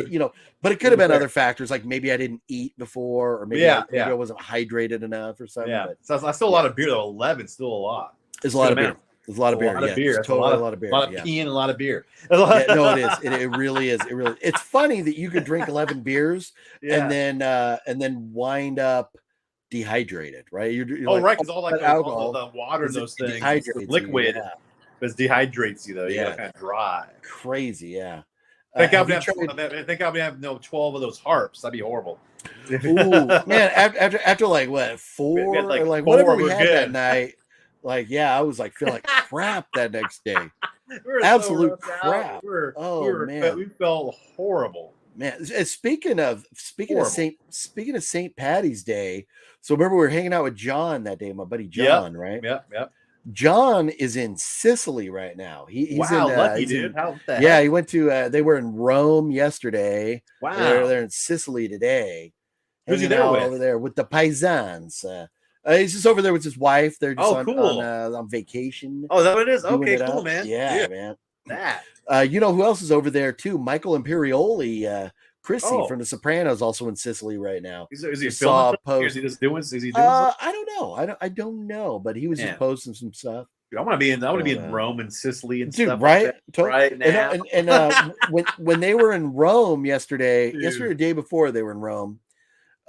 but it could have been other factors, like maybe I didn't eat before, or maybe I wasn't hydrated enough or something. Yeah, but, so I still a lot of beer though. 11 still a lot. There's a lot of beer. There's a lot of beer. It's totally a lot of beer. A lot of peeing and a lot of beer. No, it is. It really is. It's funny that you could drink 11 beers and then wind up dehydrated, right? You're right, because all the water in those things, the liquid, it dehydrates you though. You got kind of dry. Crazy, yeah. Think I would have 12 of those harps. That'd be horrible. Ooh, man! After like what 4 or like whatever we had that night. Like, I was like feeling like crap that next day. Absolute crap. Man, we felt horrible. Man, speaking of St. Patty's Day, so remember we were hanging out with John that day, my buddy John, right? Yep. John is in Sicily right now. He's lucky dude. How the heck? Yeah, he went to. They were in Rome yesterday. Wow, they're in Sicily today. Who's he there with? Over there with the paisans. He's just over there with his wife. They're just on vacation. Oh, is that what it is? Okay, cool, man. Yeah, man. That. You know who else is over there too? Michael Imperioli, Chrissy from The Sopranos, also in Sicily right now. Is he filming? Is he just doing? Is he doing? I don't know. I don't know, but he was just posting some stuff. Dude, I want to be in Rome and Sicily and stuff. Right? Like that right now. And when they were in Rome yesterday, the day before they were in Rome.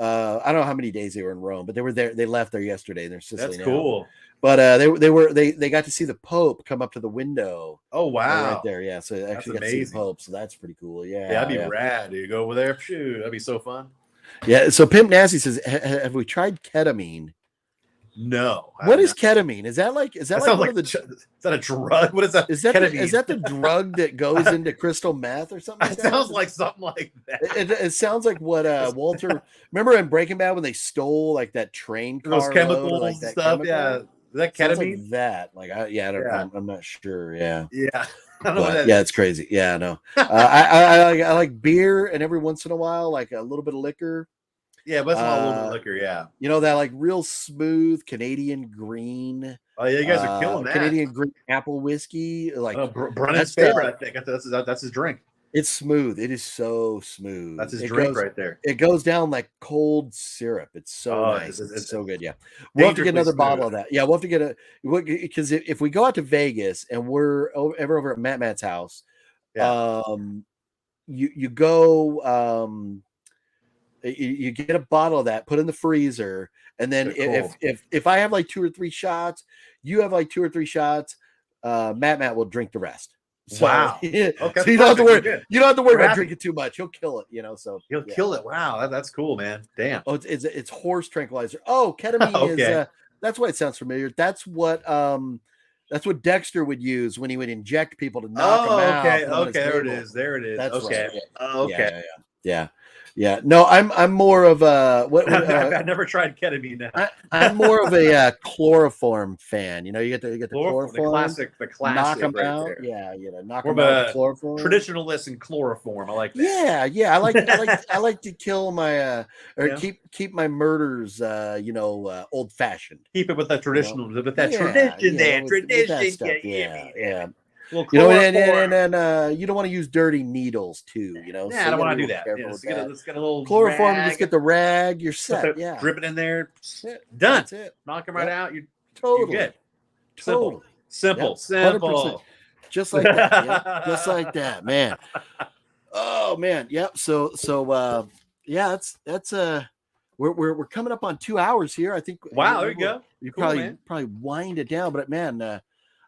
I don't know how many days they were in Rome, but they were there. They left there yesterday. They're Sicily. That's cool. But they got to see the Pope come up to the window. Oh wow! Right there, yeah. So they actually got to see the Pope. So that's pretty cool. Yeah, that'd be rad. Dude, go over there. Phew, that'd be so fun. Yeah. So Pimp Nasty says, "Have we tried ketamine?" No. What is ketamine? Is that like That like one like of the is that a drug? What is that? is that ketamine? is that the drug that goes into crystal meth or something? Like It that? sounds like something like that. It sounds like what Walter. Remember in Breaking Bad when they stole like that train car, Those chemicals load, like and that stuff. chemical? Yeah. Is that Sounds ketamine? like that. Like I don't. Yeah. I'm not sure. Yeah. Yeah. I don't know what But that yeah, is. it's crazy. Yeah, no. I like beer, and every once in a while, like a little bit of liquor. Yeah, but it's a little bit of liquor. Yeah. You know that like real smooth Canadian green. Oh yeah, you guys are killing that. Canadian green apple whiskey. Like Brennan's favorite, I think. That's his drink. It's smooth. It is so smooth. That's his drink right there. It goes down like cold syrup. It's so nice. It's so good. Yeah. We'll have to get another bottle of that. Yeah. We'll have to get because if we go out to Vegas and we're over at Matt's house, you go, you get a bottle of that, put in the freezer, and then if I have like 2 or 3 shots, you have like 2 or 3 shots, Matt will drink the rest. So, wow. Okay. So you don't have to worry. You don't have to worry about drinking too much. He'll kill it. So he'll kill it. Wow, that's cool, man. Damn. Oh, it's horse tranquilizer. Oh, ketamine is. That's why it sounds familiar. That's what Dexter would use when he would inject people to knock them out. Okay. There it is. That's okay. Right. Okay. Yeah. No, I'm more of a what I've never tried ketamine. I'm more of a chloroform fan. You get the chloroform, the classic, knock them right out. there. Yeah, knock them out with chloroform. Traditionalist in chloroform. I like that. Yeah. I like to kill my keep my murders old fashioned. Keep it with that traditional, with that tradition there. Tradition. Yeah. And you don't want to use dirty needles too, Yeah, so I don't want to do that. Let's get a little chloroform. rag. Just get the rag. You're set. Yeah, drip it in there. Done. That's it. Knock them right out. You're good. Simple. 100%. Just like that. Just like that, man. Oh man. Yep. So that's we're coming up on 2 hours here. I think. Wow. There you go. You probably wind it down, but man.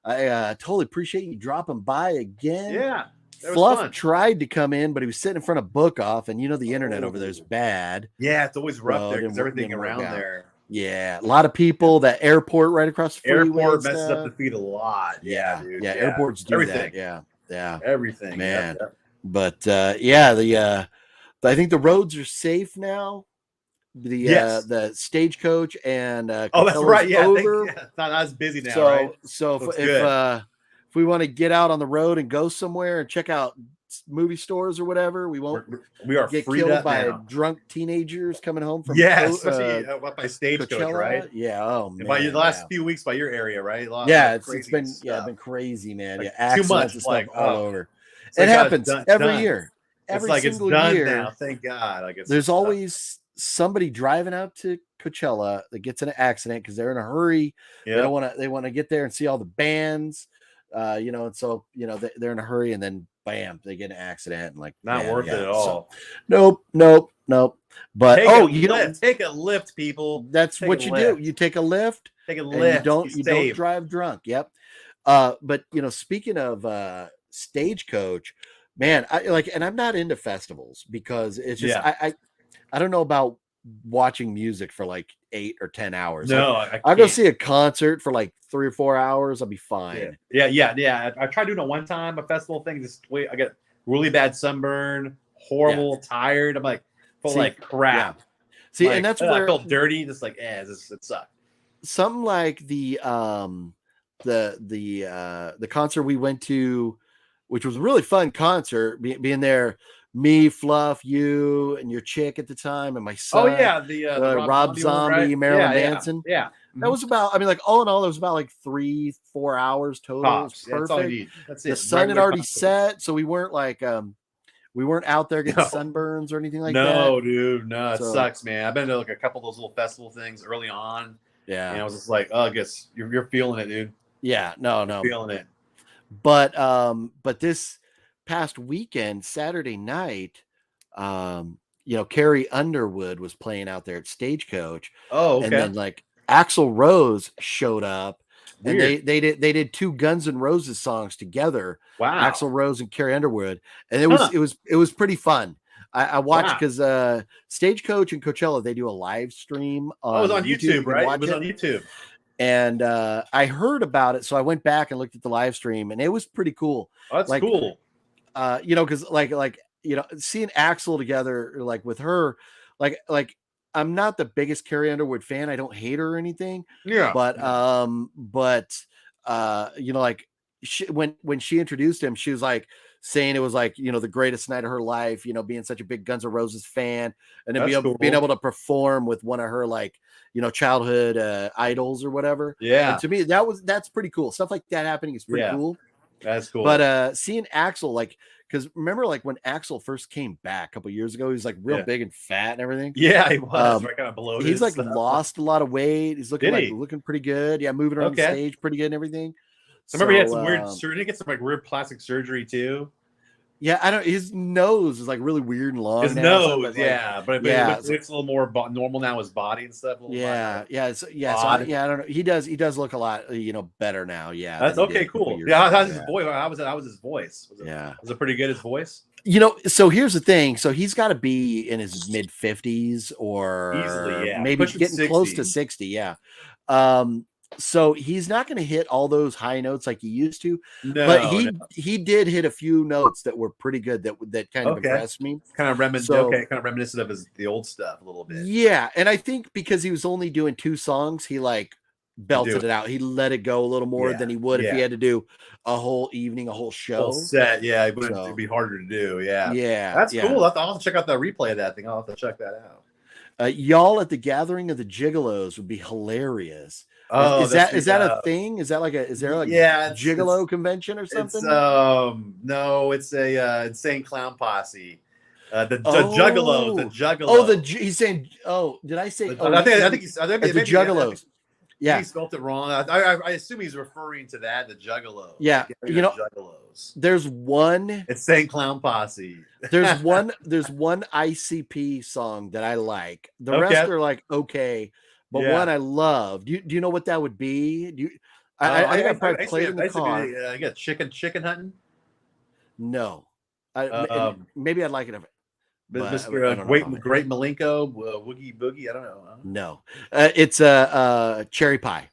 I totally appreciate you dropping by again. Yeah. Fluff tried to come in, but he was sitting in front of Book Off, and the internet over there is bad. Yeah, it's always rough there because everything around there. Yeah, a lot of people. That airport right across the freeway. Airport messes up the feed a lot. Yeah, dude. Yeah, airports do everything. That. Yeah, everything, man. But I think the roads are safe now. The stagecoach and that's right. Yeah, over. It's not as busy now. Right? So if we want to get out on the road and go somewhere and check out movie stores or whatever, we are get killed by drunk teenagers coming home from especially by stagecoach, right? Yeah. Oh man. By the last few weeks by your area, right? It's been crazy, man. Too much all over. It happens every year. Every single year. Now. Thank God. There's always somebody driving out to Coachella that gets in an accident because they're in a hurry. They want to get there and see all the bands, and so they're in a hurry, and then bam, they get in an accident, and not worth it at all. So, nope. But take a lift, people. That's what you do. You take a lift. Take a lift. You don't drive drunk. Yep. But speaking of stagecoach, man, and I'm not into festivals because it's just I don't know about watching music for like 8 or 10 hours. No, I'll go see a concert for like 3 or 4 hours. I'll be fine. Yeah. I tried doing it one time, a festival thing. I get really bad sunburn, horrible, tired. I'm like, crap. Yeah. See, and that's where I felt dirty. Just like, it sucked. Something like the concert we went to, which was a really fun concert, being there. Me, Fluff, you, and your chick at the time, and my son. Oh yeah, the Rob Zombie, Marilyn Manson. Yeah. That was about. All in all, it was about like 3-4 hours total. Tops. Perfect. That's all you need. That's it. The sun had already set, so we weren't out there getting sunburns or anything like that. No, dude, no, it sucks, man. I've been to like a couple of those little festival things early on. Yeah, and I was just like, I guess you're feeling it, dude. Yeah, no, feeling it. But this past weekend, Saturday night, Carrie Underwood was playing out there at Stagecoach. Oh, okay. And then like Axl Rose showed up. Weird. And they did 2 Guns N' Roses songs together. Wow. Axl Rose and Carrie Underwood. And it was pretty fun. I watched because Stagecoach and Coachella, they do a live stream on it was on YouTube, right? It was on YouTube. And I heard about it, so I went back and looked at the live stream, and it was pretty cool. Oh, that's cool. Because seeing Axl together, like with her, like I'm not the biggest Carrie Underwood fan. I don't hate her or anything. Yeah. But when she introduced him, she was like saying it was like, the greatest night of her life, being such a big Guns N' Roses fan, and then being able to perform with one of her childhood idols or whatever. Yeah. And to me, that's pretty cool. Stuff like that happening is pretty cool. That's cool. But seeing Axl, because remember, when Axl first came back a couple years ago, he was real big and fat and everything. Yeah, he was kind of bloated. He's lost a lot of weight. He's looking pretty good. Yeah, moving around the stage pretty good and everything. I remember he had some weird surgery. He get some weird plastic surgery too. Yeah, his nose is really weird and long. His nose, but it looks a little more normal now. His body and stuff. I don't know. He does look a lot, better now. Yeah, that's okay. Cool. Yeah, how's his voice? How was his voice? Was it pretty good? His voice. So here's the thing. So he's got to be in his mid 50s or easily, maybe pushing getting 60. close to 60. Yeah. So he's not going to hit all those high notes like he used to, but he did hit a few notes that were pretty good. That kind of impressed me. Kind of reminiscent of the old stuff a little bit. Yeah, and I think because he was only doing 2 songs, he belted it out. He let it go a little more than he would if he had to do a whole evening, a whole show. Whole set, it'd be harder to do. Yeah, that's cool. I'll have to check out the replay of that thing. I'll have to check that out. Y'all at the Gathering of the Gigolos would be hilarious. Oh, is that a thing? Is there Gigolo convention or something? No, it's a Insane Clown Posse. The Juggalo. He's saying. Oh, did I say? I think the Juggalos. Yeah, he spelled it wrong. I assume he's referring to that, the Juggalos. Yeah, Juggalos. There's one. It's Insane Clown Posse. There's one ICP song that I like. The rest are okay. But one I love. Do you know what that would be? I think I probably played in the car. I got chicken hunting. No, maybe I'd like it. Mr. Great Malenko, Woogie Boogie. I don't know. No, it's Cherry Pie.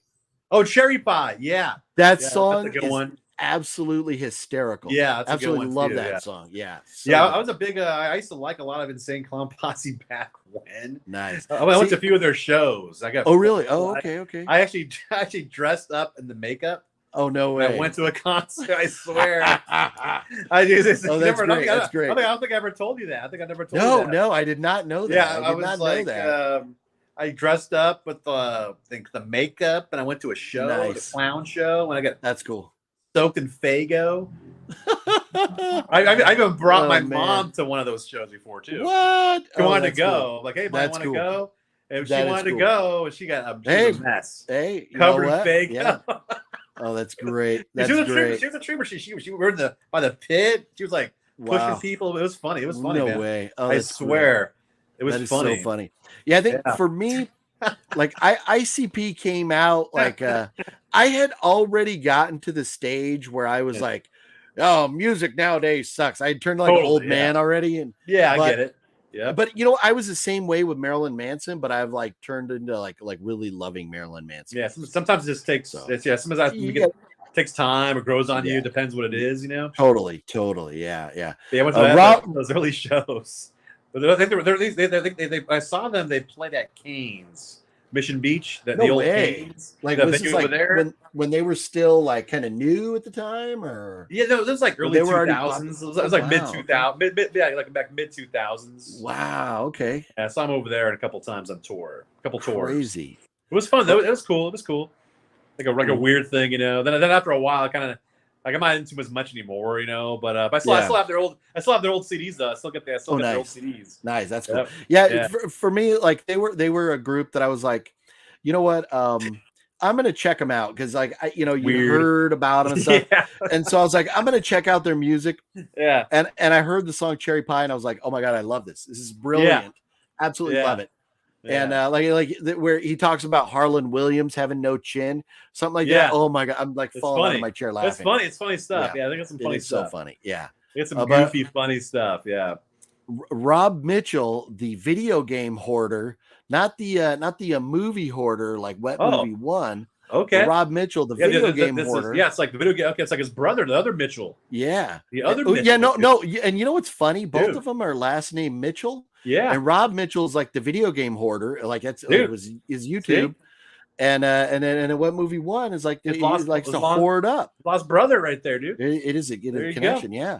Oh, Cherry Pie. Yeah, that song that's a good one. Absolutely hysterical. Yeah, that's absolutely a good love one too, that song. Yeah, I was a big. I used to like a lot of Insane Clown Posse back when. Nice. I went to a few of their shows. I got. Oh really? Oh okay. I actually dressed up in the makeup. Oh no way! I went to a concert. I swear. That's great. I don't think I ever told you that. I think I never told you that. No, I did not know that. Yeah, I did not know that. I dressed up with the makeup, and I went to a show, the clown show, and I got that's cool. Soaked in Faygo. I even brought my mom to one of those shows before too. What? She wanted to go. Cool. Hey, I want to go. And she wanted to go, and she got a mess. Hey, covered in Faygo. Yeah. Oh, that's great. That's great. She was a trooper. She were by the pit. She was pushing people. It was funny. It was funny. No man. way. Oh, I swear. It was funny. So funny. Yeah, I think for me, ICP came out I had already gotten to the stage where I was oh, music nowadays sucks. I had turned an old man already, and I get it. Yeah, but I was the same way with Marilyn Manson, but I've turned into really loving Marilyn Manson. Yeah, sometimes it just takes. Sometimes it takes time. It grows on you. Depends what it is, Totally. Yeah. Yeah, I went to those early shows. But I think I saw them. They played at Canes, Mission Beach. The old Canes. Was this over there when they were still kind of new at the time, or it was early 2000s. It was mid 2000s, back mid 2000s. Wow. Okay. Yeah, so I'm over there a couple times on tour. A couple tours. Crazy. It was fun though. It was cool. Like a weird thing, Then after a while, I kind of. I'm not into as much anymore, but I still have their old CDs though. I still get their old CDs. Nice, that's cool. Yeah. For me, they were a group that I was you know what? I'm gonna check them out because you heard about them and stuff, and so I was I'm gonna check out their music. Yeah. And I heard the song Cherry Pie, and I was oh my god, I love this. This is brilliant. Absolutely love it. Yeah. And where he talks about Harlan Williams having no chin, something like that. Oh my god, I'm falling out of my chair laughing. It's funny. It's funny stuff. Yeah, I think it's some funny stuff. So funny. Yeah, it's some goofy, funny stuff. Yeah. Rob Mitchell, the video game hoarder, not the movie hoarder like Wet Movie 1. Okay. Rob Mitchell, the video game hoarder. It's like the video game. Okay, it's like his brother, the other Mitchell. Yeah. The other Mitchell. Yeah, no. And you know what's funny? Both Dude. of them are last name Mitchell. Yeah. And Rob Mitchell's like the video game hoarder. Like it was his YouTube. See? And then Wet Movie 1 is like he likes to hoard up. Lost brother right there, dude. It is a connection, yeah.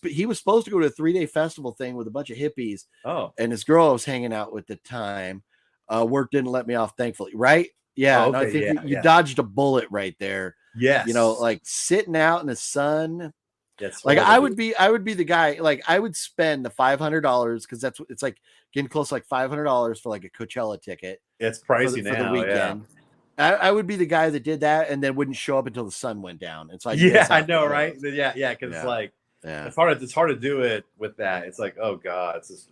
He was supposed to go to a 3-day festival thing with a bunch of hippies. Oh. And this girl I was hanging out with at the time, work didn't let me off, thankfully, right? Yeah, okay. No, I think you dodged a bullet right there. Yes. You know, like sitting out in the sun. That's like I would be the guy. Like I would spend the $500 because it's like getting close to like $500 for like a Coachella ticket. It's pricey for the weekend. Yeah. I would be the guy that did that and then wouldn't show up until the sun went down. It's like I know, right? Yeah, because it's like it's hard to do it with that. It's like, oh god, it's just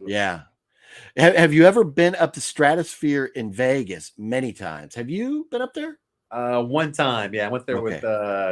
Have you ever been up to Stratosphere in Vegas? Many times. Have you been up there? One time, I went there with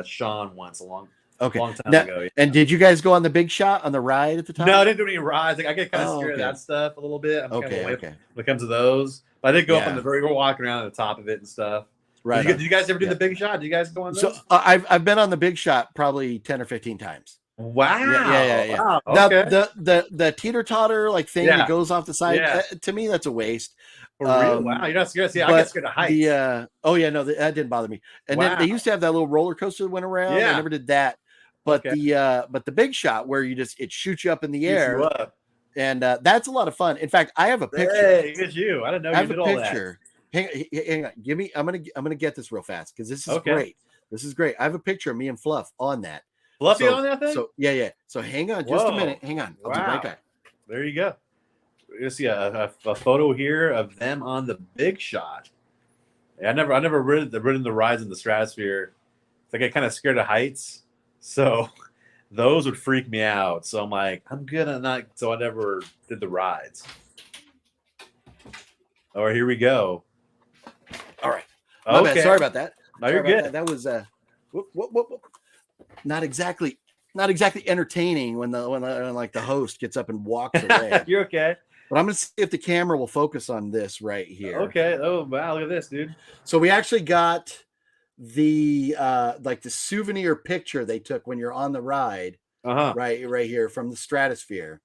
Sean once a long time ago. Yeah. And did you guys go on the big shot on the ride at the time? No, I didn't do any rides. Like I get kind of scared of that stuff a little bit. I'm kind of away when it comes to those. But I did go up on we're walking around at the top of it and stuff. Right. Did you guys ever do the big shot? Did you guys go on those? So I've been on the big shot probably 10 or 15 times. Wow. Yeah. Wow. Now, okay. the teeter-totter like thing that goes off the side, to me, that's a waste. For real? Wow. You're not scared. See, I get scared of heights. That didn't bother me. And then they used to have that little roller coaster that went around. I never did that. But the big shot where it shoots you up in the air. And that's a lot of fun. In fact, I have a picture. Hey, it's you. I didn't know you did all that. I have a picture. Hang on. Give me. I'm gonna get this real fast because this is great. This is great. I have a picture of me and Fluff on that. Fluffy on that thing? So yeah. So hang on just a minute. Hang on. I'll be right back. There you go. We're gonna see a photo here of them on the big shot. Yeah, I never ridden the rides in the Stratosphere. I get kind of scared of heights, so those would freak me out. So I'm like, I'm gonna not. So I never did the rides. All right, here we go. All right. Okay. Sorry about that. No, you're good. That was not exactly entertaining when the host gets up and walks away. You're okay. But I'm gonna see if the camera will focus on this right here. Okay. Oh wow, look at this, dude. So we actually got the the souvenir picture they took when you're on the ride. Right here from the Stratosphere.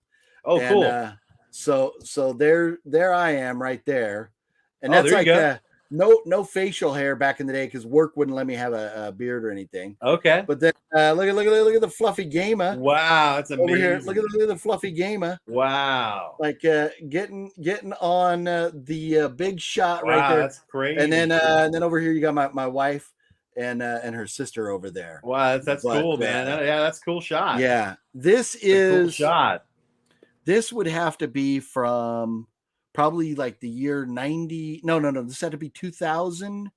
Oh, cool. So there I am right there, and that's like no facial hair back in the day because work wouldn't let me have a beard or anything. Okay, but then look at the fluffy gamer. Wow, that's amazing. Over here, look at the fluffy gamer. Wow, like getting on the big shot right there. That's crazy. And then over here you got my wife and her sister over there. Wow, that's cool, man. That's a cool shot. Yeah, this is cool shot. This would have to be from probably like the year 90. No. This had to be 2000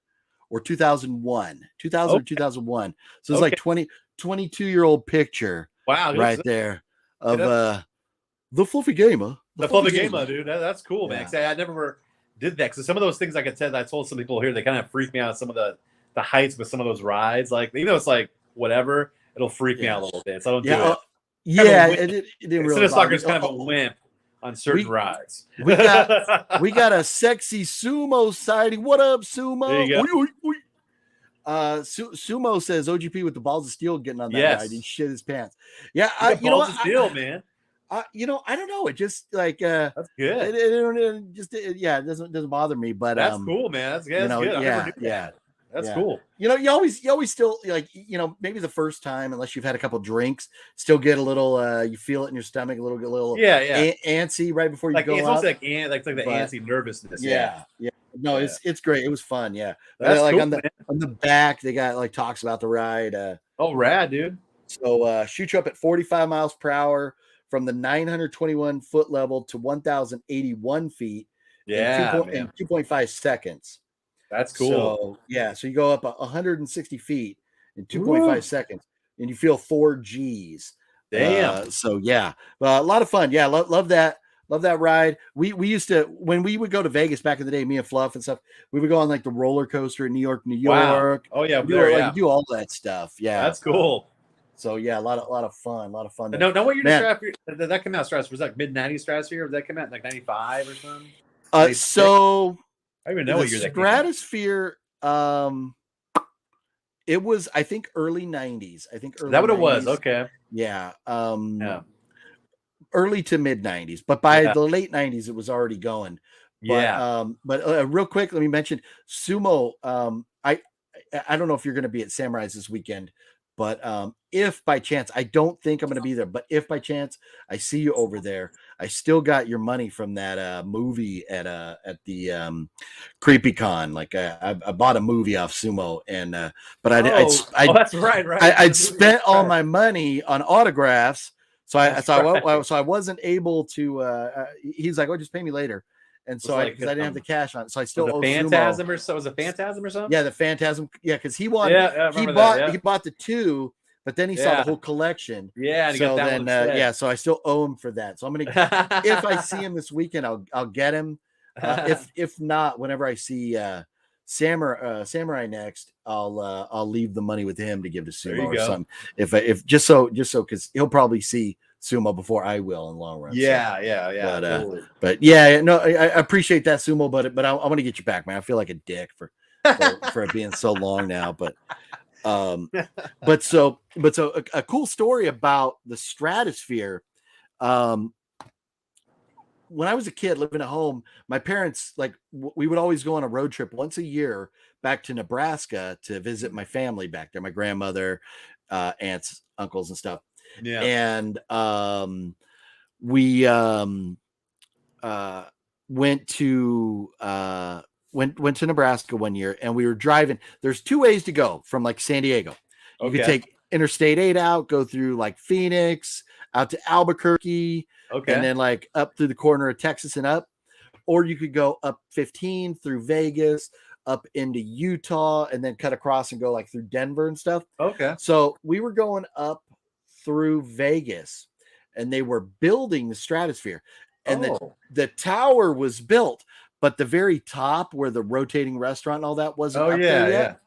or 2001. 2000 or 2001. So it's like 22-year-old picture. Wow, right there of the fluffy gamer. The fluffy gamer, dude. That's cool, man. I never did that because some of those things, like I said, I told some people here, they kind of freak me out. Some of the heights with some of those rides, like even though it's like whatever, it'll freak me out a little bit. So I don't do it. It didn't really. Soccer's kind of a wimp on certain rides. We got a sexy sumo sighting. What up, Sumo? There you go. Sumo says OGP with the balls of steel getting on that ride. He shit his pants. Yeah, balls of steel, man. I don't know. It just like that's good. It doesn't bother me. But that's cool, man. That's good. That's cool. You always still like, maybe the first time, unless you've had a couple drinks, still get a little, you feel it in your stomach, a little antsy right before you go it's out. It's like the antsy nervousness. Yeah. No, it's great. It was fun. Yeah. That's like cool, on the back, they got like talks about the ride. Rad, dude. So shoot you up at 45 miles per hour from the 921 foot level to 1,081 feet. Yeah. In 2.5 seconds. That's cool. So you go up 160 feet in 2.5 seconds, and you feel 4 Gs. Damn. A lot of fun. Yeah, love that. Love that ride. We used to, when we would go to Vegas back in the day, me and Fluff and stuff, we would go on like the roller coaster in New York. Wow. Oh yeah, do all that stuff. Yeah, that's cool. So yeah, a lot of fun. No, what year did Stratosphere? Did that come out? Stratosphere was like mid-90s Stratosphere, or did that come out in like 95 or something? 96? So I don't even know what year that came out. Stratosphere. It was, I think, early 90s. I think early. That what 90s. It was. Okay. Yeah. Yeah. Early to mid 90s, but by the late 90s, it was already going. But real quick, let me mention sumo. I don't know if you're going to be at Samurai's this weekend, but if by chance, I don't think I'm going to be there, but if by chance I see you over there, I still got your money from that movie at the Creepy Con. Like I bought a movie off sumo, and but that's right. I'd spent all my money on autographs. So I wasn't able to. He's like, "Oh, just pay me later," and so because I didn't have the cash on it, so I still owe Phantasm sumo. or so. Was it Phantasm or something? Yeah, the Phantasm. Yeah, because he wanted. He bought the 2, but then he saw the whole collection. Yeah, and so then so I still owe him for that. So I'm gonna if I see him this weekend, I'll get him. If not, whenever I see Samurai next, I'll leave the money with him to give to sumo or something. If just so because he'll probably see sumo before I will in the long run. But yeah, no, I appreciate that sumo, but I want to get you back, man. I feel like a dick for it being so long now, but a cool story about the Stratosphere. When I was a kid living at home, my parents, like, we would always go on a road trip once a year back to Nebraska to visit my family back there, my grandmother, aunts, uncles, and stuff. Yeah. And we went to Nebraska one year, and we were driving. There's 2 ways to go from like San Diego. You could take Interstate 8 out, go through like Phoenix, out to Albuquerque, and then like up through the corner of Texas and up, or you could go up 15 through Vegas, up into Utah, and then cut across and go like through Denver and stuff. So we were going up through Vegas, and they were building the Stratosphere, and the tower was built, but the very top where the rotating restaurant and all that wasn't up there yet.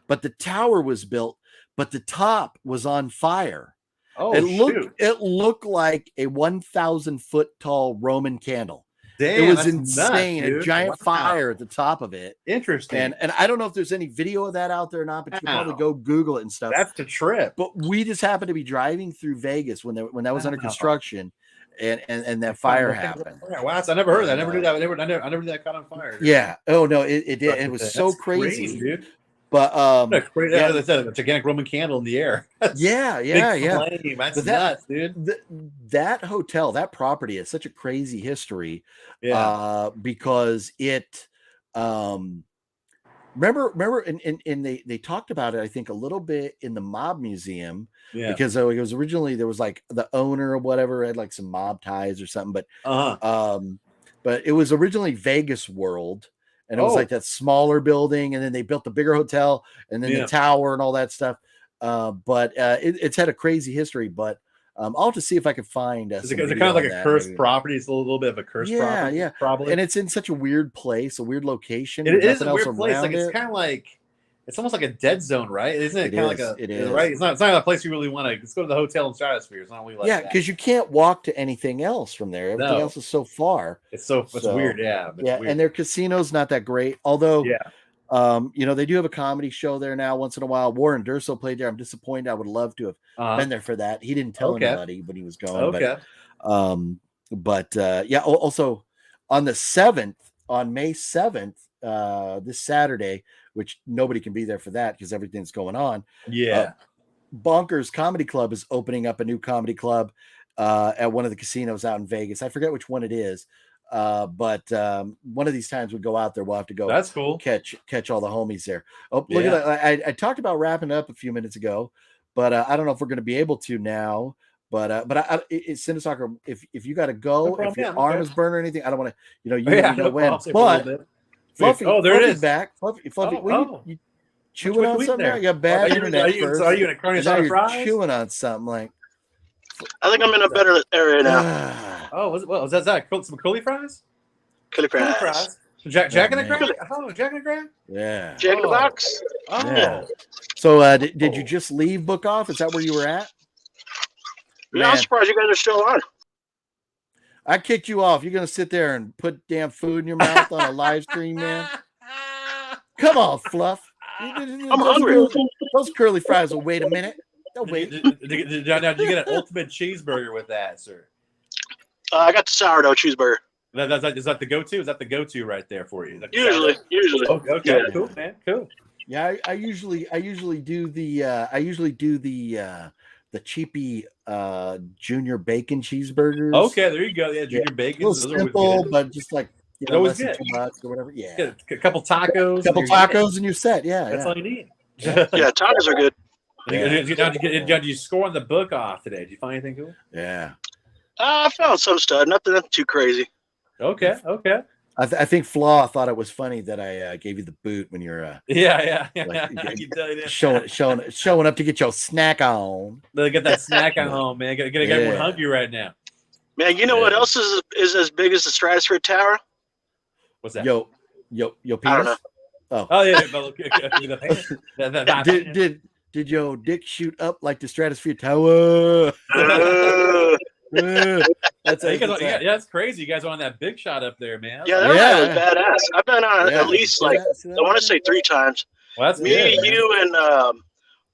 But the tower was built, but the top was on fire. It looked like a 1,000-foot tall Roman candle. Damn, it was insane. Nuts, a giant fire at the top of it. Interesting. And I don't know if there's any video of that out there or not, but you can probably go Google it and stuff. That's the trip. But we just happened to be driving through Vegas when that was under construction, and that fire happened. Wow, I never heard that. I never knew that. I never knew that caught on fire. Yeah. Oh no, it did. It was so crazy, dude. But it's a gigantic Roman candle in the air. yeah. Flame. That's nuts, dude. That hotel, that property has such a crazy history. Because it remember and they talked about it, I think, a little bit in the mob museum. Because it was originally, there was like the owner or whatever had like some mob ties or something, but it was originally Vegas World. And it was like that smaller building, and then they built the bigger hotel, and then the tower and all that stuff. But it's had a crazy history. But I'll have to see if I can find. Is it kind of like a cursed property? It's a little bit of a cursed property. Yeah, probably. And it's in such a weird place, a weird location. It is a weird place. Like it's kind of like, it's almost like a dead zone, right? Isn't it? Kind of like it is, right? It's not a place you really want to. Let's go to the hotel in Stratosphere. It's not really like because you can't walk to anything else from there. Everything else is so far. It's weird, weird. And their casino's not that great. Although, they do have a comedy show there now once in a while. Warren Durso played there. I'm disappointed. I would love to have been there for that. He didn't tell anybody when he was going. Also on the 7th, on May 7th, this Saturday, which nobody can be there for that because everything's going on. Bonkers Comedy Club is opening up a new comedy club at one of the casinos out in Vegas. I forget which one it is. But one of these times we go out there, we'll have to go. That's cool. Catch all the homies there. Oh, look at that. I talked about wrapping up a few minutes ago, but I don't know if we're going to be able to now. But it's Cinesoccer. If you got to go, if your arm is burned or anything, I don't want to. You know when. But Fluffy, there it is. Back. Fluffy. You chewing on something there? You got bad internet. Are you in a carne asada fries? Chewing on something like. I think I'm in a better area now. Was that some curly fries? Curly fries. Jack in the Crack? Oh, Jack in the Crack? Yeah. Jack in the Box? Oh. Yeah. So did you just leave Book Off? Is that where you were at? Yeah, I'm surprised you guys are still on. I kicked you off. You're gonna sit there and put damn food in your mouth on a live stream, man? Come on, Fluff. I'm hungry. Those curly fries will wait a minute. They'll wait. Did you get an ultimate cheeseburger with that, sir? I got the sourdough cheeseburger. Is that the go-to? Is that the go-to right there for you? Usually. Okay, yeah. Cool, man, cool. Yeah, I usually do the cheapy junior bacon cheeseburgers. Okay, there you go. Yeah, junior bacon. A little simple, but just like less than $2 or whatever. Yeah, get a couple tacos. And you're set. Yeah, that's all you need. Yeah, tacos are good. Did you score on the Book Off today? Did you find anything cool? Yeah. I found some stuff. Nothing too crazy. Okay. I think Flaw thought it was funny that I gave you the boot when you're yeah. showing up to get your snack on. Get that snack on home, man. Get everyone hungry right now. Man, you know what else is as big as the Stratosphere Tower? What's that? Yo, penis? I don't know. Oh yeah. Did your dick shoot up like the Stratosphere Tower? That's crazy. You guys are on that big shot up there, man. Yeah, that was badass. I've been on at least I want to say 3 times. Well, that's me, good, you, and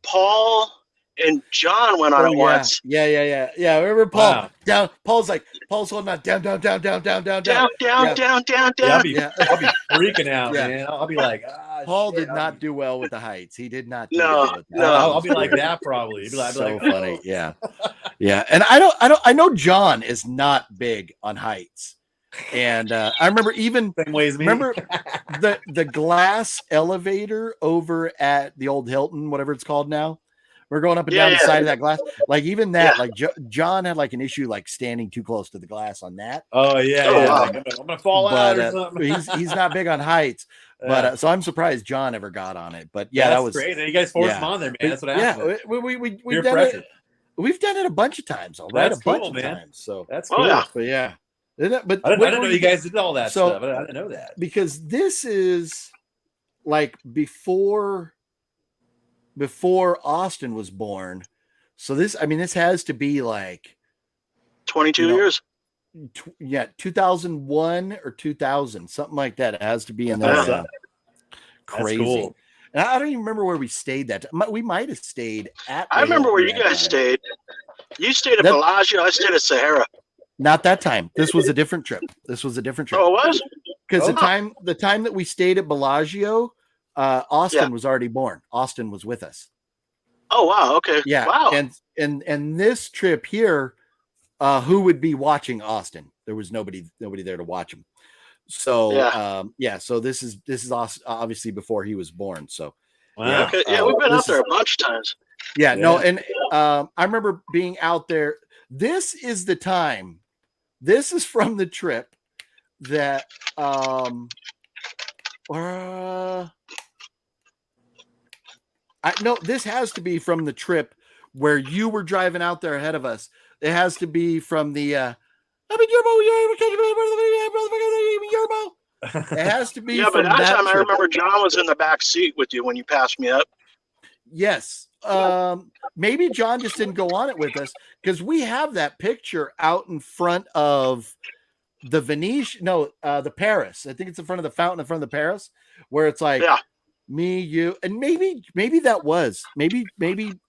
Paul and John went on it once. Yeah. I remember Paul. Wow. Down. Paul's holding on. Down. Down. Yeah, I'll be freaking out, man. I'll be like, Paul did not do well with the heights. He did not. No. I'll be like that probably. Be so like, funny. Yeah. And I know John is not big on heights. And I remember the glass elevator over at the old Hilton, whatever it's called now. We're going up and down the side of that glass. Like even that, like John had like an issue like standing too close to the glass on that. Oh yeah. Like, I'm gonna fall out or something. He's not big on heights, but so I'm surprised John ever got on it. But that was great. You guys forced him on there, man. That's what happened. We've done it. We've done it a bunch of times already. That's cool, man. So that's cool. But yeah. But I didn't know you guys did all that stuff. I didn't know that because this is like before Austin was born. So this has to be like 22 years. 2001 or 2000, something like that. It has to be in there. Crazy. Cool. And I don't even remember where we stayed that time. We might have stayed at. I remember where you guys stayed. You stayed at Bellagio. I stayed at Sahara. Not that time. This was a different trip. Oh, it was? Because the time that we stayed at Bellagio, Austin was already born. Austin was with us. Oh wow! Okay. Yeah. Wow. And this trip here, who would be watching Austin? There was nobody there to watch him. So so this is obviously before he was born. So wow. Okay. Yeah, we've been out there a bunch of times. Yeah. No, and I remember being out there. This is the time. This is from the trip that this has to be from the trip where you were driving out there ahead of us. It has to be from the it has to be but that time I remember John was in the back seat with you when you passed me up. Yes. Maybe John just didn't go on it with us because we have that picture out in front of the Venetian, the Paris. I think it's in front of the fountain in front of the Paris, where it's like me, you, and maybe maybe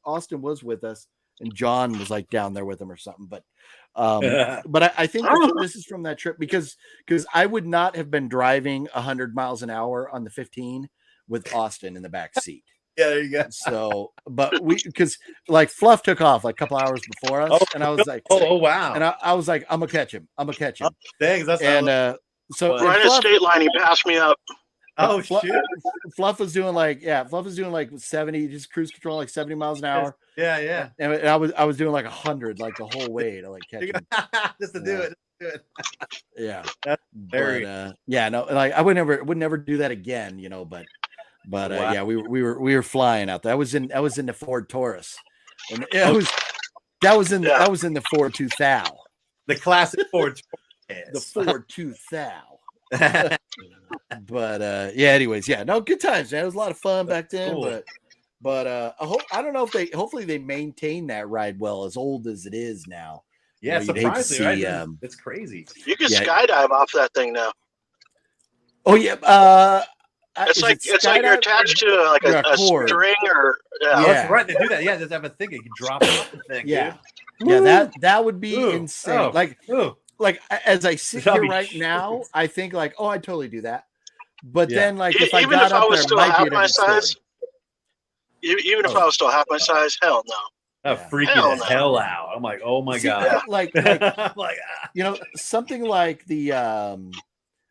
Austin was with us and John was like down there with him or something. But I think this is from that trip because I would not have been driving 100 miles an hour on the 15 with Austin in the back seat. Yeah, there you go. So, but because like Fluff took off like a couple hours before us, and I was like, oh wow, and I was like, I'm gonna catch him. Thanks. That's so right at the state line, he passed me up. Oh shoot! Fluff was doing like 70, just cruise control like 70 miles an hour. Yeah. And I was doing like 100 like the whole way to like catch him. just to do it. Yeah. That's very. Like I would never do that again, But wow. We were flying out there. I was in the Ford Taurus, and that was in the Ford 2000, the classic Ford Taurus. The Ford 2000. But yeah, anyways, yeah, no, good times, man. It was a lot of fun back then. Cool. But I don't know if hopefully they maintain that ride well, as old as it is now. Yeah, surprisingly, right? It's crazy. You can skydive off that thing now. Oh yeah, it's like you're attached to a string or that's right. They do that. Yeah, just have a thing you can drop off the thing. Yeah, that would be insane. Like as I sit here right now, I think like, oh, I'd totally do that. But then like if I got up there, might be a size. Even if I was still half my size, hell no. Freaking the hell out. I'm like, oh my god. Like something like the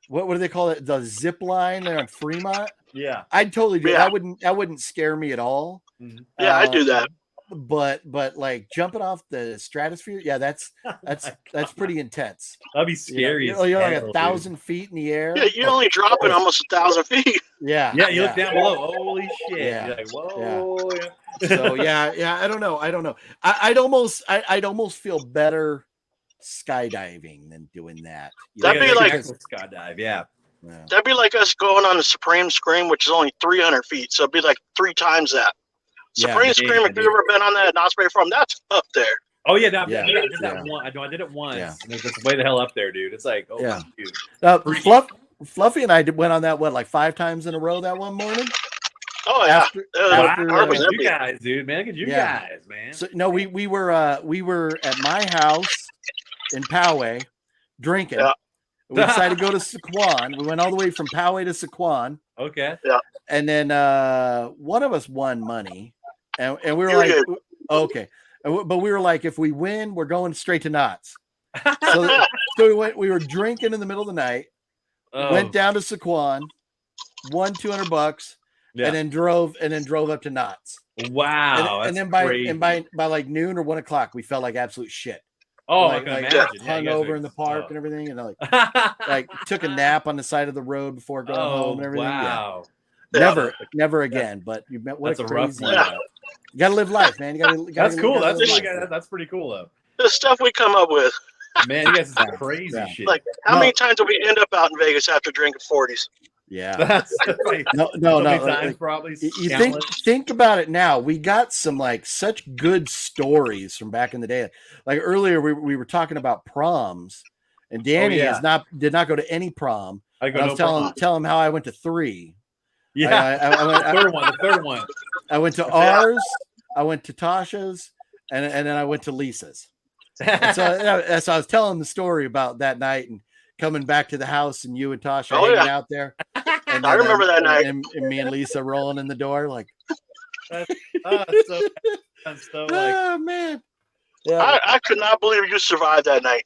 what do they call it? The zip line there on Fremont. Yeah. I'd totally do that. That wouldn't scare me at all. Mm-hmm. Yeah, I'd do that. But like jumping off the stratosphere, that's pretty intense. That'd be scary. You're like 1,000 feet in the air. Yeah, you're only dropping almost 1,000 feet. Yeah. Yeah, you look down below. Holy shit. Yeah. You're like, whoa. Yeah. So I don't know. I'd almost feel better skydiving than doing that. That'd be like skydive, yeah. That'd be like us going on the Supreme Scream, which is only 300 feet. So it'd be like 3 times that. Supreme Scream, if you've ever been on that in Osprey Farm, that's up there. Oh yeah, I did that one. I did it once. Yeah. And it's way the hell up there, dude. It's like, dude. Fluffy and I went on that like 5 times in a row that one morning. Oh yeah, look at you guys, dude, man. Look at you guys, man. So no, we were at my house in Poway drinking. Yeah. We decided to go to Sequan. We went all the way from Poway to Sequan. Okay. Yeah. And then one of us won money, and we were like, okay, but we were like, if we win, we're going straight to Knott's. So we were drinking in the middle of the night. Went down to Sequan, won $200, and then drove up to Knott's. Wow! And then by like noon or 1 o'clock, we felt like absolute shit. Oh, I can imagine. Hung over in the park and everything, and like took a nap on the side of the road before going home and everything. Wow! Yeah. Never again. But you met what that's a rough one. You gotta live life, man. That's cool. That's pretty cool though. The stuff we come up with. Man, you guys are crazy shit. Like, how many times do we end up out in Vegas after drinking 40s? Yeah. No. Times, probably. You think about it now. We got some like such good stories from back in the day. Like earlier, we were talking about proms, and Danny did not go to any prom. I was telling him how I went to 3. Yeah, the third one. I went to ours. I went to Tasha's, and then I went to Lisa's. And so I was telling the story about that night and coming back to the house and you and Tasha hanging out there. And I remember that night. And me and Lisa rolling in the door like. Oh man! Yeah. I could not believe you survived that night.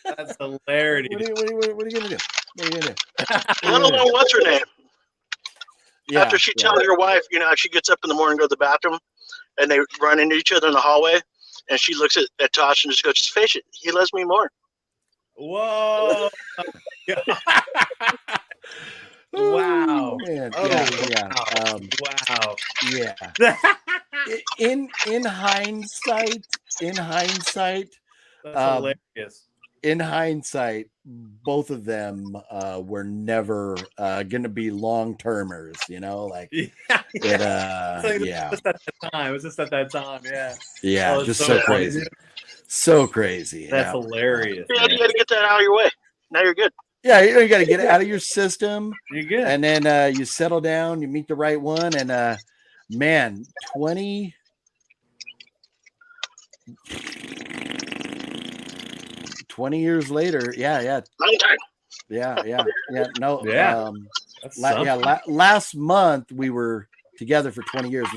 That's hilarious. What are you gonna do? What are you gonna do? Let alone what's her name? Yeah, after she tells your wife, she gets up in the morning, go to the bathroom, and they run into each other in the hallway, and she looks at Tosh and just goes, "Just face it, he loves me more." Whoa! Wow! Man. Wow! Yeah. In hindsight, that's hilarious. In hindsight, both of them were never going to be long-termers, like Just at that time. It was just at that time, yeah. Yeah, just so crazy. So crazy. That's hilarious. Yeah, you got to get that out of your way. Now you're good. Yeah, you got to get it out of your system. You're good. And then you settle down, you meet the right one, and man, 20 years later, long time. No, yeah. Last month we were together for 20 years.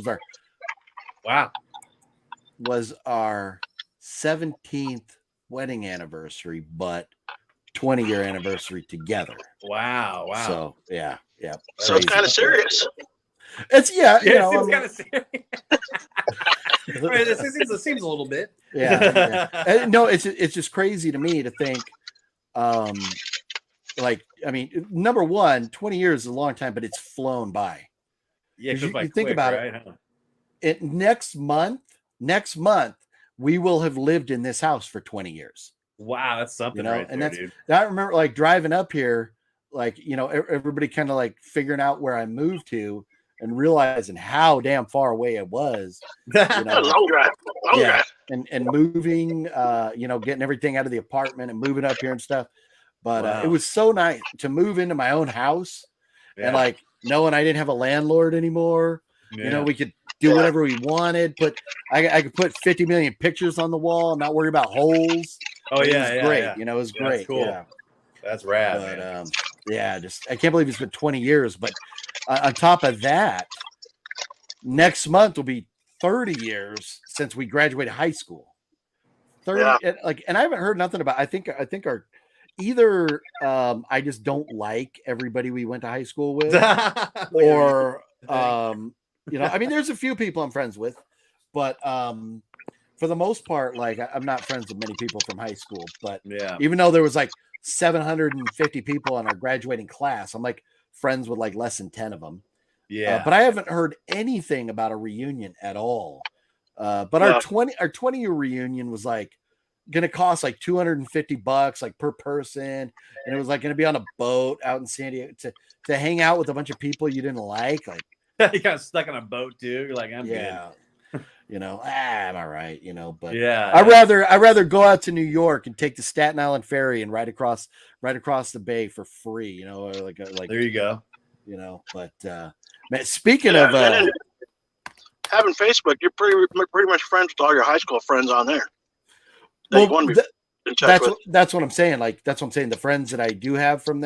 Was our 17th wedding anniversary, but 20-year anniversary together. Wow. So yeah. So it's kind of serious. It's it's kind of serious. Right, it seems a little bit. Yeah. No, it's just crazy to me to think, number one, 20 years is a long time, but it's flown by. Yeah, you think about it. Next month, we will have lived in this house for 20 years. Wow, that's something, right and there, dude. I remember like driving up here like, everybody kind of like figuring out where I moved to and realizing how damn far away it was. Long drive. And moving, getting everything out of the apartment and moving up here and stuff. But it was so nice to move into my own house and like knowing I didn't have a landlord anymore. We could do whatever we wanted. But I could put 50 million pictures on the wall and not worry about holes. It was great. It was great. That's cool. Yeah. That's rad. But just I can't believe it's been 20 years. But on top of that, next month will be 30 years since we graduated high school. 30 and I haven't heard nothing about. I think our either I just don't like everybody we went to high school with, or I mean, there's a few people I'm friends with, but for the most part, like I'm not friends with many people from high school. But even though there was like 750 people in our graduating class, I'm like friends with like less than 10 of them. But I haven't heard anything about a reunion at all. But our 20-year reunion was like gonna cost like $250 like per person, and it was like gonna be on a boat out in San Diego to hang out with a bunch of people you didn't like. You got stuck on a boat too. You're like, I'm good. I'm all right, but I'd rather go out to New York and take the Staten Island ferry and ride across the bay for free, or like there you go. But man, speaking of having Facebook, you're pretty much friends with all your high school friends on there. That's what I'm saying. Like, that's what I'm saying. The friends that I do have from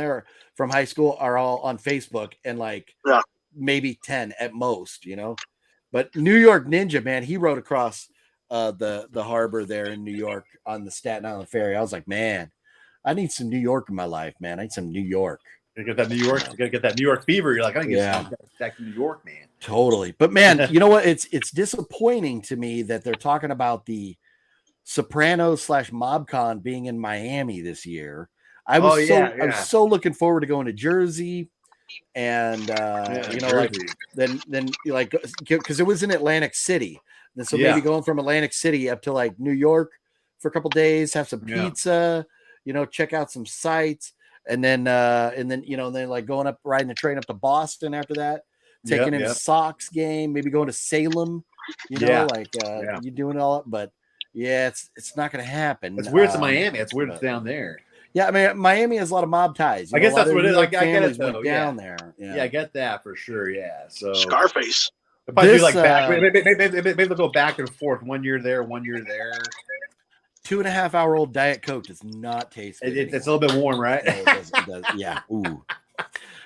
high school are all on Facebook, and like maybe 10 at most, But New York Ninja, man, he rode across the harbor there in New York on the Staten Island ferry. I was like, man, I need some New York in my life, man. I need some New York. You gotta get that New York. You gotta get that New York fever. You're like, I get back to New York, man. Totally. But man, you know what? It's disappointing to me that they're talking about the Sopranos / MobCon being in Miami this year. I was so looking forward to going to Jersey, and then like, because it was in Atlantic City, and so maybe going from Atlantic City up to like New York for a couple days, have some pizza, check out some sights, and then like going up, riding the train up to Boston after that, taking in a Sox game, maybe going to Salem, you doing all that, but it's not going to happen. It's weird. It's in Miami. It's weird. It's down there. Yeah, I mean, Miami has a lot of mob ties. I guess that's what it is. I get it though. Down there. Yeah, I get that for sure. Yeah. So Scarface. If I do like back, maybe they'll go back and forth. 1 year there, 1 year there. 2.5-hour-old Diet Coke does not taste good. It's a little bit warm, right? No, it does. Yeah. Ooh.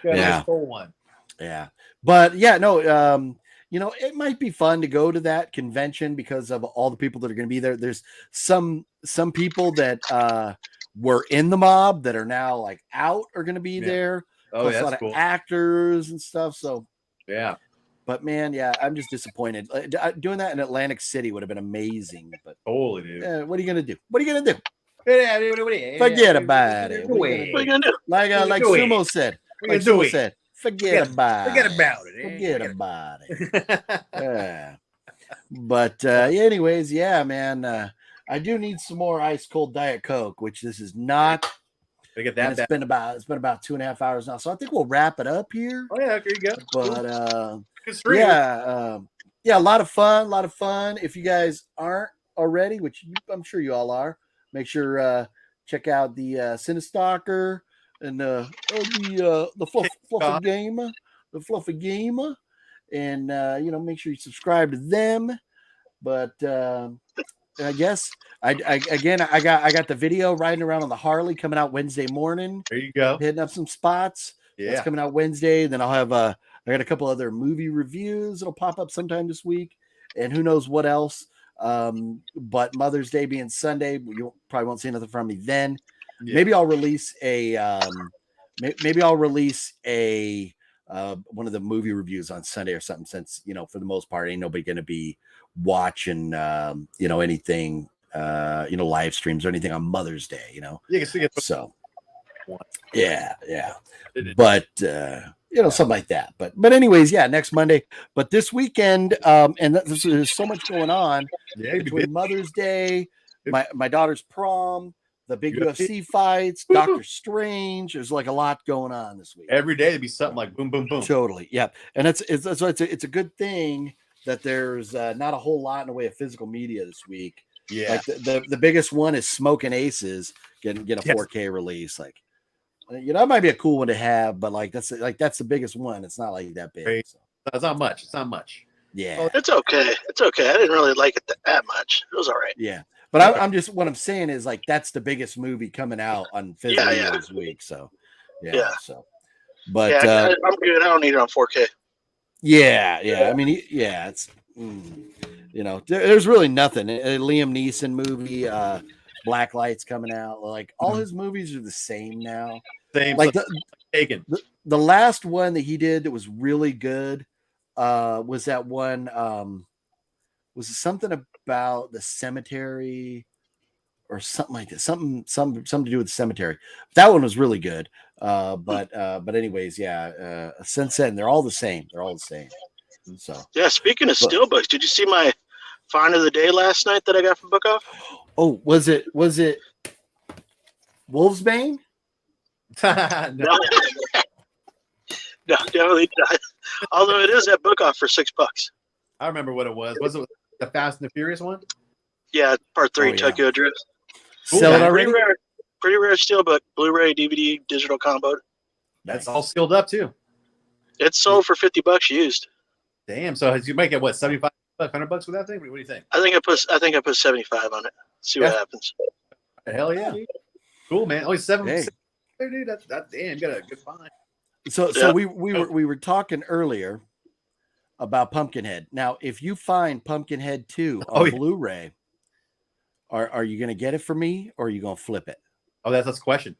Nice cold one. Yeah. But it might be fun to go to that convention because of all the people that are going to be there. There's some people that were in the mob that are now like out are going to be there. Oh, a lot of actors and stuff. So but man, I'm just disappointed. Doing that in Atlantic City would have been amazing. But totally, dude. What are you going to do? What are you going to do? Forget about it. What are you going to do? Like Sumo said. Like Sumo said. Forget about it. But anyways, man. I do need some more ice cold Diet Coke, which this is not. It's been about 2.5 hours now, so I think we'll wrap it up here. Oh yeah, there you go. But a lot of fun. If you guys aren't already, which I'm sure you all are, make sure check out the Cinestalker and the Fluffy Game, and make sure you subscribe to them. But I guess I got the video riding around on the Harley coming out Wednesday morning. There you go. Hitting up some spots. Yeah. That's coming out Wednesday. Then I'll have I got a couple other movie reviews that'll pop up sometime this week, and who knows what else. But Mother's Day being Sunday, you probably won't see nothing from me then. Yeah. Maybe I'll release a one of the movie reviews on Sunday or something, since for the most part ain't nobody gonna be watching anything live streams or anything on Mother's Day, You can see it. So but something like that. But anyways, next Monday. But this weekend, and there's so much going on between Mother's Day, my daughter's prom, the big UFC fights, Doctor Strange. There's like a lot going on this week. Every day there'd be something like boom, boom, boom. Totally, yeah. And it's a good thing that there's not a whole lot in the way of physical media this week. Yeah, like the biggest one is Smoking Aces getting a 4K release. Like, that might be a cool one to have, but that's the biggest one. It's not like that big. So. It's not much. It's not much. Yeah, well, it's okay. It's okay. I didn't really like it that much. It was all right. Yeah, but I'm just what I'm saying is that's the biggest movie coming out on physical media this week. So so, but I'm good. I don't need it on 4K. Yeah. I mean, it's there's really nothing. A Liam Neeson movie, Blacklight's coming out. Like all his movies are the same now. Same. Like the last one that he did that was really good was that one. Was it something about the cemetery or something like that? Something to do with the cemetery. That one was really good. But anyways, since then they're all the same. So yeah. Speaking of steelbooks, did you see my find of the day last night that I got from Book Off? Oh, was it Wolfsbane? No. No, definitely not. Although it is at Book Off for $6. I remember what it was. Was it the Fast and the Furious one? Yeah, part 3, Tokyo Drift. Sell it already? Pretty rare steelbook, Blu-ray, DVD, digital combo. That's all sealed up too. It's sold for $50 used. Damn. So you make it what, $75, $100 with that thing? What do you think? I think I put 75 on it. See what happens. Hell yeah. Cool, man. Only $7. Dude, that's damn. You got a good find. So we were talking earlier about Pumpkinhead. Now, if you find Pumpkinhead 2 on Blu-ray, are you going to get it for me or are you going to flip it? Oh, that's the question.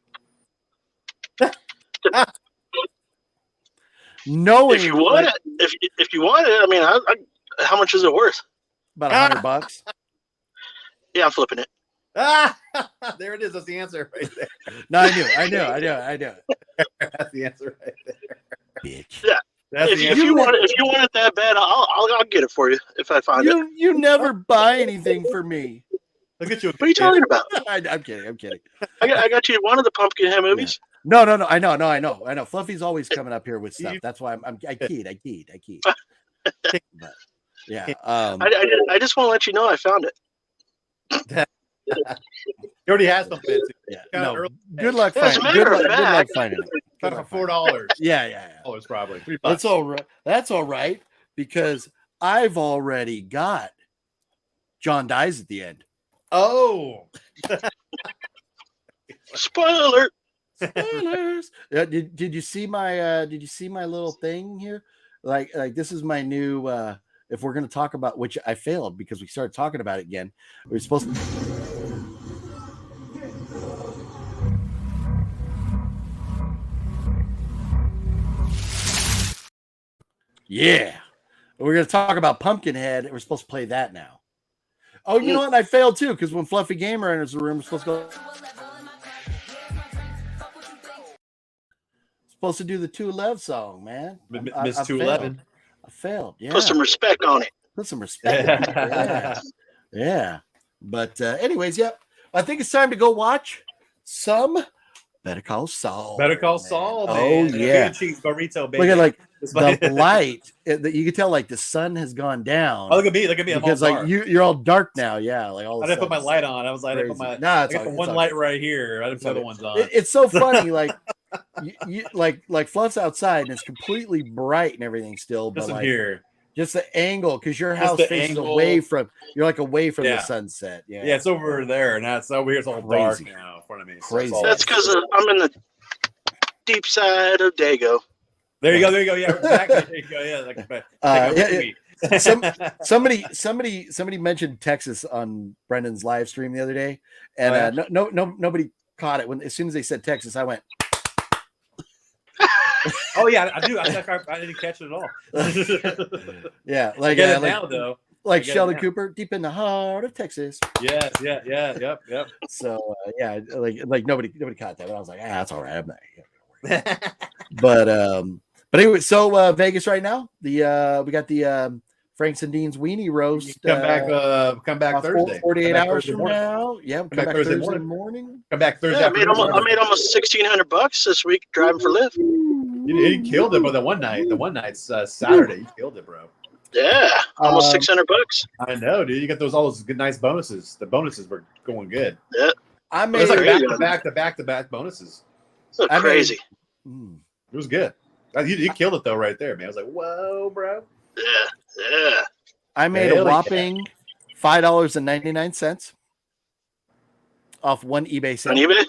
No, if you want it, if you want it, I mean, how much is it worth? About $100. Yeah, I'm flipping it. There it is. That's the answer right there. No, I know. That's the answer right there. Bitch. Yeah. If you want it that bad, I'll get it for you if I find it. You never buy anything for me. Look at you. What are you talking about? I'm kidding. I got you one of the Pumpkinhead movies. Yeah. No. I know. Fluffy's always coming up here with stuff. That's why I keyed. But, yeah. I just want to let you know I found it. He already has some bits. Yeah. No. Good luck finding it. Kind of $4. Yeah. Dollars probably. $3. That's all right because I've already got John dies at the end. Oh. Spoiler alert. Spoilers. Did you see my little thing here? Like this is my new if we're going to talk about, which I failed because we started talking about it again. We were supposed to. Yeah. We're going to talk about Pumpkinhead. We're supposed to play that now. Oh, you know what? I failed too because when Fluffy Gamer enters the room, we're supposed to go. Supposed to do the 211 song, man. Miss 211. I failed. Yeah. Put some respect on it. Put some respect on it. Yeah. But anyways, I think it's time to go watch some Better Call Saul. Better Call Saul, man. Oh, yeah. Cheese burrito, baby. Look at the light. You can tell the sun has gone down. Oh, look at me. Because you're all dark now. Yeah. Like all I didn't put my light on. I was like, I put my I got the one light right here. I didn't put the other ones on. It's so funny. You like Fluff's outside and it's completely bright and everything still. But here. Just the angle, because your house faces away from the sunset. Yeah, it's over there, and it's over here. It's all dark now in front of me. Crazy. That's because I'm in the deep side of Dago. There you go. Yeah, exactly. There you go. Yeah. Somebody mentioned Texas on Brendan's live stream the other day, and nobody caught it. As soon as they said Texas, I went. Oh yeah, I do. I didn't catch it at all. Yeah, now though. Like Sheldon Cooper, deep in the heart of Texas. Yes, yep. So like nobody caught that, but I was like, that's all right. I'm not. But anyway, so Vegas right now. We got the Frank's and Dean's Weenie Roast. Come back Thursday. 48 hours Thursday from morning. now. Yeah, come back Thursday morning. Come back Thursday. Yeah, I made almost $1,600 this week driving for Lyft. You killed it, but the one night's Saturday. You killed it, bro. Yeah, almost $600. I know, dude. You got all those good, nice bonuses. The bonuses were going good. Yeah, I made back-to-back bonuses. So crazy. It was good. You killed it though, right there, man. I was like, whoa, bro. Yeah. I made a whopping $5.99 off one eBay sale. On eBay?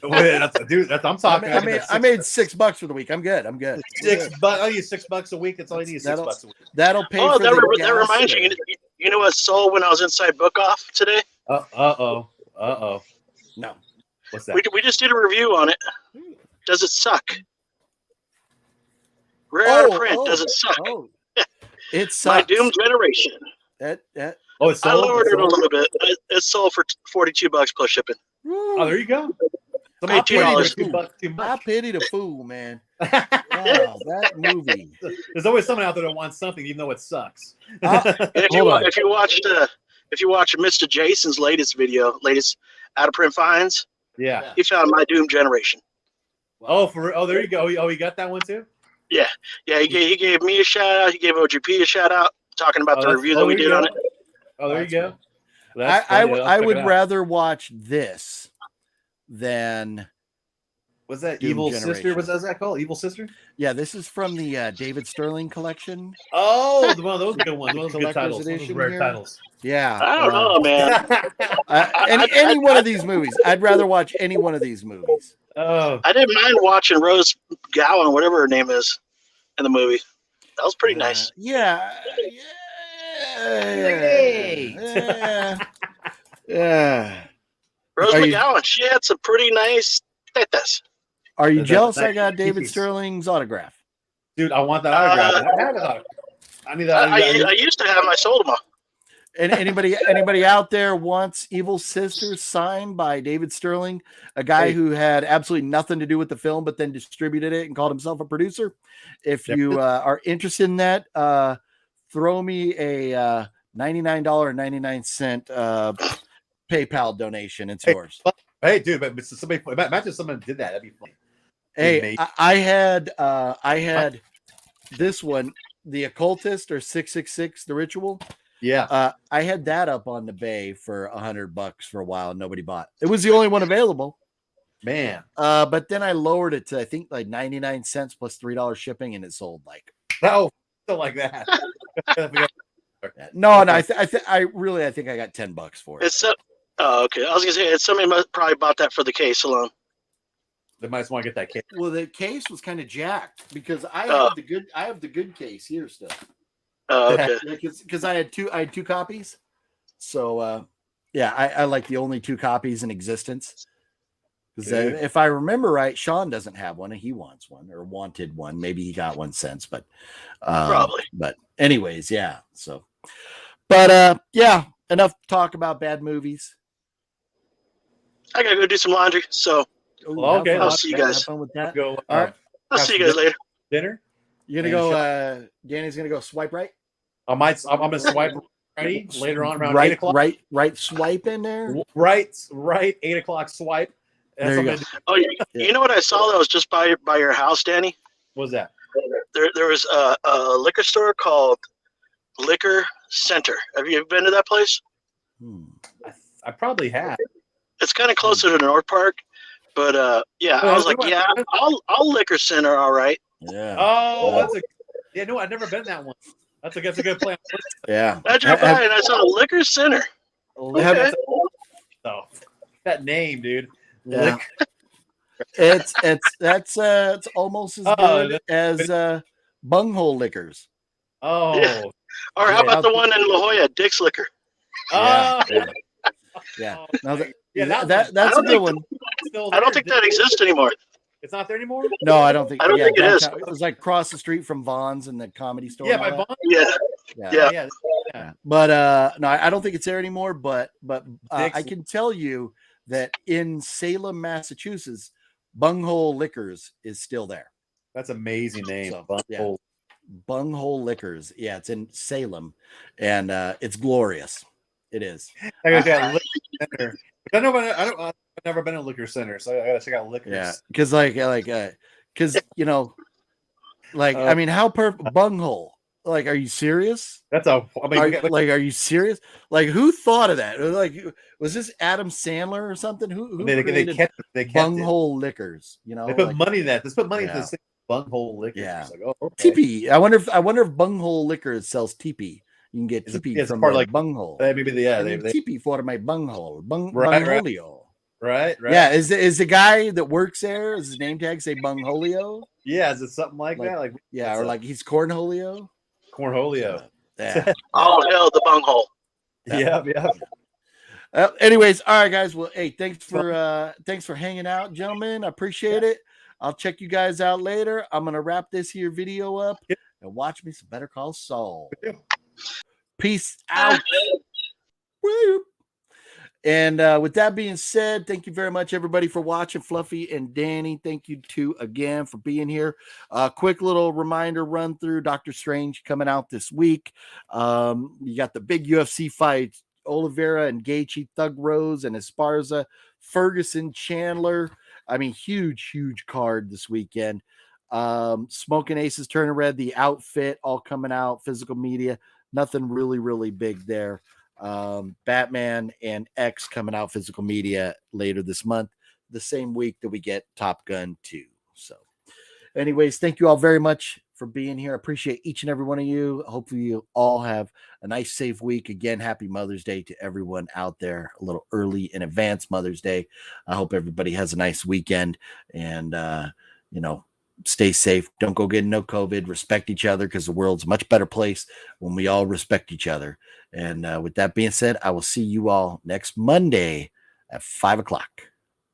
I'm talking. I made $6 for the week. I'm good. $6. I need $6 a week. That's all you need. Is $6 a week. That'll pay. Oh, for that reminds you. You know what I sold when I was inside Book Off today? No. What's that? We just did a review on it. Does it suck? Rare out of print. Does it suck? It sucks. My Doom Generation. I lowered it a little bit. It sold for $42 plus shipping. Oh, there you go. I pity the fool, man. Wow, that movie. There's always someone out there that wants something, even though it sucks. If you watch Mr. Jason's latest out of print finds, he found My Doom Generation. Wow. There you go. Oh, you got that one too? Yeah. He gave me a shout out. He gave OGP a shout out, talking about the review that we did on it. Oh, there you go. I would rather watch this than. Was that Doom Evil Generation. Sister? What's that called? Evil Sister? Yeah, this is from the David Sterling collection. Oh, one of those good ones. One of those good titles. Edition Those rare here. titles. Yeah. I don't know, man. Any one of these movies. I'd rather watch any one of these movies. Oh, I didn't mind watching Rose Gowan, whatever her name is, in the movie. That was pretty nice. Yeah. Rose McGowan, she had some pretty nice tetas. Are you jealous I got David Sterling's autograph? Dude, I want that autograph. I have an autograph. I need that. I used to have them. I sold them all. And anybody out there wants Evil Sisters signed by David Sterling, a guy who had absolutely nothing to do with the film, but then distributed it and called himself a producer? If you are interested in that, throw me a $99.99 PayPal donation. It's yours. Hey, dude, but imagine someone did that. That'd be funny. Hey, I had this one, The Occultist or 666, The Ritual. Yeah. I had that up on the bay for $100 for a while and nobody bought. It was the only one available. Man. But then I lowered it to I think like 99 cents plus $3 shipping and it sold like still like that. No, I think I got $10 for it. It's okay. I was gonna say somebody probably bought that for the case alone. They might want to get that case. Well, the case was kind of jacked because I have the good case here still. Oh, okay. Because I had two copies. So I like the only two copies in existence. Because if I remember right, Sean doesn't have one and he wants one or wanted one. Maybe he got one since, but probably. But anyways, yeah. So, but enough talk about bad movies. I gotta go do some laundry. So okay, I'll see you guys. Have fun with that. Go. All right. I'll see you guys later. Dinner. You're gonna go. Danny's gonna go swipe right. I'm gonna swipe right later on around 8 o'clock. Right swipe in there. Right 8 o'clock swipe. That's there you go. Oh, you know what I saw that was just by your house, Danny? What was that? There was a liquor store called Liquor Center. Have you been to that place? I probably have. It's kind of closer to North Park, but I was like, I'll Liquor Center, all right. Yeah. Oh, no, I've never been that one. That's a good plan. Yeah. I drove by and I saw Liquor Center. Okay. Oh, that name, dude. Yeah. It's almost as good as Bunghole Liquors. Oh. Yeah. Or how about the one in La Jolla, Dick's Liquor? Oh. Yeah. No, that's a good one. I don't think that exists anymore. It's not there anymore? No, I don't think. I don't think it is. It was like across the street from Vaughn's and the Comedy Store. Yeah, by Vaughn's. Yeah. But no, I don't think it's there anymore. But I can tell you that in Salem, Massachusetts, Bunghole Liquors is still there. That's an amazing name. So, Bunghole. Bunghole Liquors. Yeah, it's in Salem, and it's glorious. It is. I gotta check out Liquor Center. I've never been to Liquor Center, so I gotta check out Liquors. Yeah, because because I mean, how perfect bunghole? Like, are you serious? That's a. I mean, are you serious? Like, who thought of that? Like, was this Adam Sandler or something? Who created bunghole liquors? You know, they put money in that. Let's put money into this thing. Bunghole liquors. Yeah. Like, oh, okay. TP. I wonder if bunghole liquors sells TP. You can get TP from part like bunghole. Maybe they TP for my bunghole. Bungholio. Right. Yeah. Is the guy that works there? Is his name tag say Bungholio? Yeah. Is it something like that? Like or like he's Cornholio. Cornholio. Yeah. Oh hell, the bunghole. Yeah. Anyways, all right, guys. Well, hey, thanks for hanging out, gentlemen. I appreciate it. I'll check you guys out later. I'm gonna wrap this here video up and watch me some Better Call Saul. Peace out. Woo. And with that being said, thank you very much, everybody, for watching. Fluffy and Danny, thank you too again for being here. Quick little reminder run through Doctor Strange coming out this week. You got the big UFC fights, Oliveira and Gaethje, Thug Rose and Esparza, Ferguson, Chandler. I mean, huge card this weekend. Smoking Aces, Turning Red, the outfit all coming out, physical media. Nothing really big there. Batman and X coming out physical media later this month, the same week that we get Top Gun 2. So anyways, thank you all very much for being here. I appreciate each and every one of you. Hopefully you all have a nice, safe week. Again, happy Mother's Day to everyone out there, a little early in advance Mother's Day. I hope everybody has a nice weekend and, stay safe. Don't go getting no COVID. Respect each other because the world's a much better place when we all respect each other. And with that being said, I will see you all next Monday at 5 o'clock.